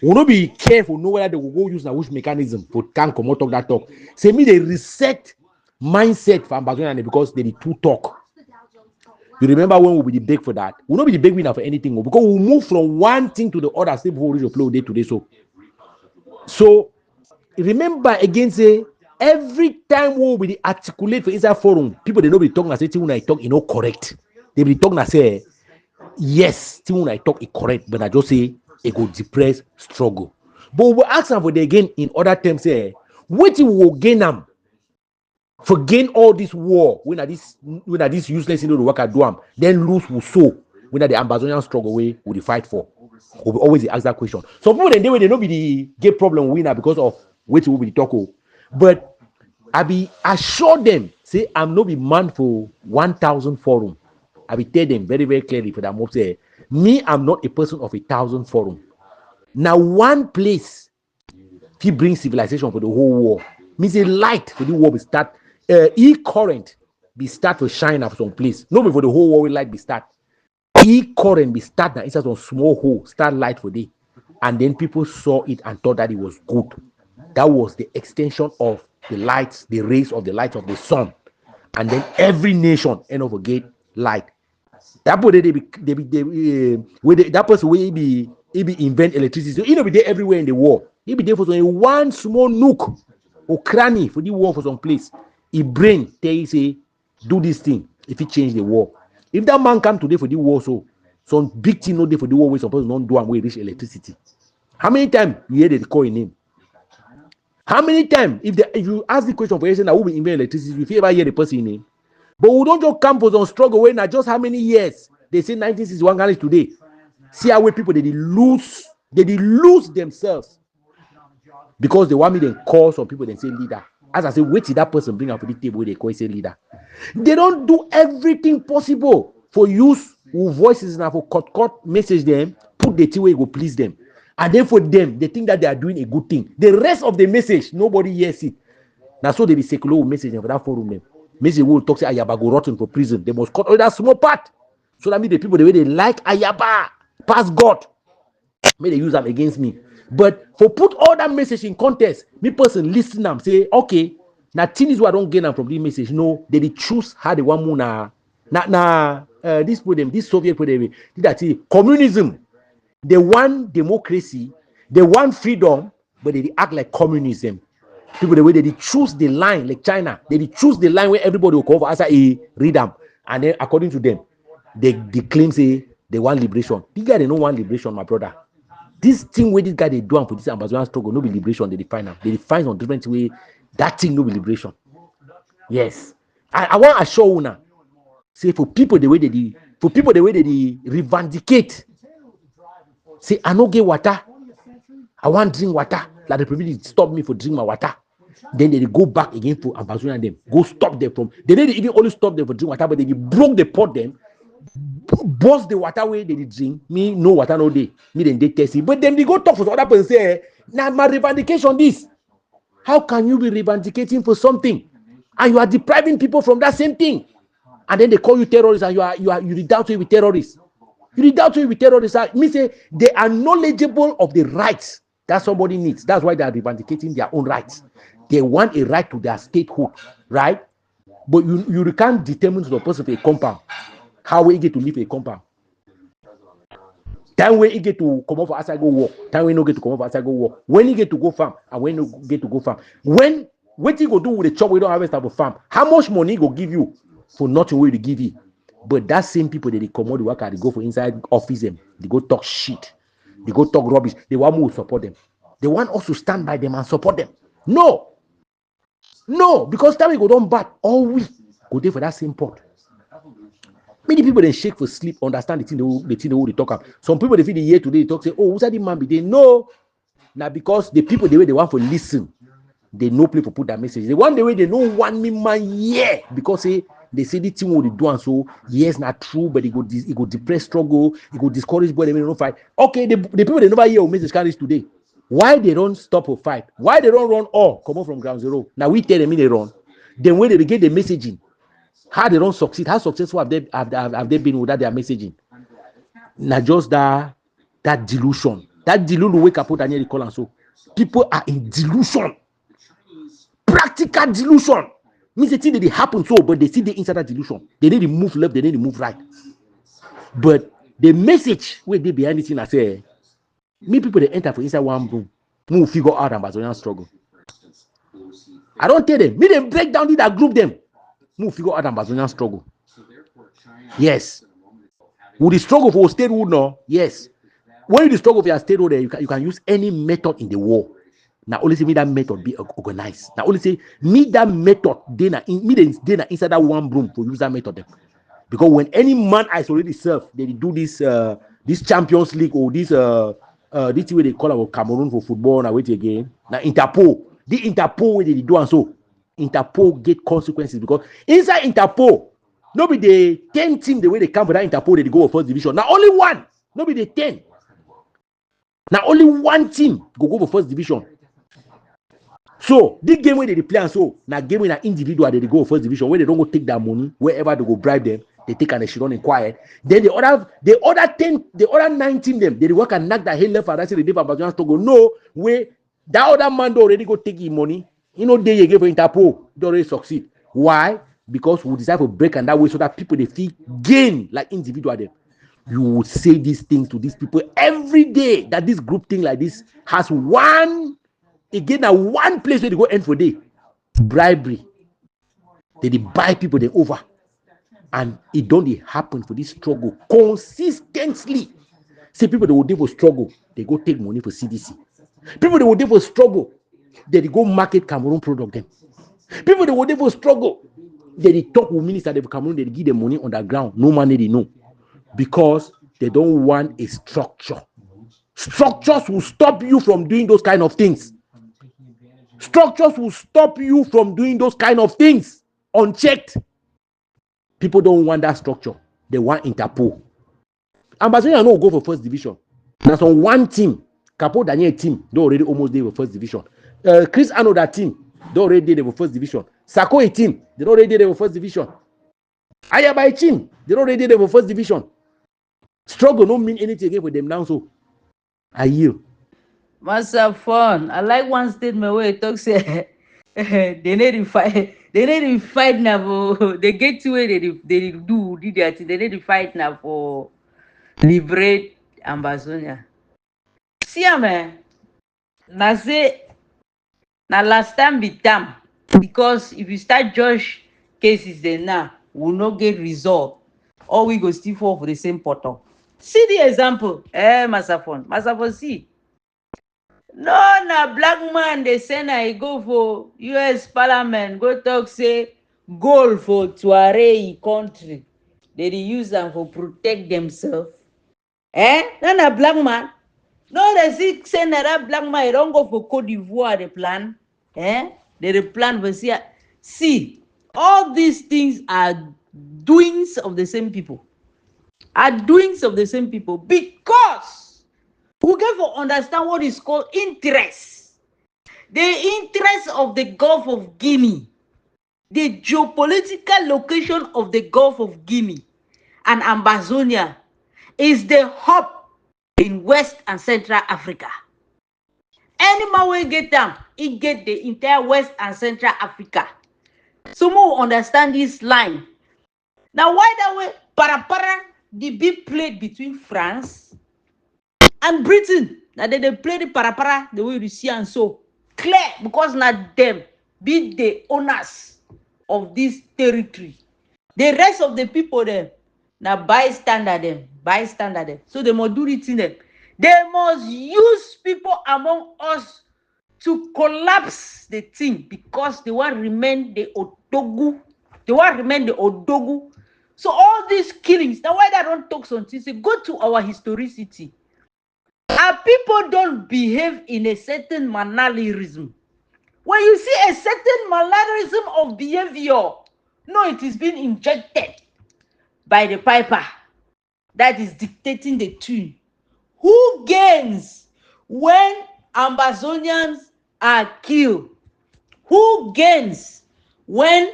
We no be careful, know whether they will go use na which mechanism for can come out talk that talk. Say me they reset mindset for Ambazonia because they the two talk. You remember when we be the big for that? We'll not be the big winner for anything because we move from one thing to the other still before we reach upload day to day. So remember again, say every time we will be articulate for inside forum, people they know be talking and say when I talk, you know, correct. They be talking and say yes, when I talk is correct, but I just say it go depress struggle. But we will ask them for the again in other terms, say what you will gain them. For gain all this war, when this useless in the work I do them, then lose will sow when the Ambazonian struggle way will the fight for. We will always ask that question. Some people then they know be the gay problem winner because of which will be the talk. But I be assure them, say I'm not be man for 1,000 forum. I be tell them very, very clearly for that mob say, me, I'm not a person of 1,000 forum. Now one place he brings civilization for the whole war. Means a light for the war will start. E-current be start to shine up some place. No before the whole war will light be start. E-current be start now inside some small hole, start light for day. And then people saw it and thought that it was good. That was the extension of the lights, the rays of the light of the sun. And then every nation end of a gate light. That person that person will be invent electricity. He be there everywhere in the war. He be there for one small nook or cranny for the war for some place. He brain tell you say do this thing if he change the war. If that man come today for the war, so some big thing no day for the war, we supposed not do and we reach electricity. How many times you hear they call your name? How many times if you ask the question for that who will invent electricity, if you ever hear the person name? But we don't just campus on struggle when not just how many years they say 1961 Ghana today. See how people they lose themselves because they want me then call some people then say leader. As I say, wait till that person bring up to the table where they call say leader. They don't do everything possible for use who voices now for cut message them, put the thing where it will please them. And then for them, they think that they are doing a good thing. The rest of the message, nobody hears it. Now so they be secular message for that forum name. Message will talk say Ayaba go rotten for prison. They must cut all that small part. So that means the people the way they like Ayaba past God. May they use them against me. But for put all that message in context, me person listen them say, okay, now thing is what I don't gain them from this message. No, they choose how they want more this put them, this Soviet put them, that communism, they want democracy, they want freedom, but they act like communism. People the way they choose the line, like China, they choose the line where everybody will come for answer a read them, and then according to them, they claim say they want liberation. This guy they don't want liberation, my brother. This thing where this guy they do for this Ambazonian struggle, no be liberation. They define them. They define on different way. That thing no be liberation. Yes, I want to show you now. Say for people the way they revindicate. Say I no get water. I want drink water. Like the République stop me for drink my water. Then they go back again for Ambazonia and them. Go stop them from. They didn't even only stop them for drink water, but they broke the pot then. Bust the water way they drink. Me no water no day. Me then they test it. But then they go talk for other person say, now my revendication this. How can you be revendicating for something and you are depriving people from that same thing? And then they call you terrorists and you redound to it with terrorists. You redound to it with terrorists. Me say they are knowledgeable of the rights that somebody needs. That's why they are revendicating their own rights. They want a right to their statehood, right? But you can't determine to the person for a compound how we get to live a compound. Time when he get to come off outside go work, time when no get to come off outside go work. When he get to go farm and when no get to go farm. When what you go do with the chop we don't have a type of farm? How much money go give you for nothing way to give you? But that same people that they come out the work, they go for inside office them, they go talk shit, they go talk rubbish. They want me to support them. They want us to stand by them and support them. No, because time we go down bad all week, go there for that same pot. Many people they shake for sleep, understand the thing they talk about. Some people they feel the year today they talk say, oh, who's that the man be there? No, now because the people the way they want to listen, they no play for put that message. The one the way they know one me man yeah because they say the thing what they do and so yes not true, but it go depress struggle, it go discourage boy they don't fight. Okay, the people they never hear or message carries today. Why they don't stop or fight? Why they don't run all come on from ground zero? Now we tell them they run. Then when they get the messaging, how they don't succeed, how successful have they been without their messaging? Now just that delusion. That delusion wake up Daniel call and so people are in delusion. Practical delusion. Means the thing that they happen so, but they see the inside that delusion. They need to move left, they need to move right. But the message where they behind the thing I say, me people they enter for inside one room, move figure out Ambazonian struggle. I don't tell them, me they break down that group them. Move figure out Ambazonian struggle. Yes. Would the struggle for statehood no? Yes. When you struggle for your statehood, you can use any method in the war. Now only say me that method be organized. Now only say me that method then inside that one room for use that method. Because when any man is already served, they do this Champions League or this way they call our Cameroon for football. Now wait again. Now Interpol. The Interpol way they do and so Interpol get consequences because inside Interpol, no be the 10 team the way they come for that Interpol they go for first division. Now only one, no be the 10. Now only one team go for first division. So this game where they play and so now game when an individual they go for first division where they don't go take their money wherever they go bribe them, they take and they should run in quiet. Then the other 9 team them they work and knock that head left and right. They did Ambazonian struggle. No way that other man already go take his money. You know, they give for Interpol, they already succeed. Why? Because we decide to break and that way so that people they feel gain like individual them. You would say these things to these people every day that this group thing like this has one place where they go end for day. Bribery. They buy people they over. And it don't happen for this struggle consistently. See people they will do for struggle, they go take money for CDC. People they will do for struggle, they go market Cameroon product them. People they will do for struggle, they talk with minister of Cameroon, they give them money on the ground. No money they know. Because they don't want a structure. Structures will stop you from doing those kind of things. Structures will stop you from doing those kind of things unchecked. People don't want that structure. They want Interpol. Ambazonia no go for first division. That's on one team. Capo Daniel team, they already almost there for first division. Chris Ano that team, they already there for first division. Sako team, they already there for first division. Ayabai team, they already there for first division. Struggle don't mean anything again for them now. So I yield. Master fun. I like one statement where it talks say they need to fight. They need to fight now for they get to where they do that. They need to fight now for liberate Ambazonia. See man. Now say Now last time be time, because if you start judge cases then now will not get resolved, or we go still fall for the same portal. See the example, Masafon, see. No, na black man they say na he go for US parliament go talk say gold for Tuareg country. They dey use them for protect themselves. No, na black man. No, they see say na that black man he don't go for Cote d'Ivoire the plan. They dey plan for see all these things are doings of the same people. Are doings of the same people, because we get to understand what is called interest. The interest of the Gulf of Guinea, the geopolitical location of the Gulf of Guinea and Ambazonia is the hub in West and Central Africa. Any man will get them, it get the entire West and Central Africa. So more understand this line. Now why that way para the big played between France and Britain? Now they play the para the way you see and so clear, because now them be the owners of this territory. The rest of the people there now bystander them. So they must do it in them. They must use people among us to collapse the thing, because they want remain the odogu. They want remain the odogu. So all these killings, now why they don't talk something, say go to our historicity. Our people don't behave in a certain mannerism. When you see a certain mannerism of behavior, no, it is being injected by the piper that is dictating the tune. Who gains when Ambazonians are killed? Who gains when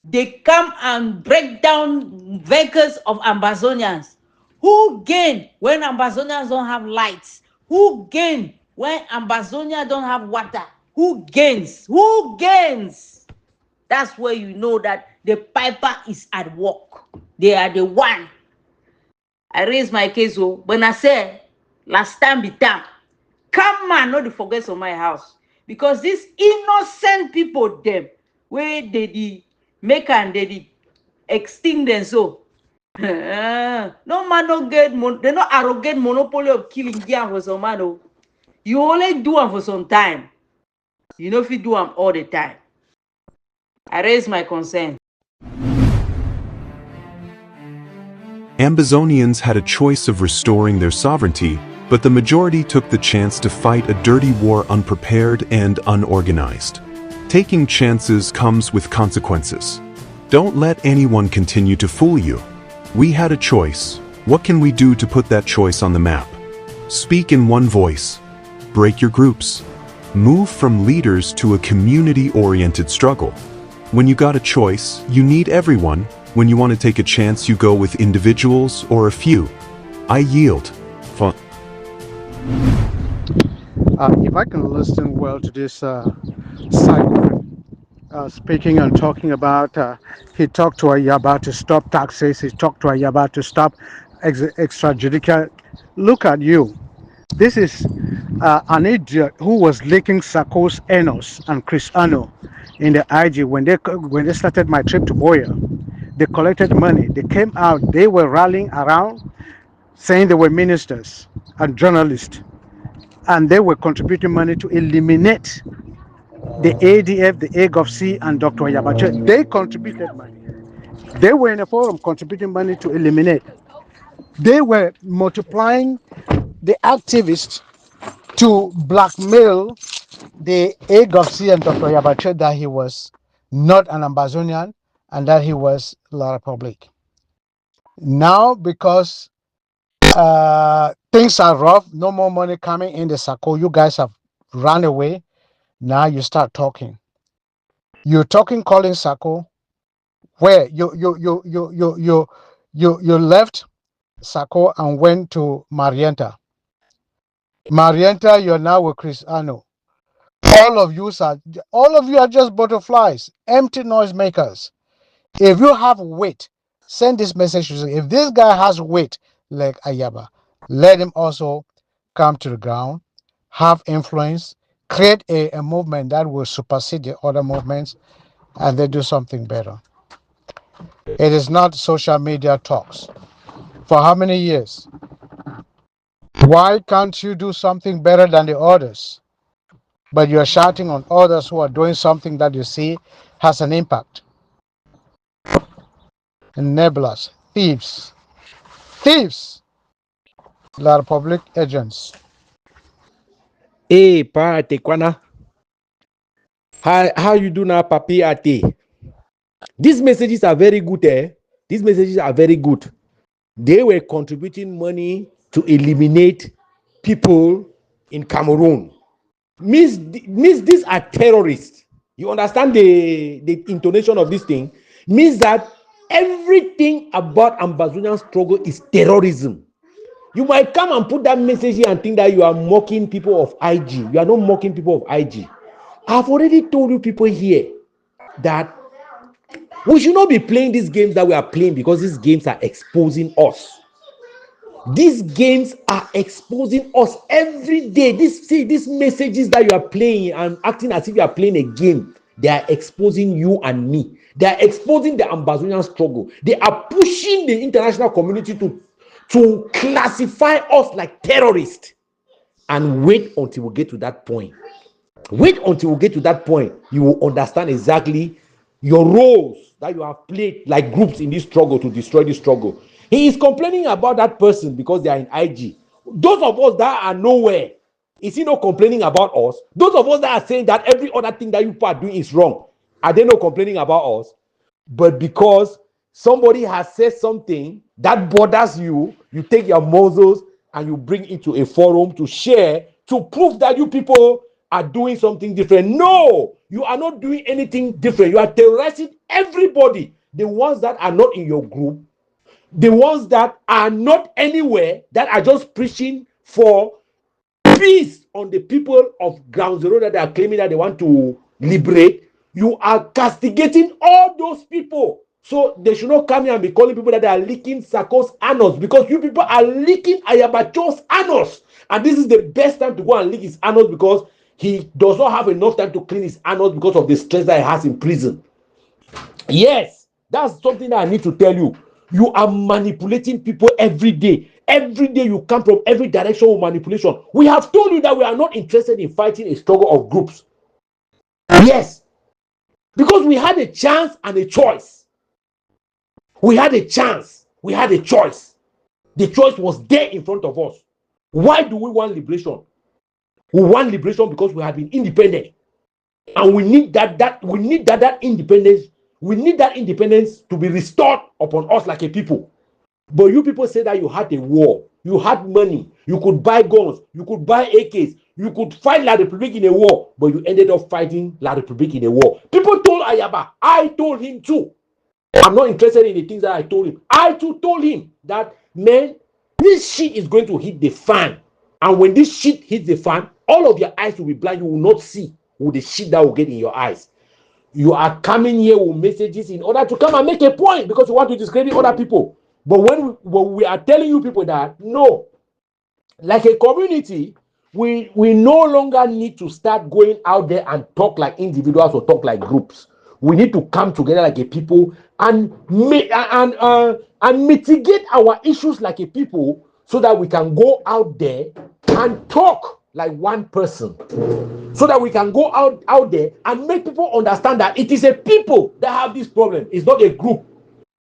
they come and break down vehicles of Ambazonians? Who gain when Ambazonians don't have lights? Who gain when Ambazonia don't have water? Who gains? Who gains? That's where you know that the piper is at work. They are the one. I raise my case when I say last time be time. Come man, not to forget on my house. Because these innocent people, them, where they make and they extinct them so. No man no get they no arrogant monopoly of killing them for some man. Oh. You only do them for some time. You know if you do them all the time. I raise my concern. Ambazonians had a choice of restoring their sovereignty, but the majority took the chance to fight a dirty war unprepared and unorganized. Taking chances comes with consequences. Don't let anyone continue to fool you. We had a choice. What can we do to put that choice on the map? Speak in one voice. Break your groups. Move from leaders to a community-oriented struggle. When you got a choice, you need everyone. When you want to take a chance, you go with individuals or a few. I yield. If I can listen well to this side speaking and talking about, he talked to Ayaba to stop taxes, he talked to Ayaba to stop extrajudicial. Look at you. This is an idiot who was licking Sarko's Enos and Chris Ano in the IG when they started my trip to Boya. They collected money. They came out. They were rallying around, saying they were ministers and journalists, and they were contributing money to eliminate the ADF, the AGOFC, and Dr. Yabache. They contributed money. They were in a forum contributing money to eliminate. They were multiplying the activists to blackmail the AGOFC and Dr. Yabache that he was not an Ambazonian and that he was La Republique. Now, because things are rough, no more money coming in the Sako, you guys have run away. Now you start talking. You're talking, calling Sako, where you left Sako and went to Marienta. Marienta, you're now with Chris Ano. All of you are just butterflies, empty noisemakers. If you have weight, send this message to say, if this guy has weight like Ayaba, let him also come to the ground, have influence, create a movement that will supersede the other movements and they do something better. It is not social media talks. For how many years? Why can't you do something better than the others? But you're shouting on others who are doing something that you see has an impact. Enablers, thieves, they are public agents. Hey, Pa Atekwana. How you do now, Papi Ate? These messages are very good, eh? These messages are very good. They were contributing money to eliminate people in Cameroon. Means these are terrorists. You understand the intonation of this thing? Means that everything about Ambazonian struggle is terrorism. You might come and put that message here and think that you are mocking people of IG. You are not mocking people of IG. I've already told you people here that we should not be playing these games that we are playing because these games are exposing us. These games are exposing us every day. These messages that you are playing and acting as if you are playing a game, they are exposing you and me. They are exposing the Ambazonian struggle. They are pushing the international community to classify us like terrorists. And wait until we get to that point. Wait until we get to that point. You will understand exactly your roles that you have played like groups in this struggle to destroy this struggle. He is complaining about that person because they are in IG. Those of us that are nowhere, is he not complaining about us? Those of us that are saying that every other thing that you are doing is wrong, are they not complaining about us? But because somebody has said something that bothers you, you take your muzzles and you bring it to a forum to share, to prove that you people are doing something different. No, you are not doing anything different. You are terrorizing everybody. The ones that are not in your group, the ones that are not anywhere, that are just preaching for peace on the people of ground zero that they are claiming that they want to liberate. You are castigating all those people. So they should not come here and be calling people that they are leaking Sarko's anus, because you people are leaking Ayabacho's anus. And this is the best time to go and leak his anus because he does not have enough time to clean his anus because of the stress that he has in prison. Yes, that's something that I need to tell you. You are manipulating people every day. Every day you come from every direction with manipulation. We have told you that we are not interested in fighting a struggle of groups. Yes, because we had a chance and a choice. We had a chance. We had a choice. The choice was there in front of us. Why do we want liberation? We want liberation because we have been independent. And we need that independence. We need that independence to be restored upon us like a people. But you people say that you had a war, you had money, you could buy guns, you could buy AKs, you could fight La République in a war, but you ended up fighting La République in a war. People told Ayaba, I told him too. I'm not interested in the things that I told him. I too told him that, man, this shit is going to hit the fan. And when this shit hits the fan, all of your eyes will be blind. You will not see with the shit that will get in your eyes. You are coming here with messages in order to come and make a point because you want to discredit other people. But when we are telling you people that, no, like a community, we no longer need to start going out there and talk like individuals or talk like groups. We need to come together like a people and mitigate our issues like a people so that we can go out there and talk like one person, so that we can go out there and make people understand that it is a people that have this problem. It's not a group.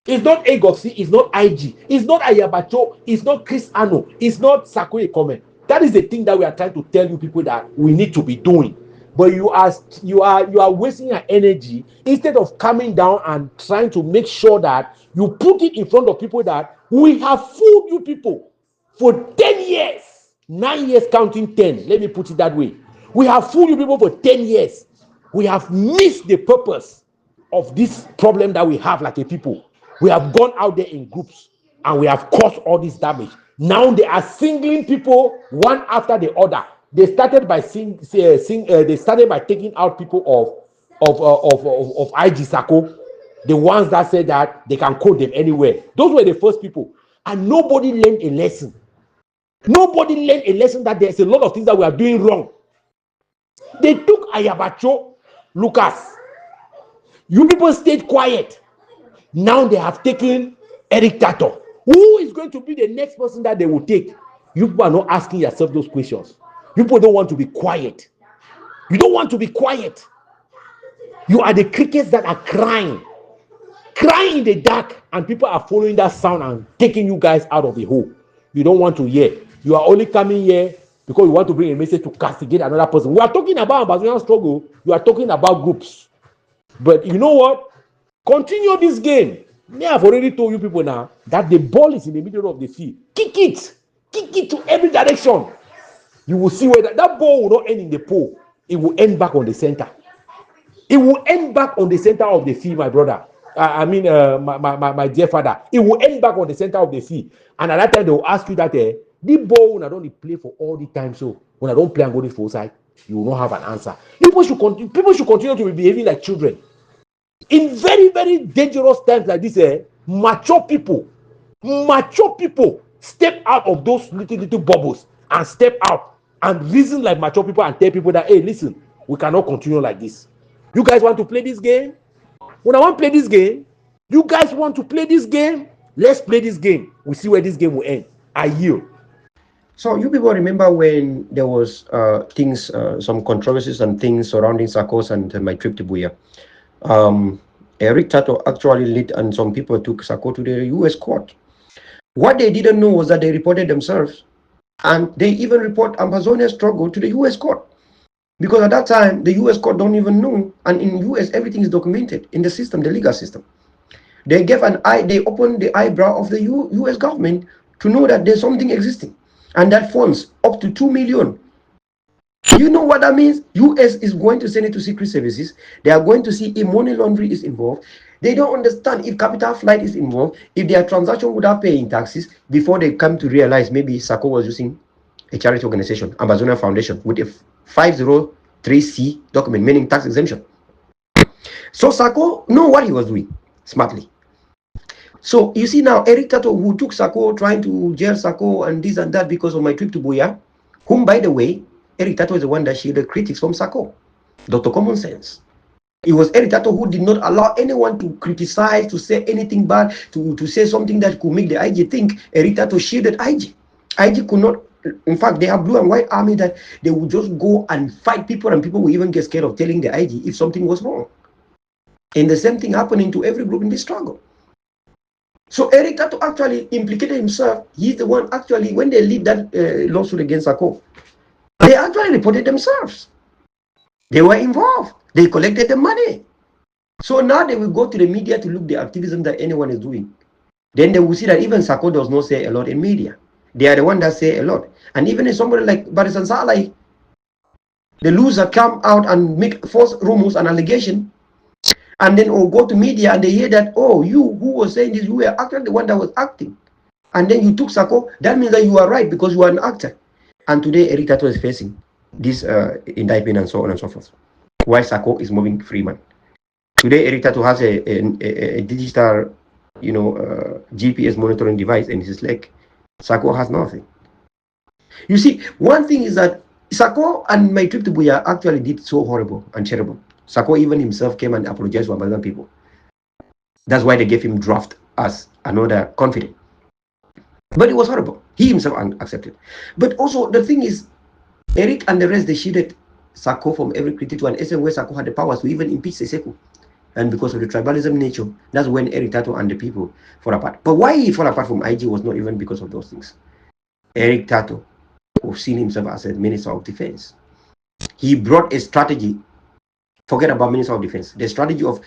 It's not Egofsi, it's not IG, it's not Ayabacho, it's not Chris Ano, it's not Sakwe Komen. That is the thing that we are trying to tell you people that we need to be doing. But you are wasting your energy instead of coming down and trying to make sure that you put it in front of people that we have fooled you people for 10 years, 9 years counting 10. Let me put it that way. We have fooled you people for 10 years. We have missed the purpose of this problem that we have like a people. We have gone out there in groups and we have caused all this damage. Now they are singling people one after the other. They started by they started by taking out people of IG Sako, the ones that said that they can code them anywhere. Those were the first people, and nobody learned a lesson. Nobody learned a lesson that there's a lot of things that we are doing wrong. They took Ayabacho, Lucas. You people stayed quiet. Now they have taken Eric Tataw. Who is going to be the next person that they will take? You people are not asking yourself those questions. You people don't want to be quiet. You don't want to be quiet. You are the crickets that are crying in the dark, and people are following that sound and taking you guys out of the hole. You don't want to hear. You are only coming here because you want to bring a message to castigate another person. We are talking about Ambazonian struggle. You are talking about groups. But you know what? Continue this game. Me, I've already told you people now that the ball is in the middle of the field. Kick it to every direction. You will see where that ball will not end in the pole. It will end back on the center. It will end back on the center of the field, my brother. My dear father. It will end back on the center of the field. And at that time, they will ask you that the ball when I don't play for all the time. So when I don't play and go to full side, you will not have an answer. People should continue to be behaving like children. In very, very dangerous times like this, mature people step out of those little bubbles and step out and reason like mature people and tell people that, hey, listen, we cannot continue like this. You guys want to play this game? When I want to play this game, you guys want to play this game? Let's play this game. We see where this game will end. I yield. So you people remember when there was some controversies and things surrounding Sarkozy and my trip to Buea. Eric Tataw actually led, and some people took Sarkozy to the U.S. court. What they didn't know was that they reported themselves, and they even report Ambazonia struggle to the U.S. court. Because at that time, the U.S. court don't even know, and in U.S. everything is documented in the system, the legal system. They gave they opened the eyebrow of the U.S. government to know that there's something existing, and that funds up to 2 million. You know what that means? U.S. is going to send it to secret services. They are going to see if money laundering is involved. They don't understand if capital flight is involved, if their transaction without paying taxes, before they come to realize maybe Sarkozy was using a charity organization, Ambazonia Foundation, with a 503C document, meaning tax exemption. So Sarkozy know what he was doing smartly. So you see now, Eric Tataw, who took Sarkozy, trying to jail Sarkozy and this and that because of my trip to Buea, whom, by the way, Eric Tataw is the one that shielded critics from Sarkozy. Dr. Common Sense. It was Eric Tataw who did not allow anyone to criticize, to say anything bad, to say something that could make the IG think. Eric Tataw shielded IG. IG could not. In fact, they have blue and white army that they would just go and fight people, and people will even get scared of telling the IG if something was wrong. And the same thing happening to every group in this struggle. So Eric Tataw actually implicated himself. He's the one actually, when they lead that lawsuit against Sarkozy, they actually reported themselves. They were involved. They collected the money. So now they will go to the media to look the activism that anyone is doing. Then they will see that even Sarkozy does not say a lot in media. They are the one that say a lot. And even if somebody like Barisan Salai, the loser, come out and make false rumors and allegation, and then go to media and they hear that, oh, you who was saying this, you were actually the one that was acting. And then you took Sarkozy, that means that you are right because you are an actor. And today Eric Tataw is facing this indictment and so on and so forth, while Sarkozy is moving free man. Today Eric Tataw has a digital, GPS monitoring device in his leg. Sarkozy has nothing. You see, one thing is that Sarkozy and my trip to Buea actually did so horrible and terrible. Sarkozy even himself came and apologized to Ambazonian people. That's why they gave him draft as another confidant. But it was horrible. He himself accepted. But also the thing is, Eric and the rest, they shielded Sarkozy from every critic to an extent where Sarkozy had the powers to even impeach Seseko. And because of the tribalism nature, that's when Eric Tataw and the people fall apart. But why he fell apart from IG was not even because of those things. Eric Tataw, who seen himself as a Minister of Defense, he brought a strategy, forget about Minister of Defense, the strategy of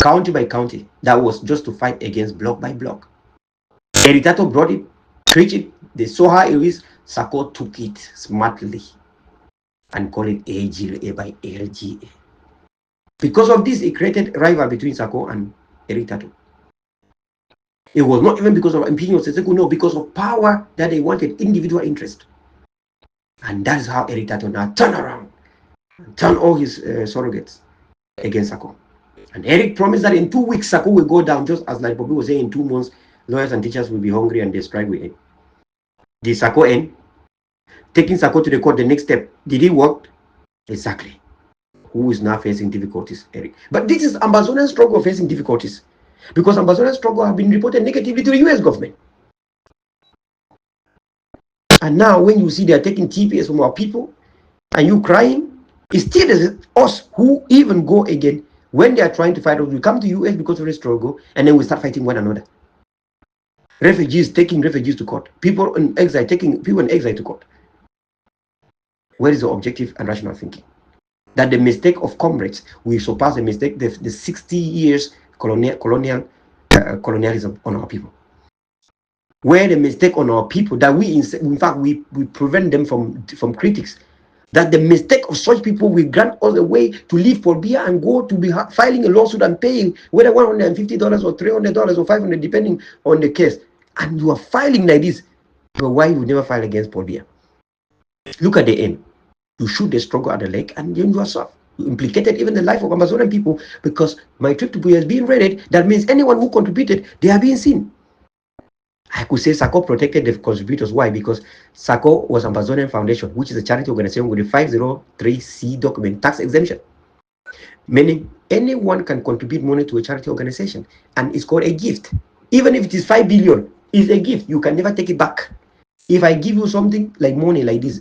county by county that was just to fight against block by block. Eric Tataw brought it, preached it, they saw how it is, Sarkozy took it smartly and called it AGA by LGA. Because of this, it created a rival between Sarkozy and Eric Tataw. It was not even because of impeaching of Seseko, no, because of power that they wanted, individual interest. And that is how Eric Tataw now turned around, turned all his surrogates against Sarkozy. And Eric promised that in 2 weeks, Sarkozy will go down, just as like Bobby was saying, in 2 months, lawyers and teachers will be hungry and the strike will end. Did Sarkozy end? Taking Sarkozy to the court, the next step, did it work? Exactly. Who is now facing difficulties, Eric? But this is Ambazonian struggle facing difficulties, because Ambazonian struggle have been reported negatively to the US government. And now when you see they are taking TPS from our people and you crying, it's still us who even go again when they are trying to fight. We come to US because of the struggle, and then we start fighting one another. Refugees taking refugees to court. People in exile taking people in exile to court. Where is the objective and rational thinking? That the mistake of comrades, we surpass the mistake, the 60 years colonialism on our people. Where the mistake on our people, that we, in fact, we prevent them from critics. That the mistake of such people will grant us a way to leave Bolivia and go to be filing a lawsuit and paying whether $150 or $300 or $500, depending on the case. And you are filing like this. But why you never file against Bolivia? Look at the end. You shoot the struggle at the leg, and then you are soft. You implicated even the life of Amazonian people, because my trip to Buea has been raided. That means anyone who contributed, they are being seen. I could say SACO protected the contributors. Why? Because SACO was Ambazonian Foundation, which is a charity organization with a 503C document, tax exemption. Meaning anyone can contribute money to a charity organization, and it's called a gift. Even if it is 5 billion, it's a gift. You can never take it back. If I give you something like money like this,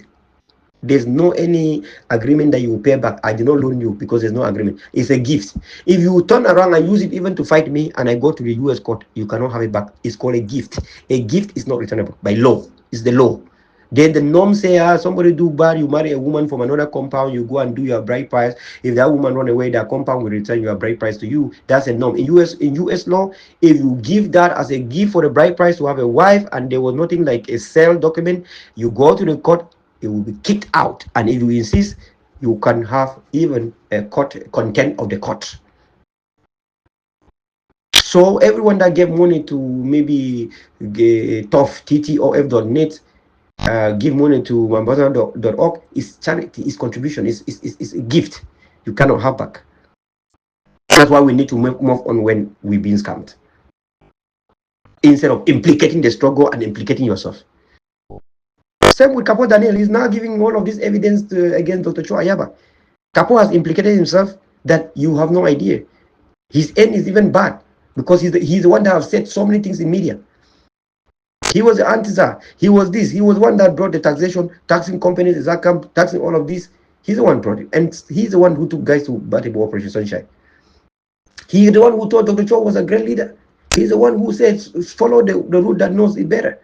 there's no any agreement that you will pay back. I did not loan you because there's no agreement. It's a gift. If you turn around and use it even to fight me and I go to the US court, you cannot have it back. It's called a gift. A gift is not returnable by law. It's the law. Then the norm say, somebody do bad, you marry a woman from another compound, you go and do your bride price. If that woman run away, that compound will return your bride price to you. That's a norm. In US law, if you give that as a gift for the bride price to have a wife, and there was nothing like a sale document, you go to the court, it will be kicked out. And if you insist, you can have even a court contempt of the court. So everyone that gave money to maybe tough TTOF.net, give money to Ambazonian.org, is charity, is contribution, is a gift you cannot have back. That's why we need to move on when we've been scammed, instead of implicating the struggle and implicating yourself. Same with Capo Daniel. He's now giving all of this evidence against Dr. Cho Ayaba. Capo has implicated himself that you have no idea. His end is even bad, because he's the one that has said so many things in media. He was the anti-czar. He was this. He was one that brought the taxation, taxing companies, taxing all of this. He's the one brought it. And he's the one who took guys to Battle Operation Sunshine. He's the one who thought Dr. Cho was a great leader. He's the one who said, follow the route that knows it better.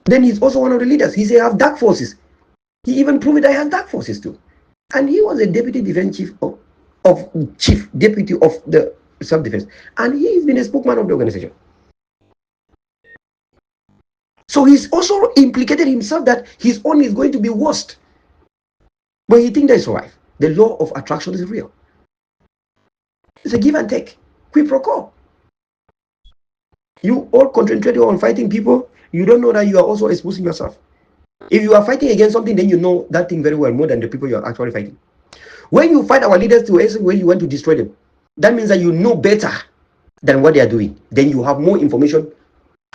Then he's also one of the leaders. He said, I have dark forces. He even proved that he has dark forces too. And he was a deputy defense chief chief deputy of the self-defense. And he's been a spokesman of the organization. So he's also implicated himself that his own is going to be worst. But he thinks that's right. The law of attraction is real. It's a give and take. Quid pro quo. You all concentrate on fighting people. You don't know that you are also exposing yourself. If you are fighting against something, then you know that thing very well, more than the people you are actually fighting. When you fight our leaders to a way you want to destroy them, that means that you know better than what they are doing. Then you have more information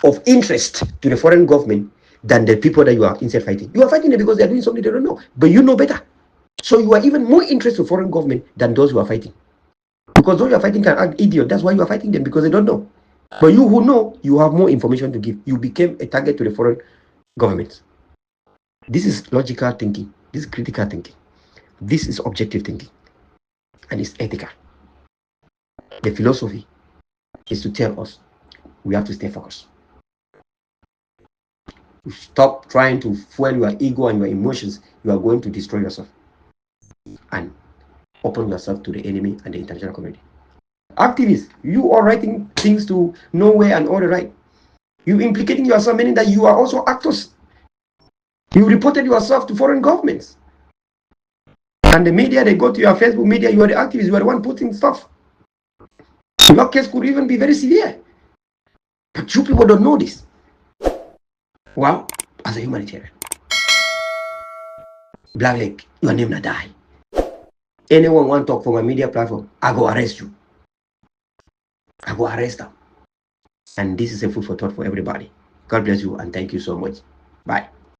of interest to the foreign government than the people that you are inside fighting. You are fighting them because they are doing something they don't know, but you know better. So you are even more interested to foreign government than those who are fighting. Because those you are fighting can act idiot. That's why you are fighting them, because they don't know. But you who know, you have more information to give. You became a target to the foreign governments. This is logical thinking. This is critical thinking. This is objective thinking. And it's ethical. The philosophy is to tell us we have to stay focused. Stop trying to fuel your ego and your emotions. You are going to destroy yourself and open yourself to the enemy and the international community. Activists, you are writing things to nowhere and all the right. You implicating yourself, meaning that you are also actors. You reported yourself to foreign governments. And the media, they go to your Facebook media, you are the activist, you are the one putting stuff. Your case could even be very severe. But you people don't know this. Well, as a humanitarian, Black Lake, your name not die. Anyone want to talk for my media platform, I go arrest you. I go arrest them. And this is a food for thought for everybody. God bless you and thank you so much. Bye.